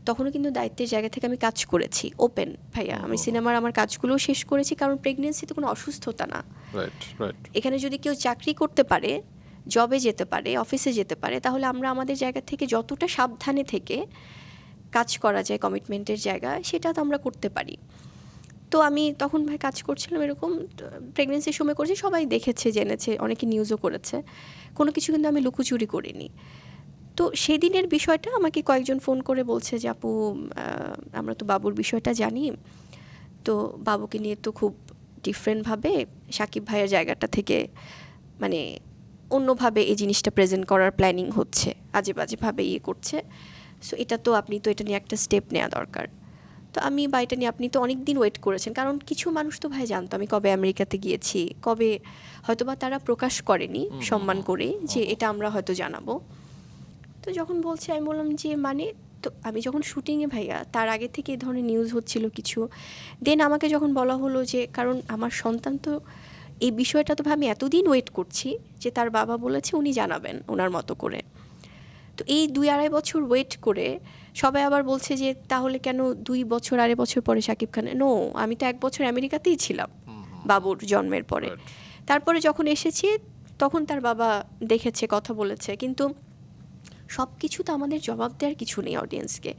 তখনও কিন্তু দায়িত্বের জায়গা থেকে আমি কাজ করেছি ওপেন ভাইয়া, আমি সিনেমার আমার কাজগুলোও শেষ করেছি, কারণ প্রেগনেন্সিতে কোনো অসুস্থতা না। Right right. এখানে যদি কেউ চাকরি করতে পারে, জবে যেতে পারে, অফিসে যেতে পারে, তাহলে আমরা আমাদের জায়গা থেকে যতটা সাবধানে থেকে কাজ করা যায় কমিটমেন্টের জায়গা, সেটা তো আমরা করতে পারি। তো আমি তখন ভাই কাজ করছিলাম এরকম, প্রেগনেন্সির সময় করেছি, সবাই দেখেছে জেনেছে, অনেকে নিউজও করেছে, কোনো কিছু কিন্তু আমি লুকোচুরি করিনি। তো সেদিনের বিষয়টা আমাকে কয়েকজন ফোন করে বলছে যে আপু আমরা তো বাবুর বিষয়টা জানি, তো বাবুকে নিয়ে তো খুব ডিফারেন্টভাবে সাকিব ভাইয়ের জায়গাটা থেকে মানে অন্যভাবে এই জিনিসটা প্রেজেন্ট করার প্ল্যানিং হচ্ছে, আজে বাজেভাবে ইয়ে করছে, সো এটা তো আপনি তো এটা নিয়ে একটা স্টেপ নেওয়া দরকার। তো আমি বা এটা নিয়ে আপনি তো অনেক দিন ওয়েট করেছেন, কারণ কিছু মানুষ তো ভাই জানতো আমি কবে আমেরিকাতে গিয়েছি, কবে হয়তোবা তারা প্রকাশ করেনি সম্মান করে যে এটা আমরা হয়তো জানাবো। তো যখন বলছে আমি বললাম যে মানে, তো আমি যখন শুটিংয়ে ভাইয়া তার আগে থেকে এই ধরনের নিউজ হচ্ছিল কিছু, দেন আমাকে যখন বলা হলো যে কারণ আমার সন্তান তো এই বিষয়টা তো ভাই আমি এতদিন ওয়েট করছি যে তার বাবা বলেছে উনি জানাবেন ওনার মতো করে, তো এই 2-2.5 বছর ওয়েট করে সবাই আবার বলছে যে তাহলে কেন 2 বছর 2.5 বছর পরে শাকিব খান, নো আমি তো 1 বছর আমেরিকাতেই ছিলাম বাবুর জন্মের পরে, তারপরে যখন এসেছি তখন তার বাবা দেখেছে, কথা বলেছে, কিন্তু সব কিছু তো আমাদের জবাব দেওয়ার কিছু নেই অডিয়েন্সকে।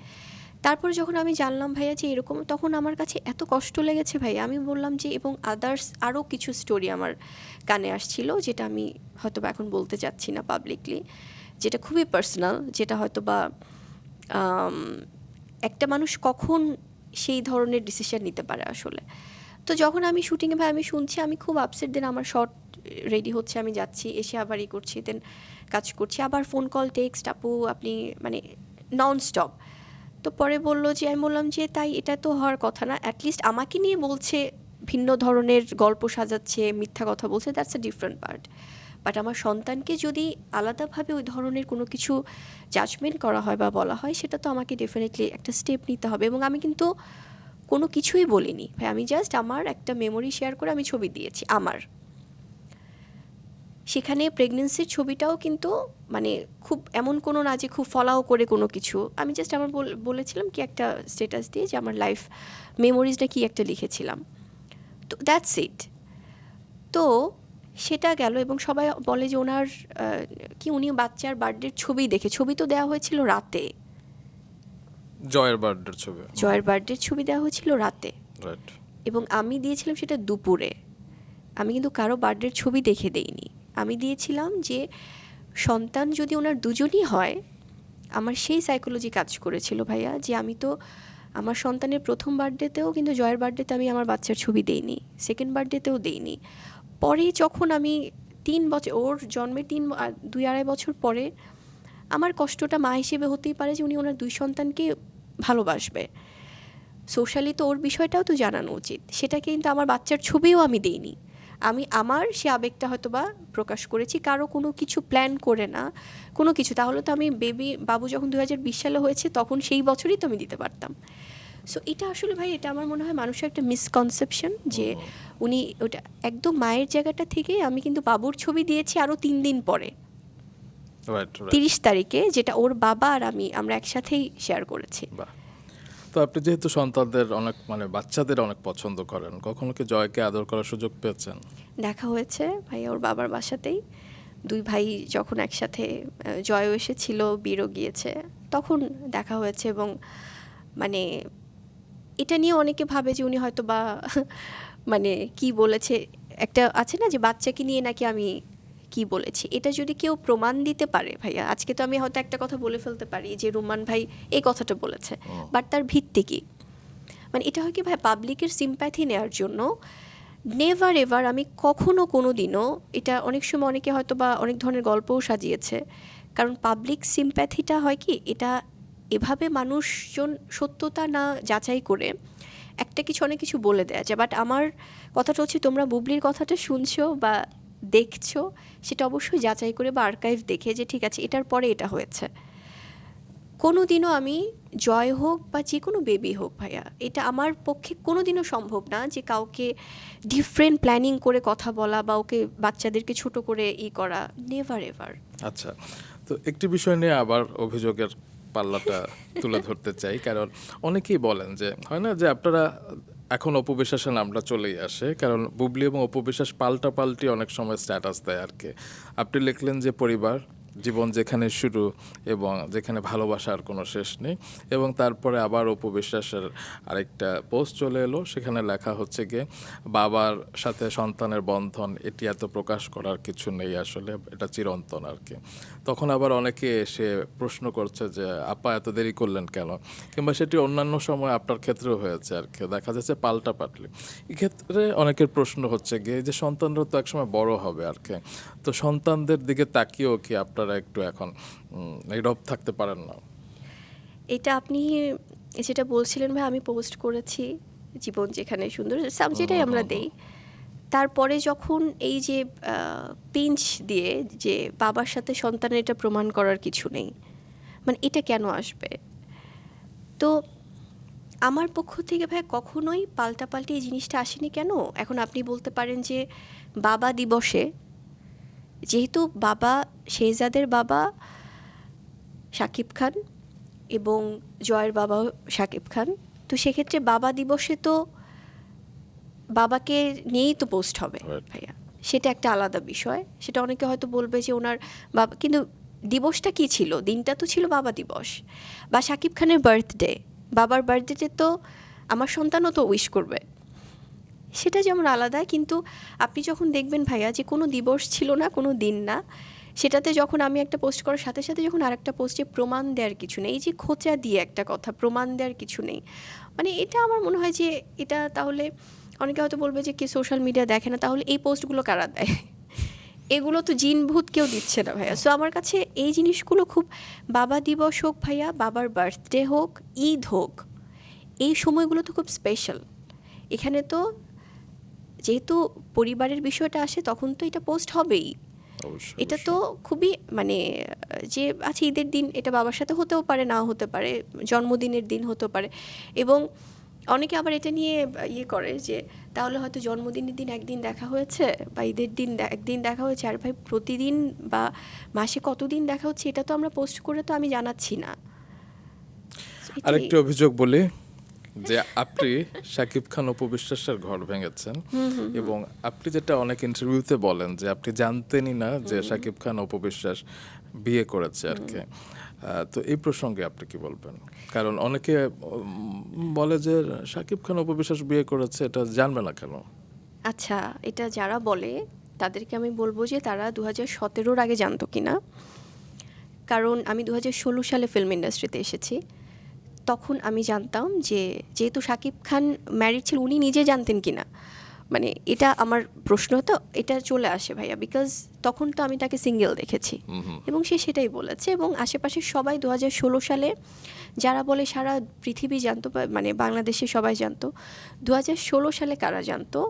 তারপরে যখন আমি জানলাম ভাইয়া যে এরকম, তখন আমার কাছে এত কষ্ট লেগেছে ভাইয়া, আমি বললাম যে, এবং আদার্স আরও কিছু স্টোরি আমার কানে আসছিল যেটা আমি হয়তো বা এখন বলতে চাচ্ছি না পাবলিকলি, যেটা খুবই পার্সোনাল, যেটা হয়তো বা একটা মানুষ কখন সেই ধরনের ডিসিশন নিতে পারে আসলে। তো যখন আমি শুটিংয়ে ভাই আমি শুনছি, আমি খুব আপসেট, দেন আমার শর্ট রেডি হচ্ছে, আমি যাচ্ছি, এসে আবার ই করছি, দেন কাজ করছি, আবার ফোন কল টেক্সট, আপু আপনি মানে নন স্টপ। তো পরে বললো যে, আমি বললাম যে তাই এটা তো হওয়ার কথা না, অ্যাটলিস্ট আমাকে নিয়ে বলছে, ভিন্ন ধরনের গল্প সাজাচ্ছে, মিথ্যা কথা বলছে, that's a different part, but আমার সন্তানকে যদি আলাদাভাবে ওই ধরনের কোনো কিছু জাজমেন্ট করা হয় বা বলা হয়, সেটা তো আমাকে ডেফিনেটলি একটা স্টেপ নিতে হবে। এবং আমি কিন্তু কোনো কিছুই বলিনি ভাই, আমি জাস্ট আমার একটা মেমোরি শেয়ার করে আমি ছবি দিয়েছি আমার, সেখানে প্রেগনেন্সির ছবিটাও কিন্তু মানে খুব এমন কোনো না যে খুব ফলাও করে কোনো কিছু, আমি জাস্ট আমার বলেছিলাম কি একটা স্ট্যাটাস দিয়ে যে আমার লাইফ মেমোরিজটা কি একটা লিখেছিলাম, তো দ্যাটস ইট। তো সেটা গেল, এবং সবাই বলে যে ওনার কি উনি বাচ্চার বার্থডের ছবি দেখে, ছবি তো দেওয়া হয়েছিল রাতে, জয়ের বার্থডের ছবি, জয়ের বার্থডের ছবি দেওয়া হয়েছিল রাতে, রাইট। এবং আমি দিয়েছিলাম সেটা দুপুরে, আমি কিন্তু কারো বার্থডের ছবি দেখে দেইনি, আমি দিয়েছিলাম যে সন্তান যদি ওনার দুজনই হয়, আমার সেই সাইকোলজি কাজ করেছিল ভাইয়া, যে আমি তো আমার সন্তানের প্রথম বার্থডেতেও কিন্তু জয়ের বার্থডেতে আমি আমার বাচ্চার ছবি দেইনি, সেকেন্ড বার্থডেতেও দেইনি, পরে যখন আমি 3 বছর ওর জন্মের 2-2.5 বছর পরে, আমার কষ্টটা মা হিসেবে হতেই পারে যে উনি ওনার 2 সন্তানকে ভালোবাসবে, সোশ্যালি তো ওর বিষয়টাও তো জানানো উচিত, সেটা কিন্তু আমার বাচ্চার ছবিও আমি দেইনি, আমি আমার সে আবেগটা হয়তো বা প্রকাশ করেছি, কারো কোনো কিছু প্ল্যান করে না কোনো কিছু, তাহলে তো আমি বাবু যখন 2020 সালে হয়েছে তখন সেই বছরই তো আমি দিতে পারতাম। সো এটা আসলে ভাই, এটা আমার মনে হয় মানুষের একটা মিসকনসেপশন, যে উনি ওটা একদম মায়ের জায়গাটা থেকে, আমি কিন্তু বাবুর ছবি দিয়েছি আরও 3 দিন পরে, 30 তারিখে, যেটা ওর বাবা আর আমরা একসাথেই শেয়ার করেছি। তো আপনি যেহেতু সন্তানদের অনেক মানে বাচ্চাদের অনেক পছন্দ করেন, কখনো কি জয়কে আদর করার সুযোগ পেয়েছেন? দেখা হয়েছে ভাই ওর বাবার বাসাতেই, 2 ভাই যখন একসাথে, জয়ও এসেছিল, বীরও গিয়েছে, তখন দেখা হয়েছে, এবং মানে এটা নিয়ে অনেকে ভাবে যে উনি হয়তো বা মানে কি বলেছে, একটা আছে না যে বাচ্চাকে নিয়ে নাকি আমি কি বলেছি, এটা যদি কেউ প্রমাণ দিতে পারে ভাইয়া, আজকে তো আমি হয়তো একটা কথা বলে ফেলতে পারি যে রুমান ভাই এই কথাটা বলেছে, বাট তার ভিত্তি কি, মানে এটা হয় কি ভাই পাবলিকের সিম্প্যাথি নেওয়ার জন্য, নেভার এভার আমি কখনো কোনো দিনও, এটা অনেক সময় অনেকে হয়তো বা অনেক ধরনের গল্পও সাজিয়েছে, কারণ পাবলিক সিম্প্যাথিটা হয় কি, এটা এভাবে মানুষজন সত্যতা না যাচাই করে একটা কিছু অনেক কিছু বলে দেয়া যায়, বাট আমার কথাটা হচ্ছে তোমরা বুবলির কথাটা শুনছো বা দেখছো, সেটা অবশ্যই যাচাই করে বা আর্কাইভ দেখে যে ঠিক আছে এটার পরে এটা হয়েছে। কোনো দিনও আমি জয় হোক বা যে কোনো বেবি হোক ভাইয়া, এটা আমার পক্ষে কোনো দিনও সম্ভব না যে কাউকে ডিফারেন্ট প্ল্যানিং করে কথা বলা বা ওকে বাচ্চাদেরকে ছোট করে করা, নেভার এভার। আচ্ছা, তো একটি বিষয় নিয়ে আবার অভিযোগের পাল্লাটা তুলে ধরতে চাই, কারণ অনেকেই বলেন যে হয় না যে আপনারা এখন অপু বিশ্বাসের নামটা চলেই আসে, কারণ বুবলি এবং অপু বিশ্বাস পাল্টাপাল্টি অনেক সময় স্ট্যাটাস দেয় আর কি। আপনি লিখলেন যে পরিবার জীবন যেখানে শুরু এবং যেখানে ভালোবাসার কোনো শেষ নেই, এবং তারপরে আবার অপু বিশ্বাসের আরেকটা পোস্ট চলে এলো, সেখানে লেখা হচ্ছে গিয়ে বাবার সাথে সন্তানের বন্ধন এটি এত প্রকাশ করার কিছু নেই, আসলে এটা চিরন্তন আর কি। তখন আবার অনেকে এসে প্রশ্ন করছে যে আপা এত দেরি করলেন কেন, কিংবা সেটি অন্যান্য সময় আপনার ক্ষেত্রেও হয়েছে আর কি, দেখা যাচ্ছে পাল্টাপাল্টি। এক্ষেত্রে অনেকের প্রশ্ন হচ্ছে গিয়ে যে সন্তানরা তো একসময় বড় হবে আর কি, তো সন্তানদের দিকে তাকিয়েও কি আপনারা একটু এখন নীরব থাকতে পারেন না? এটা আপনি যেটা বলছিলেন ভাই, আমি পোস্ট করেছি জীবন যেখানে সুন্দর, সাবজেক্টটাই আমরা দেই। তারপরে যখন এই যে পিঞ্চ দিয়ে যে বাবার সাথে সন্তানের এটা প্রমাণ করার কিছু নেই, মানে এটা কেন আসবে? তো আমার পক্ষ থেকে ভাই কখনোই পাল্টাপাল্টি এই জিনিসটা আসেনি। কেন? এখন আপনি বলতে পারেন যে বাবা দিবসে, যেহেতু বাবা শেহজাদের বাবা শাকিব খান এবং জয়ের বাবাও শাকিব খান, তো সেক্ষেত্রে বাবা দিবসে তো বাবাকে নিয়েই তো পোস্ট হবে ভাইয়া, সেটা একটা আলাদা বিষয়। সেটা অনেকে হয়তো বলবে যে ওনার বাবা, কিন্তু দিবসটা কি ছিল? দিনটা তো ছিল বাবা দিবস। বা শাকিব খানের বার্থডে, বাবার বার্থডেতে তো আমার সন্তানও তো উইশ করবে, সেটা যেমন আলাদা। কিন্তু আপনি যখন দেখবেন ভাইয়া যে কোনো দিবস ছিল না, কোনো দিন না, সেটাতে যখন আমি একটা পোস্ট করার সাথে সাথে যখন আরেকটা পোস্টে প্রমাণ দেওয়ার কিছু নেই, এই যে খোঁচা দিয়ে একটা কথা প্রমাণ দেওয়ার কিছু নেই, মানে এটা আমার মনে হয় যে এটা তাহলে অনেকে হয়তো বলবে যে কি সোশ্যাল মিডিয়া দেখে না, তাহলে এই পোস্টগুলো কারা দেয়? এগুলো তো জিন ভূত কেউ দিচ্ছে না ভাইয়া। সো আমার কাছে এই জিনিসগুলো খুব, বাবা দিবস হোক ভাইয়া, বাবার বার্থডে হোক, ঈদ হোক, এই সময়গুলো তো খুব স্পেশাল। এখানে তো যেহেতু পরিবারের বিষয়টা আসে, তখন তো এটা পোস্ট হবেই। এটা তো খুবই মানে যে আচ্ছা ঈদের দিন এটা বাবার সাথে হতেও পারে, নাও হতে পারে, জন্মদিনের দিন হতে পারে। এবং অনেকে আবার এটা নিয়ে ইয়ে করে যে তাহলে হয়তো জন্মদিনের দিন একদিন দেখা হয়েছে বা ঈদের দিন একদিন দেখা হয়েছে, আর ভাই প্রতিদিন বা মাসে কতদিন দেখা হচ্ছে এটা তো আমরা পোস্ট করে তো আমি জানাচ্ছি না। আরেকটি অভিযোগ বলি যে আপনি শাকিব খান অপু বিশ্বাসের ঘর ভেঙেছেন, এবং আপনি যেটা অনেক ইন্টারভিউতে বলেন যে আপনি জানতেনই না যে শাকিব খান অপু বিশ্বাস বিয়ে করেছে আর কি। তো এই প্রসঙ্গে আপনি কি বলবেন? কারণ অনেকে বলে যে শাকিব খান অপু বিশ্বাস বিয়ে করেছে, এটা জানবে না কেন? আচ্ছা, এটা যারা বলে তাদেরকে আমি বলবো যে তারা 2017-র আগে জানতো কিনা। কারণ আমি 2016 সালে ফিল্ম ইন্ডাস্ট্রিতে এসেছি, তখন আমি জানতাম যে যেহেতু শাকিব খান ম্যারিড ছিল, উনি নিজে জানতেন কিনা, মানে এটা আমার প্রশ্ন তো এটা চলে আসে ভাইয়া, বিকজ তখন তো আমি তাকে সিঙ্গেল দেখেছি এবং সে সেটাই বলেছে। এবং আশেপাশে সবাই 2016 সালে যারা বলে সারা পৃথিবী জানতো, মানে বাংলাদেশে সবাই জানতো, 2016 সালে কারা জানতো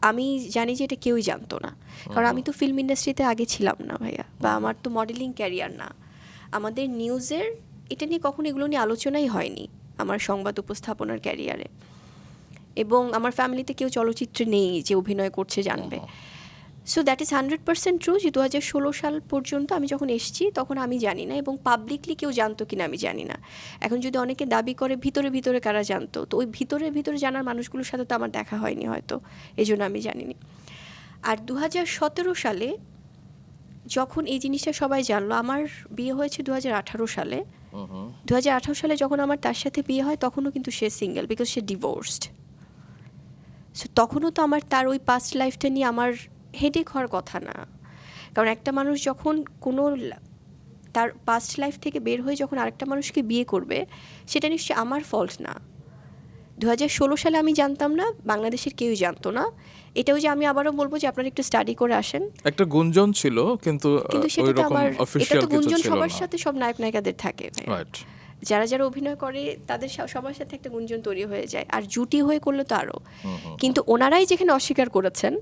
আমি জানি যে এটা কেউই জানতো না। কারণ আমি তো ফিল্ম ইন্ডাস্ট্রিতে আগে ছিলাম না ভাইয়া, বা আমার তো মডেলিং ক্যারিয়ার না, আমাদের নিউজের এটা নিয়ে কখনো এগুলো নিয়ে আলোচনাই হয়নি আমার সংবাদ উপস্থাপনার ক্যারিয়ারে। এবং আমার ফ্যামিলিতে কেউ চলচ্চিত্রে নেই যে অভিনয় করছে জানবে। সো দ্যাট ইজ 100% ট্রু যে 2016 সাল পর্যন্ত আমি যখন এসেছি তখন আমি জানি না, এবং পাবলিকলি কেউ জানতো কিনা আমি জানি না। এখন যদি অনেকে দাবি করে ভিতরে ভিতরে কারা জানতো, তো ওই ভিতরে ভিতরে জানার মানুষগুলোর সাথে তো আমার দেখা হয়নি হয়তো, এই জন্য আমি জানিনি। আর 2017 সালে যখন এই জিনিসটা সবাই জানলো, আমার বিয়ে হয়েছে 2018 সালে। 2018 সালে যখন আমার তার সাথে বিয়ে হয় তখনও কিন্তু সে সিঙ্গেল, বিকজ সে ডিভোর্সড। সো তখনও তো আমার তার ওই পাস্ট লাইফটা নিয়ে আমার হেডেক হওয়ার কথা না। কারণ একটা মানুষ যখন কোনো তার পাস্ট লাইফ থেকে বের হয়ে যখন আরেকটা মানুষকে বিয়ে করবে, সেটা নিশ্চয়ই আমার ফল্ট না। 2016 সালে আমি জানতাম না, বাংলাদেশের কেউই জানতো না। এটাও যে আমি আবারও বলবো যে আপনারা একটু স্টাডি করে আসেন। একটা গুঞ্জন ছিল, কিন্তু সেটা তো আমার, এটা তো গুঞ্জন সবার না। সাথে সব নায়ক নায়িকাদের থাকে, যারা যারা অভিনয় করে তাদের সবার সাথে একটা গুঞ্জন তৈরি হয়ে যায়, আর জুটি হয়ে করলে তো আরও। কিন্তু ওনারাই যেখানে অস্বীকার করেছেন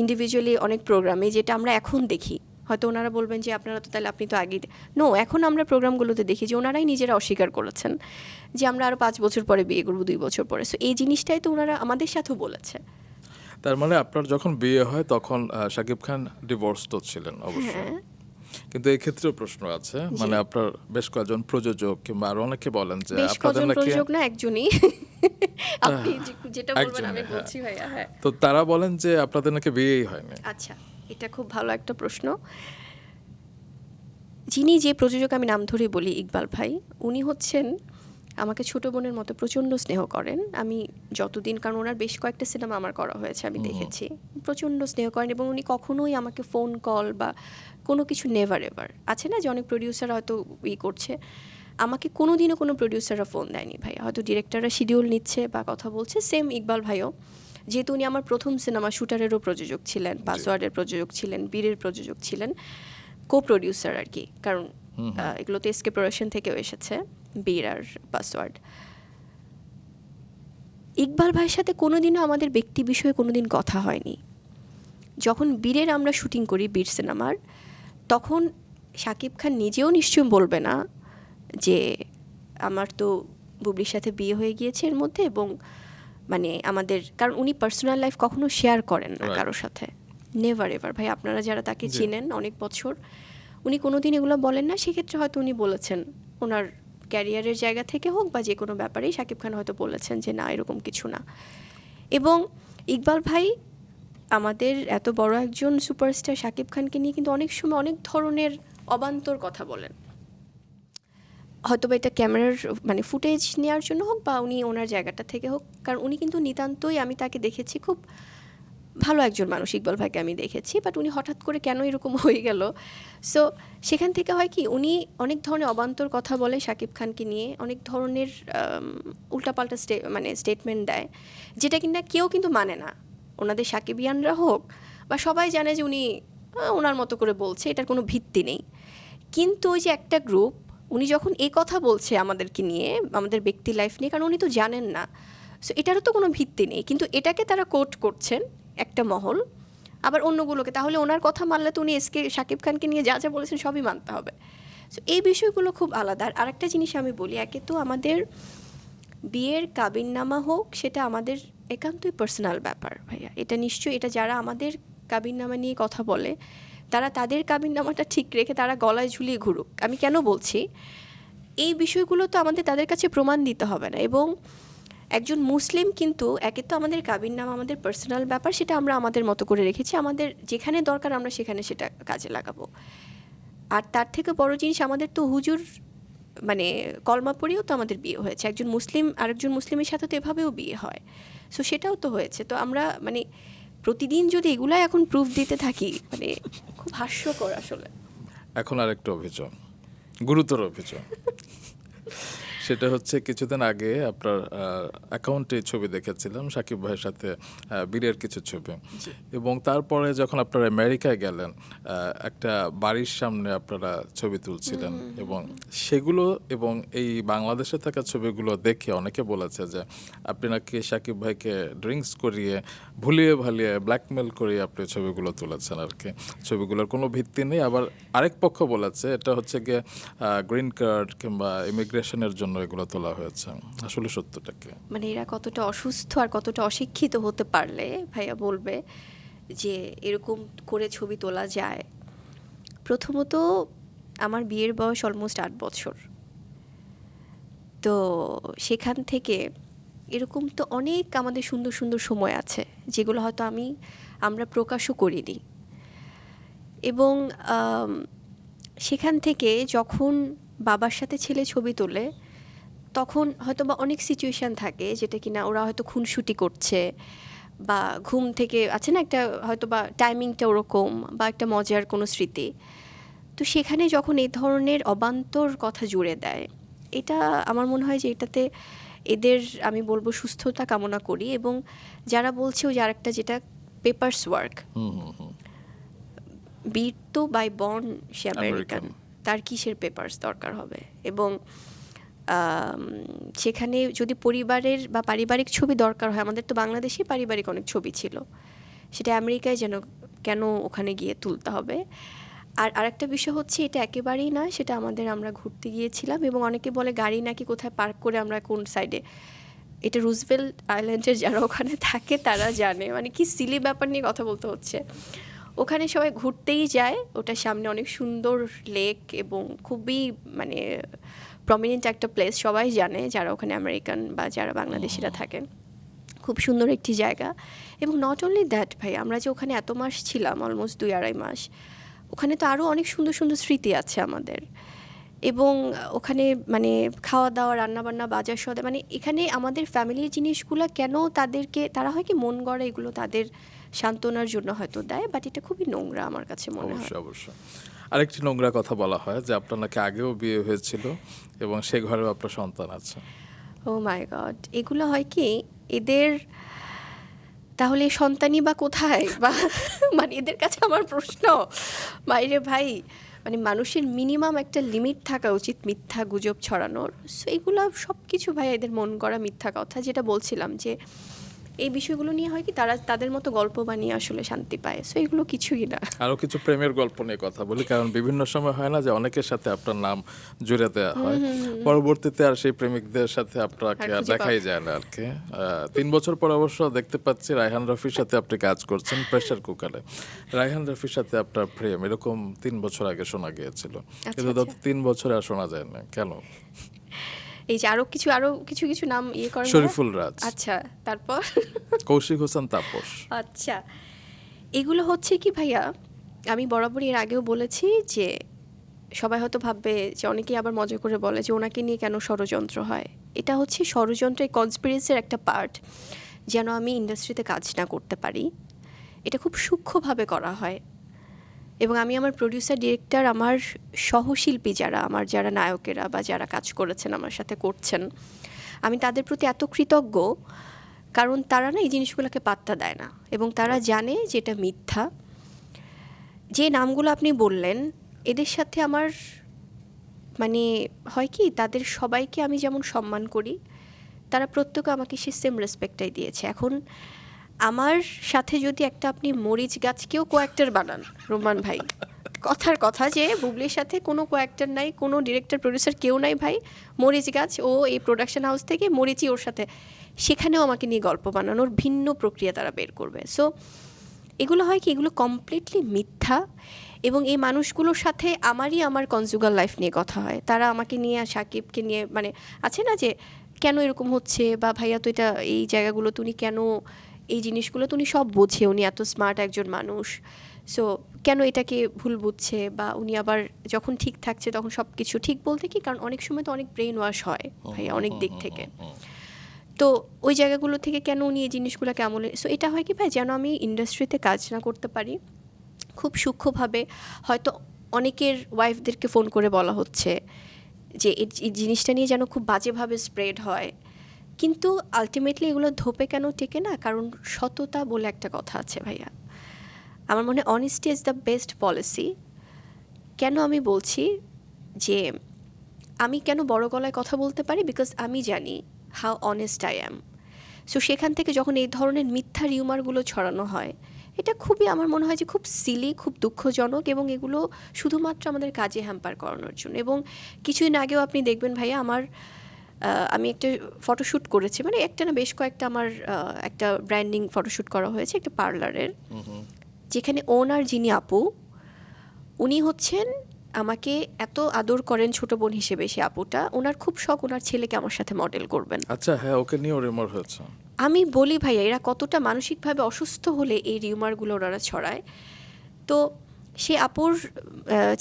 ইন্ডিভিজুয়ালি অনেক প্রোগ্রামে, যেটা আমরা এখন দেখি, হয়তো ওনারা বলবেন যে আপনারা তো তাহলে আপনি তো আগে নো, এখন আমরা প্রোগ্রামগুলোতে দেখি যে ওনারাই নিজেরা অস্বীকার করেছেন যে আমরা আরও 5 বছর পরে বিয়ে করবো, 2 বছর পরে। সো এই জিনিসটাই তো ওনারা আমাদের সাথেও বলেছে। তার মানে আপনার যখন বিয়ে হয় তখন শাকিব খান ডিভোর্স তো ছিলেন অবশ্যই। কিন্তু এই ক্ষেত্রেও প্রশ্ন আছে, মানে আপনার বেশ কয়েকজন প্রযোজক কিংবা আরো অনেকে বলেন যে বেশ আপনাদের কজন নাকি প্রযোজক না, একজনই। আপনি যেটা বলবেন আমি একজনই, হ্যাঁ। বলছি ভাইয়া, হ্যাঁ। তো তারা বলেন যে আপনাদের নাকি বিয়েই হয়নি। আচ্ছা, এটা খুব ভালো একটা প্রশ্ন। যিনি যে প্রযোজক, আমি নাম ধরে বলি, ইকবাল ভাই, উনি হচ্ছেন আমাকে ছোট বোনের মতো প্রচণ্ড স্নেহ করেন। আমি যতদিন, কারণ ওনার বেশ কয়েকটা সিনেমা আমার করা হয়েছে, আমি দেখেছি, প্রচণ্ড স্নেহ করেন এবং উনি কখনোই আমাকে ফোন কল বা কোনো কিছু, নেভার এভার। আছে না যে অনেক প্রডিউসার হয়তো করছে, আমাকে কোনোদিনও কোনো প্রডিউসাররা ফোন দেয়নি ভাইয়া। হয়তো ডিরেক্টররা শিডিউল নিচ্ছে বা কথা বলছে, সেম ইকবাল ভাইও, যেহেতু উনি আমার প্রথম সিনেমা শুটারেরও প্রযোজক ছিলেন, পাসওয়ার্ডের প্রযোজক ছিলেন, বীরের প্রযোজক ছিলেন, কো প্রডিউসার আর কি, কারণ এগুলো তো এসকে প্রোডাকশন থেকেও এসেছে, বীর আর পাসওয়ার্ড। ইকবাল ভাইয়ের সাথে কোনোদিনও আমাদের ব্যক্তি বিষয়ে কোনোদিন কথা হয়নি। যখন বীরের আমরা শুটিং করি, বীর সিনেমার, তখন শাকিব খান নিজেও নিশ্চয়ই বলবে না যে আমার তো বুবলির সাথে বিয়ে হয়ে গিয়েছে এর মধ্যে, এবং মানে আমাদের, কারণ উনি পার্সোনাল লাইফ কখনো শেয়ার করেন না কারোর সাথে, নেভার এভার। ভাই আপনারা যারা তাকে চিনেন অনেক বছর, উনি কোনোদিন এগুলো বলেন না। সেক্ষেত্রে হয়তো উনি বলেছেন ওনার ক্যারিয়ারের জায়গা থেকে হোক বা যে কোনো ব্যাপারেই শাকিব খান হয়তো বলেছেন যে না, এরকম কিছু না। এবং ইকবাল ভাই আমাদের এত বড় একজন সুপারস্টার শাকিব খানকে নিয়ে কিন্তু অনেক সময় অনেক ধরনের অবান্তর কথা বলেন, হয়তো বা এটা ক্যামেরার মানে ফুটেজ নেওয়ার জন্য হোক বা উনি ওনার জায়গাটা থেকে হোক, কারণ উনি কিন্তু নিতান্তই, আমি তাকে দেখেছি খুব ভালো একজন মানুষ, ইকবাল ভাইকে আমি দেখেছি, বাট উনি হঠাৎ করে কেন এরকম হয়ে গেল। সো সেখান থেকে হয় কি, উনি অনেক ধরনের অবান্তর কথা বলে শাকিব খানকে নিয়ে, অনেক ধরনের উল্টাপাল্টা মানে স্টেটমেন্ট দেয়, যেটা কিনা কেউ কিন্তু মানে না, ওনাদের সাকিবিয়ানরা হোক বা সবাই জানে যে উনি ওনার মতো করে বলছে, এটার কোনো ভিত্তি নেই। কিন্তু ওই যে একটা গ্রুপ, উনি যখন এই কথা বলছে আমাদেরকে নিয়ে, আমাদের ব্যক্তি লাইফ নিয়ে, কারণ উনি তো জানেন না, সো এটারও তো কোনো ভিত্তি নেই, কিন্তু এটাকে তারা কোট করছেন একটা মহল, আবার অন্যগুলোকে, তাহলে ওনার কথা মানলে তো উনি এসকে শাকিব খানকে নিয়ে যা যা বলেছেন সবই মানতে হবে। সো এই বিষয়গুলো খুব আলাদা। আর আরেকটা জিনিস আমি বলি, একে তো আমাদের বিয়ের কাবিননামা হোক, সেটা আমাদের একান্তই পার্সোনাল ব্যাপার ভাইয়া। এটা নিশ্চয়ই, এটা যারা আমাদের কাবিননামা নিয়ে কথা বলে, তারা তাদের কাবিননামাটা ঠিক রেখে তারা গলায় ঝুলিয়ে ঘুরুক। আমি কেন বলছি, এই বিষয়গুলো তো আমাদের তাদের কাছে প্রমাণ দিতে হবে না। এবং একজন মুসলিম কিন্তু, একে তো আমাদের কাবিননামা আমাদের পার্সোনাল ব্যাপার, সেটা আমরা আমাদের মতো করে রেখেছি, আমাদের যেখানে দরকার আমরা সেখানে সেটা কাজে লাগাবো। আর তার থেকে বড় জিনিস, আমাদের তো হুজুর মানে কলমা পড়েও তো আমাদের বিয়ে হয়েছে, একজন মুসলিম আরেকজন মুসলিমের সাথে তো এভাবেও বিয়ে হয়, সো সেটাও তো হয়েছে। তো আমরা মানে প্রতিদিন যদি এগুলাই এখন প্রুফ দিতে থাকি, মানে খুব হাস্যকর আসলে। এখন আরেকটা অভিযোগ, গুরুতর অভিযোগ, সেটা হচ্ছে কিছুদিন আগে আপনার অ্যাকাউন্টে ছবি দেখেছিলাম সাকিব ভাইয়ের সাথে বীরের কিছু ছবি, এবং তারপরে যখন আপনারা আমেরিকায় গেলেন, একটা বাড়ির সামনে আপনারা ছবি তুলছিলেন, এবং সেগুলো এবং এই বাংলাদেশে থাকা ছবিগুলো দেখে অনেকে বলেছে যে আপনি নাকি সাকিব ভাইকে ড্রিঙ্কস করিয়ে ভুলিয়ে ভালিয়ে ব্ল্যাকমেল করিয়ে আপনি ছবিগুলো তুলেছেন আর কি, ছবিগুলোর কোনো ভিত্তি নেই। আবার আরেক পক্ষ বলেছে এটা হচ্ছে গিয়ে গ্রিন কার্ড কিংবা ইমিগ্রেশনের জন্য এগুলো তোলা হয়েছে। আসলে সত্যটা কি? মানে এরা কতটা অসুস্থ আর কতটা অশিক্ষিত হতে পারলে ভাইয়া বলবে যে এরকম করে ছবি তোলা যায়। প্রথমত আমার বিয়ের বয়স অলমোস্ট 8 বছর, তো সেখান থেকে এরকম তো অনেক আমাদের সুন্দর সুন্দর সময় আছে যেগুলো হয়তো আমরা প্রকাশও করিনি। এবং সেখান থেকে যখন বাবার সাথে ছেলে ছবি তোলে, তখন হয়তো বা অনেক সিচুয়েশান থাকে যেটা কিনা ওরা হয়তো খুনসুটি করছে বা ঘুম থেকে আছে না একটা, হয়তো বা টাইমিংটা ওরকম বা একটা মজার কোনো স্মৃতি, তো সেখানে যখন এই ধরনের অবান্তর কথা জুড়ে দেয়, এটা আমার মনে হয় যে এটাতে এদের আমি বলবো সুস্থতা কামনা করি। এবং যারা বলছে ওই যে আরেকটা যেটা পেপারস ওয়ার্ক, বীর তো বাই বর্ন সে আমেরিকান, তার কিসের পেপারস দরকার হবে। এবং সেখানে যদি পরিবারের বা পারিবারিক ছবি দরকার হয়, আমাদের তো বাংলাদেশে পারিবারিক অনেক ছবি ছিল, সেটা আমেরিকায় যেন কেন ওখানে গিয়ে তুলতে হবে। আর আরেকটা বিষয় হচ্ছে এটা একেবারেই না, সেটা আমরা ঘুরতে গিয়েছিলাম এবং অনেকে বলে গাড়ি নাকি কোথায় পার্ক করে আমরা কোন সাইডে, এটা রুজভেল্ট আইল্যান্ডের যারা ওখানে থাকে তারা জানে, মানে কি সিলি ব্যাপার নিয়ে কথা বলতে হচ্ছে। ওখানে সবাই ঘুরতেই যায়, ওটার সামনে অনেক সুন্দর লেক এবং খুবই মানে প্রমিনেন্ট একটা প্লেস, সবাই জানে যারা ওখানে আমেরিকান বা যারা বাংলাদেশিরা থাকেন। খুব সুন্দর একটি জায়গা। এবং নট অনলি দ্যাট ভাই, আমরা যে ওখানে এত মাস ছিলাম, অলমোস্ট 2-2.5 মাস, ওখানে তো আরও অনেক সুন্দর সুন্দর স্মৃতি আছে আমাদের। এবং ওখানে মানে খাওয়া দাওয়া, রান্নাবান্না, বাজার সদাই, মানে এখানে আমাদের ফ্যামিলির জিনিসগুলো কেন তাদেরকে, তারা হয় কি মন গড়া এগুলো তাদের সান্ত্বনার জন্য হয়তো দেয়, বাট এটা খুবই নোংরা আমার কাছে মনে হয়। অবশ্যই অবশ্যই। আরেকটি নোংরা কথা বলা হয় যে আপনার নাকি আগেও বিয়ে হয়েছিল এবং সে ঘরেও আপনার সন্তান আছে। ও মাই গড, এগুলো হয় কি এদের, তাহলে সন্তানই বা কোথায় বা মানে এদের কাছে আমার প্রশ্ন, বাইরে ভাই মানে মানুষের মিনিমাম একটা লিমিট থাকা উচিত মিথ্যা গুজব ছড়ানোর। সো এগুলো সব কিছু ভাই এদের মন করা মিথ্যা কথা, যেটা বলছিলাম যে এই বিষয়গুলো নিয়ে হয় কি তারা তাদের মতো গল্প বানিয়ে আসলে শান্তি পায়। সো এগুলো কিছুই না। আরও কিছু প্রেমের গল্প নিয়ে কথা বলি, কারণ বিভিন্ন সময় হয় না যে অনেকের সাথে আপনার নাম জুড়ে দেওয়া হয়, পরবর্তীতে আর সেই প্রেমিকদের সাথে আপনাকে আর দেখাই যায় না আর কি। 3 বছর পর অবশ্য দেখতে পাচ্ছি রায়হান রফির সাথে আপনি কাজ করছেন প্রেসার কুকারে। রায়হান রফির সাথে আপনার প্রেম এরকম 3 বছর আগে শোনা গিয়েছিল, কিন্তু গত 3 বছরে আর শোনা যায় না কেন? এই যে আরো কিছু কিছু নাম ইয়ে করেন। শরীফুল রাজ, আচ্ছা, তারপর কৌশিক হোসেন তাপস। আচ্ছা, এগুলো হচ্ছে কি ভাইয়া, আমি বরাবরই এর আগেও বলেছি যে সবাই হয়তো ভাববে যে অনেকেই আবার মজা করে বলে যে ওনাকে নিয়ে কেন ষড়যন্ত্র হয়। এটা হচ্ছে ষড়যন্ত্র, এই কনস্পিরেসির একটা পার্ট, যেন আমি ইন্ডাস্ট্রিতে কাজ না করতে পারি। এটা খুব সূক্ষ্মভাবে করা হয়। এবং আমি আমার প্রডিউসার, ডিরেক্টর, আমার সহশিল্পী যারা, আমার যারা নায়কেরা বা যারা কাজ করেছেন আমার সাথে করছেন, আমি তাদের প্রতি এত কৃতজ্ঞ, কারণ তারা না এই জিনিসগুলোকে পাত্তা দেয় না এবং তারা জানে যে এটা মিথ্যা। যে নামগুলো আপনি বললেন, এদের সাথে আমার মানে হয় কি, তাদের সবাইকে আমি যেমন সম্মান করি, তারা প্রত্যেকে আমাকে সে সেম রেসপেক্টটাই দিয়েছে। এখন আমার সাথে যদি একটা আপনি মরিচ গাছকেও কোঅ্যাক্টর বানান রোমান ভাই, কথার কথা যে বুবলির সাথে কোনো কোঅ্যাক্টর নাই, কোনো ডিরেক্টর প্রডিউসার কেউ নাই ভাই, মরিচ গাছ ও এই প্রোডাকশন হাউস থেকে মরিচই ওর সাথে, সেখানেও আমাকে নিয়ে গল্প বানানোর ভিন্ন প্রক্রিয়া তারা বের করবে। সো এগুলো হয় কি, এগুলো কমপ্লিটলি মিথ্যা। এবং এই মানুষগুলোর সাথে আমার কনজুগাল লাইফ নিয়ে কথা হয়, তারা আমাকে নিয়ে, সাকিবকে নিয়ে, মানে আছে না যে কেন এরকম হচ্ছে, বা ভাইয়া তো এটা এই জায়গাগুলো তুমি কেন, এই জিনিসগুলো তো উনি সব বোঝে, উনি এত স্মার্ট একজন মানুষ, সো কেন এটাকে ভুল বুঝছে, বা উনি আবার যখন ঠিক থাকছে তখন সব কিছু ঠিক, বলতে কি, কারণ অনেক সময় তো অনেক ব্রেন ওয়াশ হয় ভাইয়া অনেক দিক থেকে, তো ওই জায়গাগুলো থেকে কেন উনি এই জিনিসগুলোকে আমলে। সো এটা হয় কি ভাই, যেন আমি ইন্ডাস্ট্রিতে কাজ না করতে পারি। খুব সূক্ষ্মভাবে হয়তো অনেকের ওয়াইফদেরকে ফোন করে বলা হচ্ছে যে এই জিনিসটা নিয়ে যেন খুব বাজেভাবে স্প্রেড হয়, কিন্তু আলটিমেটলি এগুলো ধোপে কেন টেকে না, কারণ সততা বলে একটা কথা আছে ভাইয়া। আমার মনে হয় honesty is the best policy. কেন আমি বলছি যে আমি কেন বড় গলায় কথা বলতে পারি, বিকজ আমি জানি how honest I am. So সেখান থেকে যখন এই ধরনের মিথ্যা রিউমারগুলো ছড়ানো হয়, এটা খুবই আমার মনে হয় যে খুব সিলি, খুব দুঃখজনক, এবং এগুলো শুধুমাত্র আমাদের কাজে হ্যাম্পার করানোর জন্য। এবং কিছুদিন আগেও আপনি দেখবেন ভাইয়া, আমি একটা ফটোশ্যুট করেছি, মানে একটা না বেশ কয়েকটা, আমার একটা ব্র্যান্ডিং ফটোশ্যুট করা হয়েছে একটা পার্লারের, যেখানে ওনার যিনি আপু, উনি হচ্ছেন আমাকে এত আদর করেন ছোট বোন হিসেবে। সে আপুটা, ওনার খুব শখ ওনার ছেলেকে আমার সাথে মডেল করবেন। আচ্ছা, হ্যাঁ, ওকে নিয়েও রিমোর হয়েছে। আমি বলি ভাইয়া, এরা কতটা মানসিকভাবে অসুস্থ হলে এই রিউমারগুলো ওনারা ছড়ায়। তো সে আপুর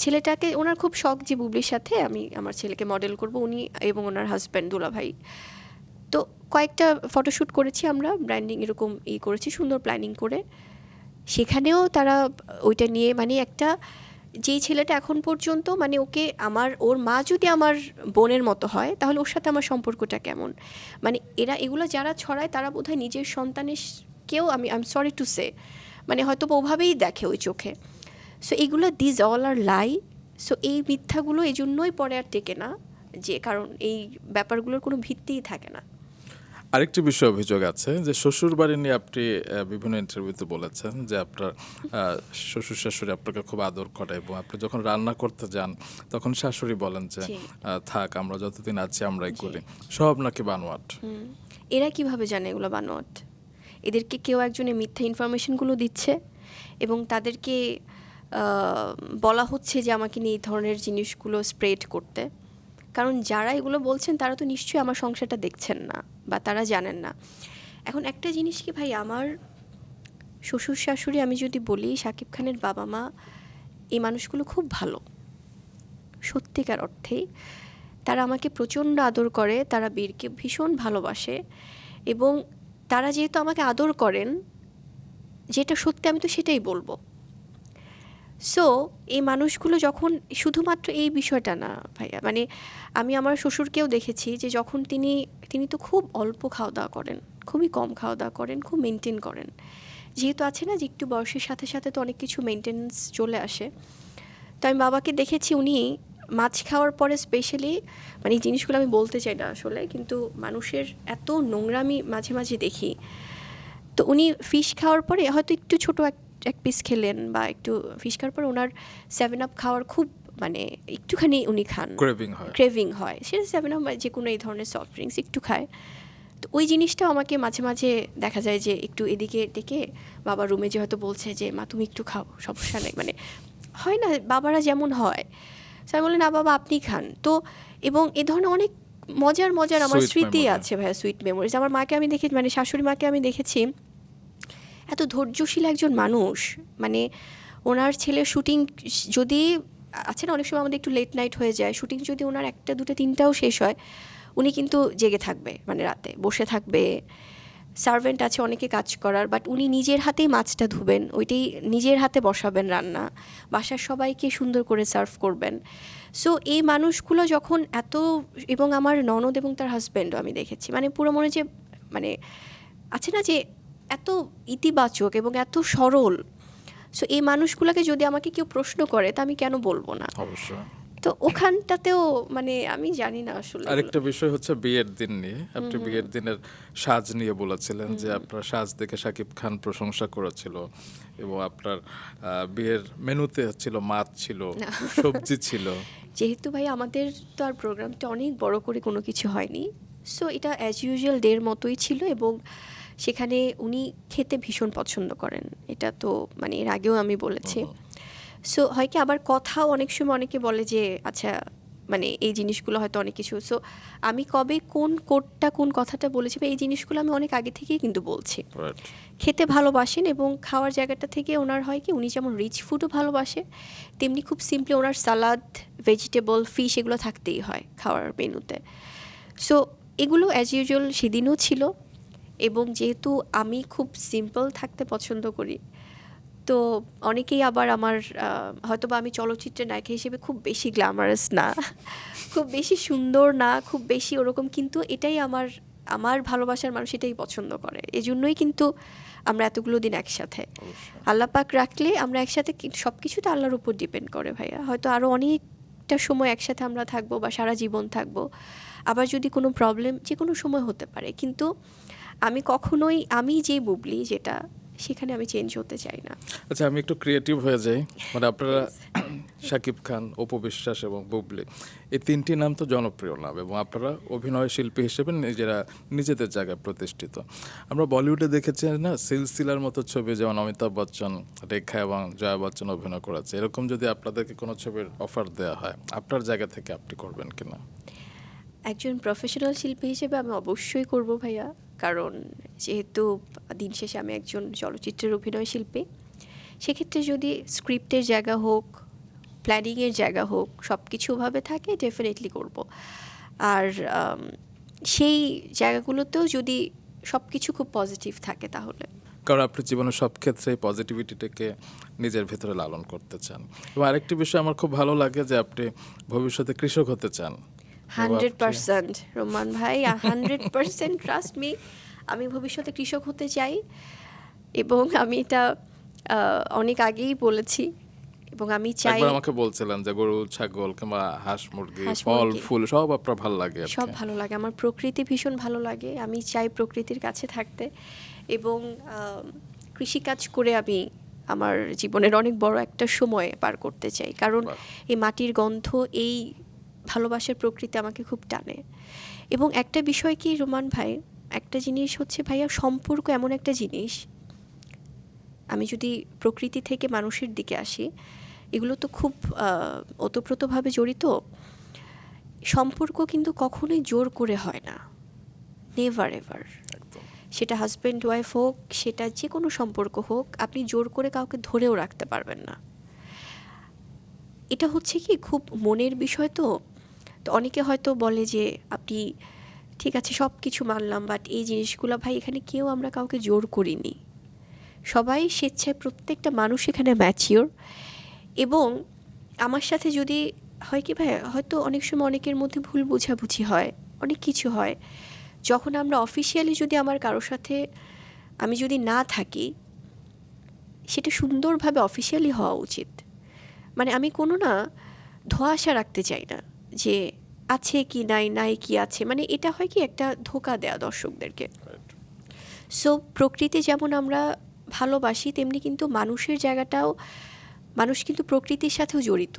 ছেলেটাকে, ওনার খুব শখ যে বুবলির সাথে আমি আমার ছেলেকে মডেল করব, উনি এবং ওনার হাজব্যান্ড দুলা ভাই। তো কয়েকটা ফটোশ্যুট করেছি আমরা, ব্র্যান্ডিং এরকম করেছি সুন্দর প্ল্যানিং করে। সেখানেও তারা ওইটা নিয়ে, মানে একটা, যেই ছেলেটা এখন পর্যন্ত, মানে ওর মা যদি আমার বোনের মতো হয়, তাহলে ওর সাথে আমার সম্পর্কটা কেমন, মানে এগুলো যারা ছড়ায় তারা বোধহয় নিজের সন্তানের কেউ, I am sorry to say, মানে হয়তো ওভাবেই দেখে ওই চোখে। সো এগুলো these all are lie. So এই মিথ্যাগুলো এই জন্যই পরে আর টেকে না, যে কারণ এই ব্যাপারগুলোর কোনো ভিত্তিই থাকে না। আরেকটি বিষয় অভিযোগ আছে যে শ্বশুর বাড়ি নিয়ে আপনি বিভিন্ন ইন্টারভিউতে বলেছেন যে আপনার শ্বশুর শাশুড়ি আপনাকে খুব আদর করে, এবং আপনি যখন রান্না করতে যান তখন শাশুড়ি বলেন যে থাক, আমরা যতদিন আছি আমরাই করি, সব নাকি বানোয়াট। এরা কিভাবে জানে এগুলো বানোয়াট? এদেরকে কেউ একজনের মিথ্যা ইনফরমেশনগুলো দিচ্ছে, এবং তাদেরকে বলা হচ্ছে যে আমাকে নিয়ে এই ধরনের জিনিসগুলো স্প্রেড করতে। কারণ যারা এগুলো বলছেন তারা তো নিশ্চয়ই আমার সংসারটা দেখছেন না বা তারা জানেন না। এখন একটা জিনিস কি ভাই, আমার শ্বশুর শাশুড়ি, আমি যদি বলি শাকিব খানের বাবা মা, এই মানুষগুলো খুব ভালো, সত্যিকার অর্থেই। তারা আমাকে প্রচণ্ড আদর করে, তারা বীরকে ভীষণ ভালোবাসে, এবং তারা যেহেতু আমাকে আদর করেন, যেটা সত্যি আমি তো সেটাই বলবো। সো এই মানুষগুলো যখন, শুধুমাত্র এই বিষয়টা না ভাইয়া, মানে আমি আমার শ্বশুরকেও দেখেছি যে যখন তিনি তো খুব অল্প খাওয়া দাওয়া করেন, খুবই কম খাওয়া দাওয়া করেন, খুব মেনটেন করেন। যেহেতু আছে না যে একটু বয়সের সাথে সাথে তো অনেক কিছু মেনটেন্স চলে আসে। তো আমি বাবাকে দেখেছি উনি মাছ খাওয়ার পরে স্পেশালি, মানে এই জিনিসগুলো আমি বলতে চাই না আসলে, কিন্তু মানুষের এত নোংরামি মাঝে মাঝে দেখি। তো উনি ফিশ খাওয়ার পরে হয়তো একটু ছোটো এক পিস খেলেন, বা একটু ফিশ খাওয়ার পরে ওনার 7 আপ খাওয়ার খুব, মানে একটুখানি উনি খান, ক্রেভিং হয়, সেটা 7 আপ বা যে কোনো এই ধরনের সফট ড্রিঙ্কস একটু খায়। তো ওই জিনিসটাও আমাকে মাঝে মাঝে দেখা যায় যে একটু এদিকে ডেকে বাবা রুমে যে হয়তো বলছে যে মা তুমি একটু খাও, সমস্যা নেই, মানে হয় না বাবারা যেমন হয়। আমি বলি না বাবা আপনি খান। তো এবং এ ধরনের অনেক মজার মজার আমার স্মৃতি আছে ভাইয়া, সুইট মেমোরিজ। আমার মাকে আমি দেখি, মানে শাশুড়ি মাকে আমি দেখেছি এত ধৈর্যশীল একজন মানুষ, মানে ওনার ছেলের শুটিং যদি আছে না, অনেক সময় আমাদের একটু লেট নাইট হয়ে যায়, শুটিং যদি ওনার 1টা 2টা 3টাও শেষ হয়, উনি কিন্তু জেগে থাকবে, মানে রাতে বসে থাকবে। সার্ভেন্ট আছে অনেকে কাজ করার, বাট উনি নিজের হাতেই মাছটা ধুবেন, ওইটাই নিজের হাতে বসাবেন রান্না, বাসার সবাইকে সুন্দর করে সার্ভ করবেন। সো এই মানুষগুলো যখন এত, এবং আমার ননদ এবং তার হাজব্যান্ডও আমি দেখেছি, মানে পুরো মনে যে, মানে আছে না যে এত ইতিবাচক এবং এত সরল। সো এই মানুষগুলোকে যদি আমাকে কেউ প্রশ্ন করে তা আমি কেন বলবো না? অবশ্যই। তো ওখানটাতেও মানে আমি জানি না আসলে। আরেকটা বিষয় হচ্ছে বিয়ের দিন নিয়ে, আপনি বিয়ের দিনের সাজ নিয়ে বলেছিলেন যে আপনার সাজ দেখে শাকিব খান প্রশংসা করেছিল, এবং আপনার বিয়ের মেনুতে ছিল মাছ ছিল, সবজি ছিল। যেহেতু ভাই আমাদের তো আর প্রোগ্রামটা অনেক বড় করে কোনো কিছু হয়নি, সো এটা অ্যাজ ইউজুয়াল ডের মতোই ছিল। এবং সেখানে উনি খেতে ভীষণ পছন্দ করেন, এটা তো মানে এর আগেও আমি বলেছি। সো হয় কি, আবার কথাও অনেক সময় অনেকে বলে যে আচ্ছা, মানে এই জিনিসগুলো হয়তো অনেক কিছু, সো আমি কবে কোন কোডটা কোন কথাটা বলেছি বা এই জিনিসগুলো আমি অনেক আগে থেকেই কিন্তু বলছি। খেতে ভালোবাসেন, এবং খাওয়ার জায়গাটা থেকে ওনার হয় কি, উনি যেমন রিচ ফুডও ভালোবাসে, তেমনি খুব সিম্পলি ওনার সালাদ, ভেজিটেবল, ফিশ এগুলো থাকতেই হয় খাওয়ার মেনুতে। সো এগুলো অ্যাজ ইউজুয়াল সেদিনও ছিল। এবং যেহেতু আমি খুব সিম্পল থাকতে পছন্দ করি, তো অনেকেই আবার আমার হয়তো বা আমি চলচ্চিত্রের নায়িকা হিসেবে খুব বেশি গ্ল্যামারাস না, খুব বেশি সুন্দর না, খুব বেশি ওরকম, কিন্তু এটাই আমার ভালোবাসার মানুষ এটাই পছন্দ করে। এজন্যই কিন্তু আমরা এতগুলো দিন একসাথে, আল্লাহ পাক রাখলে আমরা একসাথে, সব কিছু তো আল্লাহর উপর ডিপেন্ড করে ভাইয়া। হয়তো আরও অনেকটা সময় একসাথে আমরা থাকবো বা সারা জীবন থাকবো, আবার যদি কোনো প্রবলেম যে কোনো সময় হতে পারে, কিন্তু আমি কখনোই, আমি যে বুবলি যেটা, সেখানে আমি চেঞ্জ হতে চাই না। আচ্ছা, আমি একটু ক্রিয়েটিভ হয়ে যাই, মানে আপনারা শাকিব খান, অপু বিশ্বাস এবং বুবলি, এই 3টি নাম তো জনপ্রিয় নাম, এবং আপনারা অভিনয় শিল্পী হিসেবে নিজেদের জায়গায় প্রতিষ্ঠিত। আমরা বলিউডে দেখেছি না সিলসিলার মতো ছবি, যেমন অমিতাভ বচ্চন, রেখা এবং জয়া বচ্চন অভিনয় করেছে। এরকম যদি আপনাদেরকে কোনো ছবির অফার দেওয়া হয়, আপনার জায়গা থেকে আপনি করবেন কিনা? একজন প্রফেশনাল শিল্পী হিসেবে আমি অবশ্যই করব ভাইয়া, কারণ যেহেতু দিন শেষে আমি একজন চলচ্চিত্রের অভিনয় শিল্পী, সেক্ষেত্রে যদি স্ক্রিপ্টের জায়গা হোক, প্ল্যানিংয়ের জায়গা হোক, সব কিছুভাবে থাকে, ডেফিনেটলি করব। আর সেই জায়গাগুলোতেও যদি সব কিছু খুব পজিটিভ থাকে তাহলে। কারণ আপনি জীবনের সব ক্ষেত্রে পজিটিভিটিটাকে নিজের ভেতরে লালন করতে চান। এবং আরেকটি বিষয় আমার খুব ভালো লাগে যে আপনি ভবিষ্যতে কৃষক হতে চান। 100% রোমান ভাই, 100% ট্রাস্ট মি, আমি ভবিষ্যতে কৃষক হতে চাই, এবং আমি এটা অনেক আগেই বলেছি, এবং আমি চাই। একবার আমাকে বলছিলেন যে গরু, ছাগল কিংবা হাঁস মুরগি, ফল ফুল সব আপনার ভালো লাগে। সব ভালো লাগে, আমার প্রকৃতি ভীষণ ভালো লাগে, আমি চাই প্রকৃতির কাছে থাকতে, এবং কৃষিকাজ করে আমি আমার জীবনের অনেক বড় একটা সময় পার করতে চাই, কারণ এই মাটির গন্ধ, এই ভালোবাসার প্রকৃতি আমাকে খুব টানে। এবং একটা বিষয় কি রোমান ভাই, একটা জিনিস হচ্ছে ভাইয়া, সম্পর্ক এমন একটা জিনিস আমি যদি প্রকৃতি থেকে মানুষের দিকে আসি, এগুলো তো খুব ওতপ্রোতভাবে জড়িত। সম্পর্ক কিন্তু কখনোই জোর করে হয় না, নেভার এভার। একদম সেটা হাজব্যান্ড ওয়াইফ হোক, সেটা যে কোনো সম্পর্ক হোক, আপনি জোর করে কাউকে ধরেও রাখতে পারবেন না। এটা হচ্ছে কি খুব মনের বিষয়। তো তো অনেকে হয়তো বলে যে আপনি ঠিক আছে সব কিছু মানলাম, বাট এই জিনিসগুলো ভাই এখানে কেউ আমরা কাউকে জোর করিনি, সবাই স্বেচ্ছায়, প্রত্যেকটা মানুষ এখানে ম্যাচিওর। এবং আমার সাথে যদি হয় কি ভাই, হয়তো অনেক সময় অনেকের মধ্যে ভুল বোঝাবুঝি হয়, অনেক কিছু হয়, যখন আমরা অফিসিয়ালি যদি আমার কারোর সাথে আমি যদি না থাকি, সেটা সুন্দরভাবে অফিসিয়ালি হওয়া উচিত। মানে আমি কোনো না ধোঁয়াশা রাখতে চাই না যে আছে কি নাই, নাই কি আছে, মানে এটা হয় কি একটা ধোঁকা দেয়া দর্শকদেরকে। রাইট। সো প্রকৃতি যেমন আমরা ভালোবাসি, তেমনি কিন্তু মানুষের জায়গাটাও, মানুষ কিন্তু প্রকৃতির সাথেও জড়িত।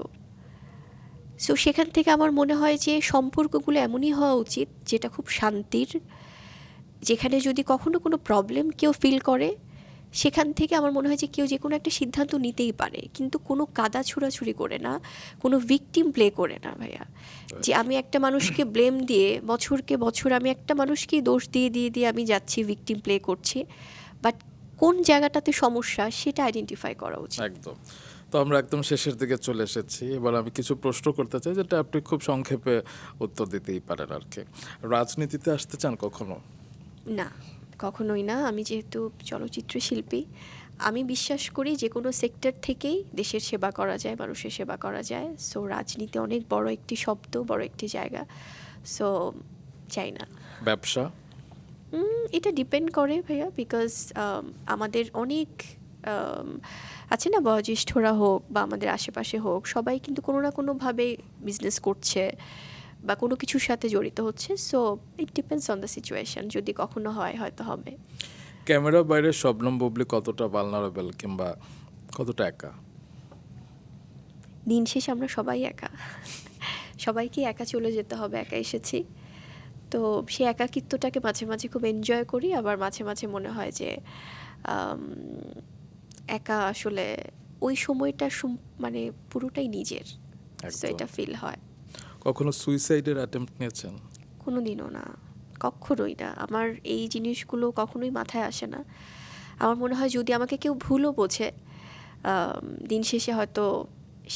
সো সেখান থেকে আমার মনে হয় যে সম্পর্কগুলো এমনই হওয়া উচিত যেটা খুব শান্তির, যেখানে যদি কখনো কোনো প্রবলেম কেউ ফিল করে, সেখান থেকে আমার মনে হয় যে কেউ যে কোনো একটা সিদ্ধান্ত নিতেই পারে, কিন্তু কোনো কাদা ছোড়াছুড়ি করে না, কোনো ভিকটিম প্লে করে না ভাইয়া। যে আমি একটা মানুষকে ব্লেম দিয়ে বছরকে বছর আমি একটা মানুষকেই দোষ দিয়ে দিয়ে দিয়ে আমি যাচ্ছি, ভিকটিম প্লে করছি। বাট কোন জায়গাটাতে সমস্যা সেটা আইডেন্টিফাই করা উচিত। একদম। তো আমরা একদম শেষের দিকে চলে এসেছি। এবার আমি কিছু প্রশ্ন করতে চাই, যেটা আপনি খুব সংক্ষেপে উত্তর দিতেই পারেন আর কি। রাজনীতিতে আসতে চান কখনো? না, কখনোই না। আমি যেহেতু চলচ্চিত্র শিল্পী, আমি বিশ্বাস করি যে কোনো সেক্টর থেকেই দেশের সেবা করা যায়, মানুষের সেবা করা যায়। সো রাজনীতি অনেক বড় একটি শব্দ, বড় একটি জায়গা। সো চাই না। ব্যবসা? এটা ডিপেন্ড করে ভাইয়া, বিকজ আমাদের অনেক um, আছে না, বয়োজ্যেষ্ঠরা হোক বা আমাদের আশেপাশে হোক, সবাই কিন্তু কোনো না কোনোভাবে বিজনেস করছে বা কোনো কিছুর সাথে জড়িত হচ্ছে। So it depends on the situation, যদি কখনো হয় হয়তো হবে। ক্যামেরার বাইরে শবনম বুবলি কতটা ভালনারেবল কিংবা কতটা একা? দিন শেষে আমরা সবাই একা, সবাইকে একা চলে যেতে হবে, একা এসেছি। তো সেই একাকিত্বটাকে মাঝে মাঝে খুব এনজয় করি, আবার মাঝে মাঝে মনে হয় যে আম, একা আসলে ওই সময়টা মানে পুরোটাই নিজের। তো একদম। এটা ফিল হয়। কখনো সুইসাইডের অ্যাটেম্প্ট নিয়েছেন? কোনোদিনও না, কখনোই না। আমার এই জিনিসগুলো কখনোই মাথায় আসে না। আমার মনে হয় যদি আমাকে কেউ ভুলও বোঝে, দিন শেষে হয়তো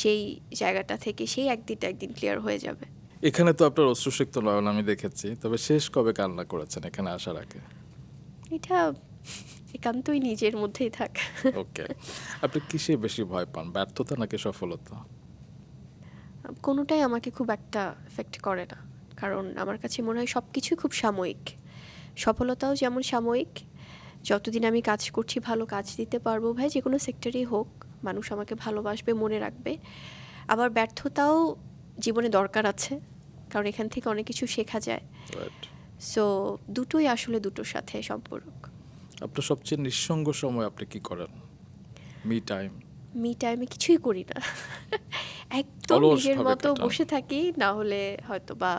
সেই জায়গাটা থেকে সেই একদিন ক্লিয়ার হয়ে যাবে। এখানে তো আপনার অশ্রুসিক্ত নয়ন আমি দেখেছি, তবে শেষ কবে কান্না করেছেন এখানে আসার আগে? এটা একান্তই নিজের মধ্যেই থাক। ওকে। আপনি কিসে বেশি ভয় পান, ব্যর্থতা নাকি সফলতা? কোনোটাই আমাকে খুব একটা এফেক্ট করে না, কারণ আমার কাছে মনে হয় সব কিছুই খুব সাময়িক। সফলতাও যেমন সাময়িক, যতদিন আমি কাজ করছি, ভালো কাজ দিতে পারবো ভাই, যে কোনো সেক্টরেই হোক, মানুষ আমাকে ভালোবাসবে, মনে রাখবে। আবার ব্যর্থতাও জীবনে দরকার আছে, কারণ এখান থেকে অনেক কিছু শেখা যায়। রাইট। সো দুটোই আসলে দুটোর সাথে সম্পর্ক। আপনার সবচেয়ে নিঃসঙ্গ সময় আপনি কি করেন? Me time? মি টাইমে কিছুই করি না, একদম নিজের অলসভাবে মতো কাটান? বসে থাকি, না হলে হয়তো বা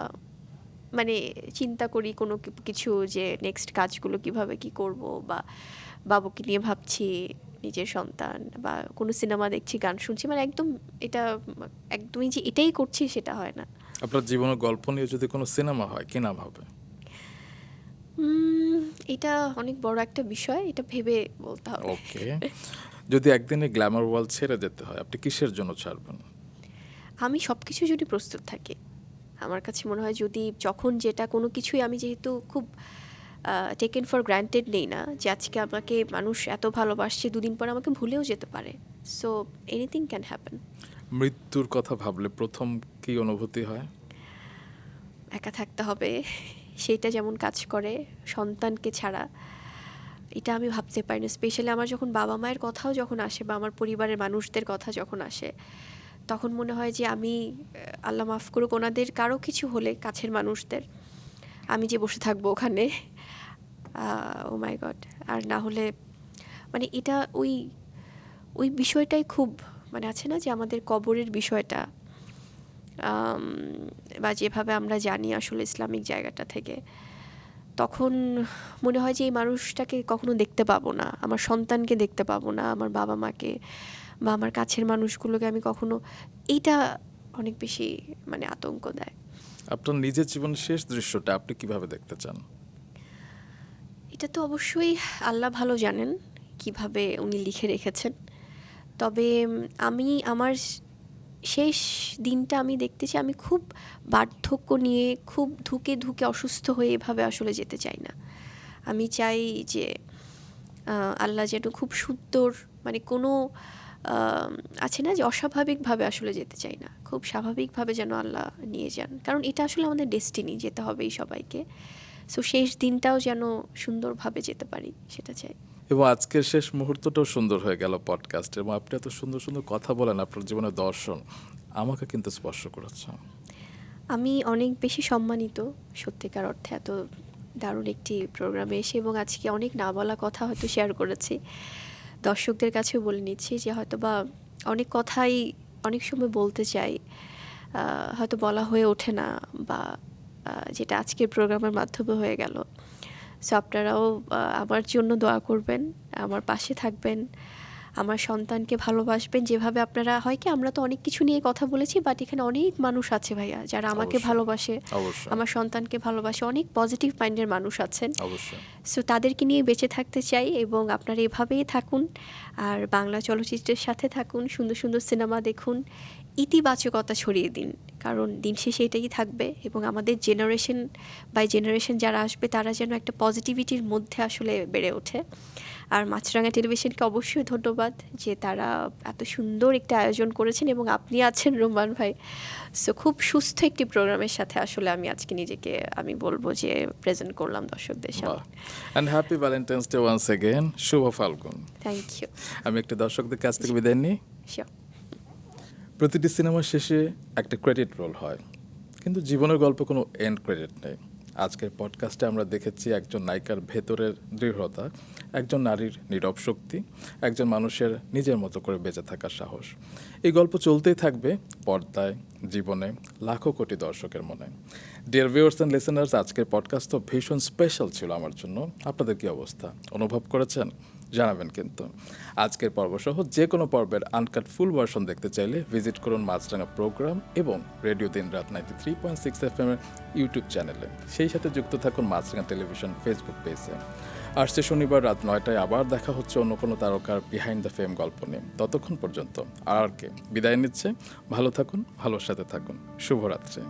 মানে চিন্তা করি কোনো কিছু, যে নেক্সট কাজগুলো কিভাবে কি করব, বা বাবুকে নিয়ে ভাবছি, নিজের সন্তান, বা কোনো সিনেমা দেখছি, গান শুনছি, মানে একদম এটা একদমই যে এটাই করছি সেটা হয় না। আপনার জীবনের গল্প নিয়ে যদি কোনো সিনেমা হয়, কি নাম হবে? এটা অনেক বড় একটা বিষয়, এটা ভেবে বলতে হবে। ওকে। যদি একদিনে গ্ল্যামার ওয়ার্ল্ড ছেড়ে যেতে হয়, আপনি কিসের জন্য ছাড়বেন? আমি সব কিছু যদি প্রস্তুত থাকি, আমার কাছে মনে হয় যদি যখন যেটা কোনো কিছুই, আমি যেহেতু খুব টেকেন ফর গ্র্যান্টেড নেই না, যে আজকে আমাকে মানুষ এত ভালোবাসছে, দুদিন পর আমাকে ভুলেও যেতে পারে। So anything can happen. মৃত্যুর কথা ভাবলে প্রথম কি অনুভূতি হয়? একা থাকতে হবে, সেইটা যেমন কাজ করে সন্তানকে ছাড়া, এটা আমি ভাবতে পারি না। স্পেশালি আমার যখন বাবা মায়ের কথাও যখন আসে, বা আমার পরিবারের মানুষদের কথা যখন আসে, তখন মনে হয় যে আমি আল্লাহ মাফ করুক, ওনাদের কারো কিছু হলে, কাছের মানুষদের, আমি যে বসে থাকবো ওখানে, ও মাই গড। আর না হলে মানে এটা ওই ওই বিষয়টাই খুব, মানে আছে না যে আমাদের কবরের বিষয়টা, বা যেভাবে আমরা জানি আসলে ইসলামিক জায়গাটা থেকে, তখন মনে হয় যে এই মানুষটাকে কখনো দেখতে পাবো না, আমার সন্তানকে দেখতে পাবো না, আমার বাবা মাকে বা আমার কাছের মানুষগুলোকে আমি কখনো, এইটা অনেক বেশি মানে আতঙ্ক দেয়। আপনার নিজের জীবনের শেষ দৃশ্যটা আপনি কিভাবে দেখতে চান? এটা তো অবশ্যই আল্লাহ ভালো জানেন কিভাবে উনি লিখে রেখেছেন। তবে আমি আমার শেষ দিনটা আমি দেখতে চাই, আমি খুব বার্ধক্য নিয়ে খুব ধুকে ধুকে অসুস্থ হয়ে এভাবে আসলে যেতে চাই না। আমি চাই যে আল্লাহ যেন খুব সুন্দর, মানে কোনো আছে না যে অস্বাভাবিকভাবে আসলে যেতে চাই না, খুব স্বাভাবিকভাবে যেন আল্লাহ নিয়ে যান, কারণ এটা আসলে আমাদের ডেস্টিনি, যেতে হবেই সবাইকে। সো শেষ দিনটাও যেন সুন্দরভাবে যেতে পারি, সেটা চাই। এবং আজকের শেষ মুহূর্তটাও সুন্দর হয়ে গেল পডকাস্টে, এবং আপনি এত সুন্দর সুন্দর কথা বলেন, আপনার জীবনের দর্শন আমাকে কিন্তু স্পর্শ করেছে। আমি অনেক বেশি সম্মানিত সত্যিকার অর্থে এত দারুণ একটি প্রোগ্রামে এসে, এবং আজকে অনেক না বলা কথা হয়তো শেয়ার করেছি, দর্শকদের কাছেও বলে নিচ্ছি যে হয়তো বা অনেক কথাই অনেক সময় বলতে চাই, হয়তো বলা হয়ে ওঠে না, বা যেটা আজকের প্রোগ্রামের মাধ্যমে হয়ে গেল। সো আপনারাও আমার জন্য দোয়া করবেন, আমার পাশে থাকবেন, আমার সন্তানকে ভালোবাসবেন যেভাবে আপনারা, হয় কি আমরা তো অনেক কিছু নিয়ে কথা বলেছি, বাট এখানে অনেক মানুষ আছে ভাইয়া যারা আমাকে অবশ্যই, ভালোবাসে, অবশ্যই, আমার সন্তানকে ভালোবাসে, অনেক পজিটিভ মাইন্ডের মানুষ আছেন। অবশ্যই। সো তাদেরকে নিয়ে বেঁচে থাকতে চাই, এবং আপনারা এভাবেই থাকুন, আর বাংলা চলচ্চিত্রের সাথে থাকুন, সুন্দর সুন্দর সিনেমা দেখুন, ইতিবাচকতা ছড়িয়ে দিন, কারণ দিন শেষে এটাই থাকবে, এবং আমাদের জেনারেশন বাই জেনারেশন যারা আসবে তারা যেন একটা পজিটিভিটির মধ্যে আসলে বেড়ে ওঠে। আর মাছরাঙা টেলিভিশনকে অবশ্যই ধন্যবাদ যে তারা এত সুন্দর একটা আয়োজন করেছেন, এবং আপনি আছেন রোমান ভাই। সো খুব সুস্থ একটি প্রোগ্রামের সাথে আসলে আমি আজকে নিজেকে আমি বলবো যে প্রেজেন্ট করলাম দর্শকদের সামনে। And happy Valentine's Day once again, শুভ ফাল্গুন। Thank you. আমি একটা দর্শকদের কাছ থেকে বিদায় নিই। শিওর। প্রতিটি সিনেমার শেষে একটা ক্রেডিট রোল হয়, কিন্তু জীবনের গল্পে কোনো এন্ড ক্রেডিট নেই। আজকের পডকাস্টে আমরা দেখেছি একজন নায়িকার ভেতরের দৃঢ়তা, একজন নারীর নীরব শক্তি, একজন মানুষের নিজের মতো করে বেঁচে থাকার সাহস। এই গল্প চলতেই থাকবে পর্দায়, জীবনে, লাখো কোটি দর্শকের মনে। ডিয়ার ভিউয়ার্স অ্যান্ড লিসেনার্স, আজকের পডকাস্ট তো ভীষণ স্পেশাল ছিল আমার জন্য। আপনাদের কি অবস্থা, অনুভব করেছেন? জানাবেন কিন্তু। আজকের পর্বসহ যে কোনো পর্বের আনকাট ফুল ভার্সন দেখতে চাইলে ভিজিট করুন মাছরাঙা প্রোগ্রাম এবং রেডিও দিনরাত 93.6 FM এর ইউটিউব চ্যানেলে। সেই সাথে যুক্ত থাকুন মাছরাঙা টেলিভিশন ফেসবুক পেজে। আসছে শনিবার রাত 9টায় আবার দেখা হচ্ছে অন্য কোনো তারকার বিহাইন্ড দ্য ফেম গল্প নিয়ে। ততক্ষণ পর্যন্ত আর কে বিদায় নিচ্ছে। ভালো থাকুন, ভালোর সাথে থাকুন। শুভরাত্রি।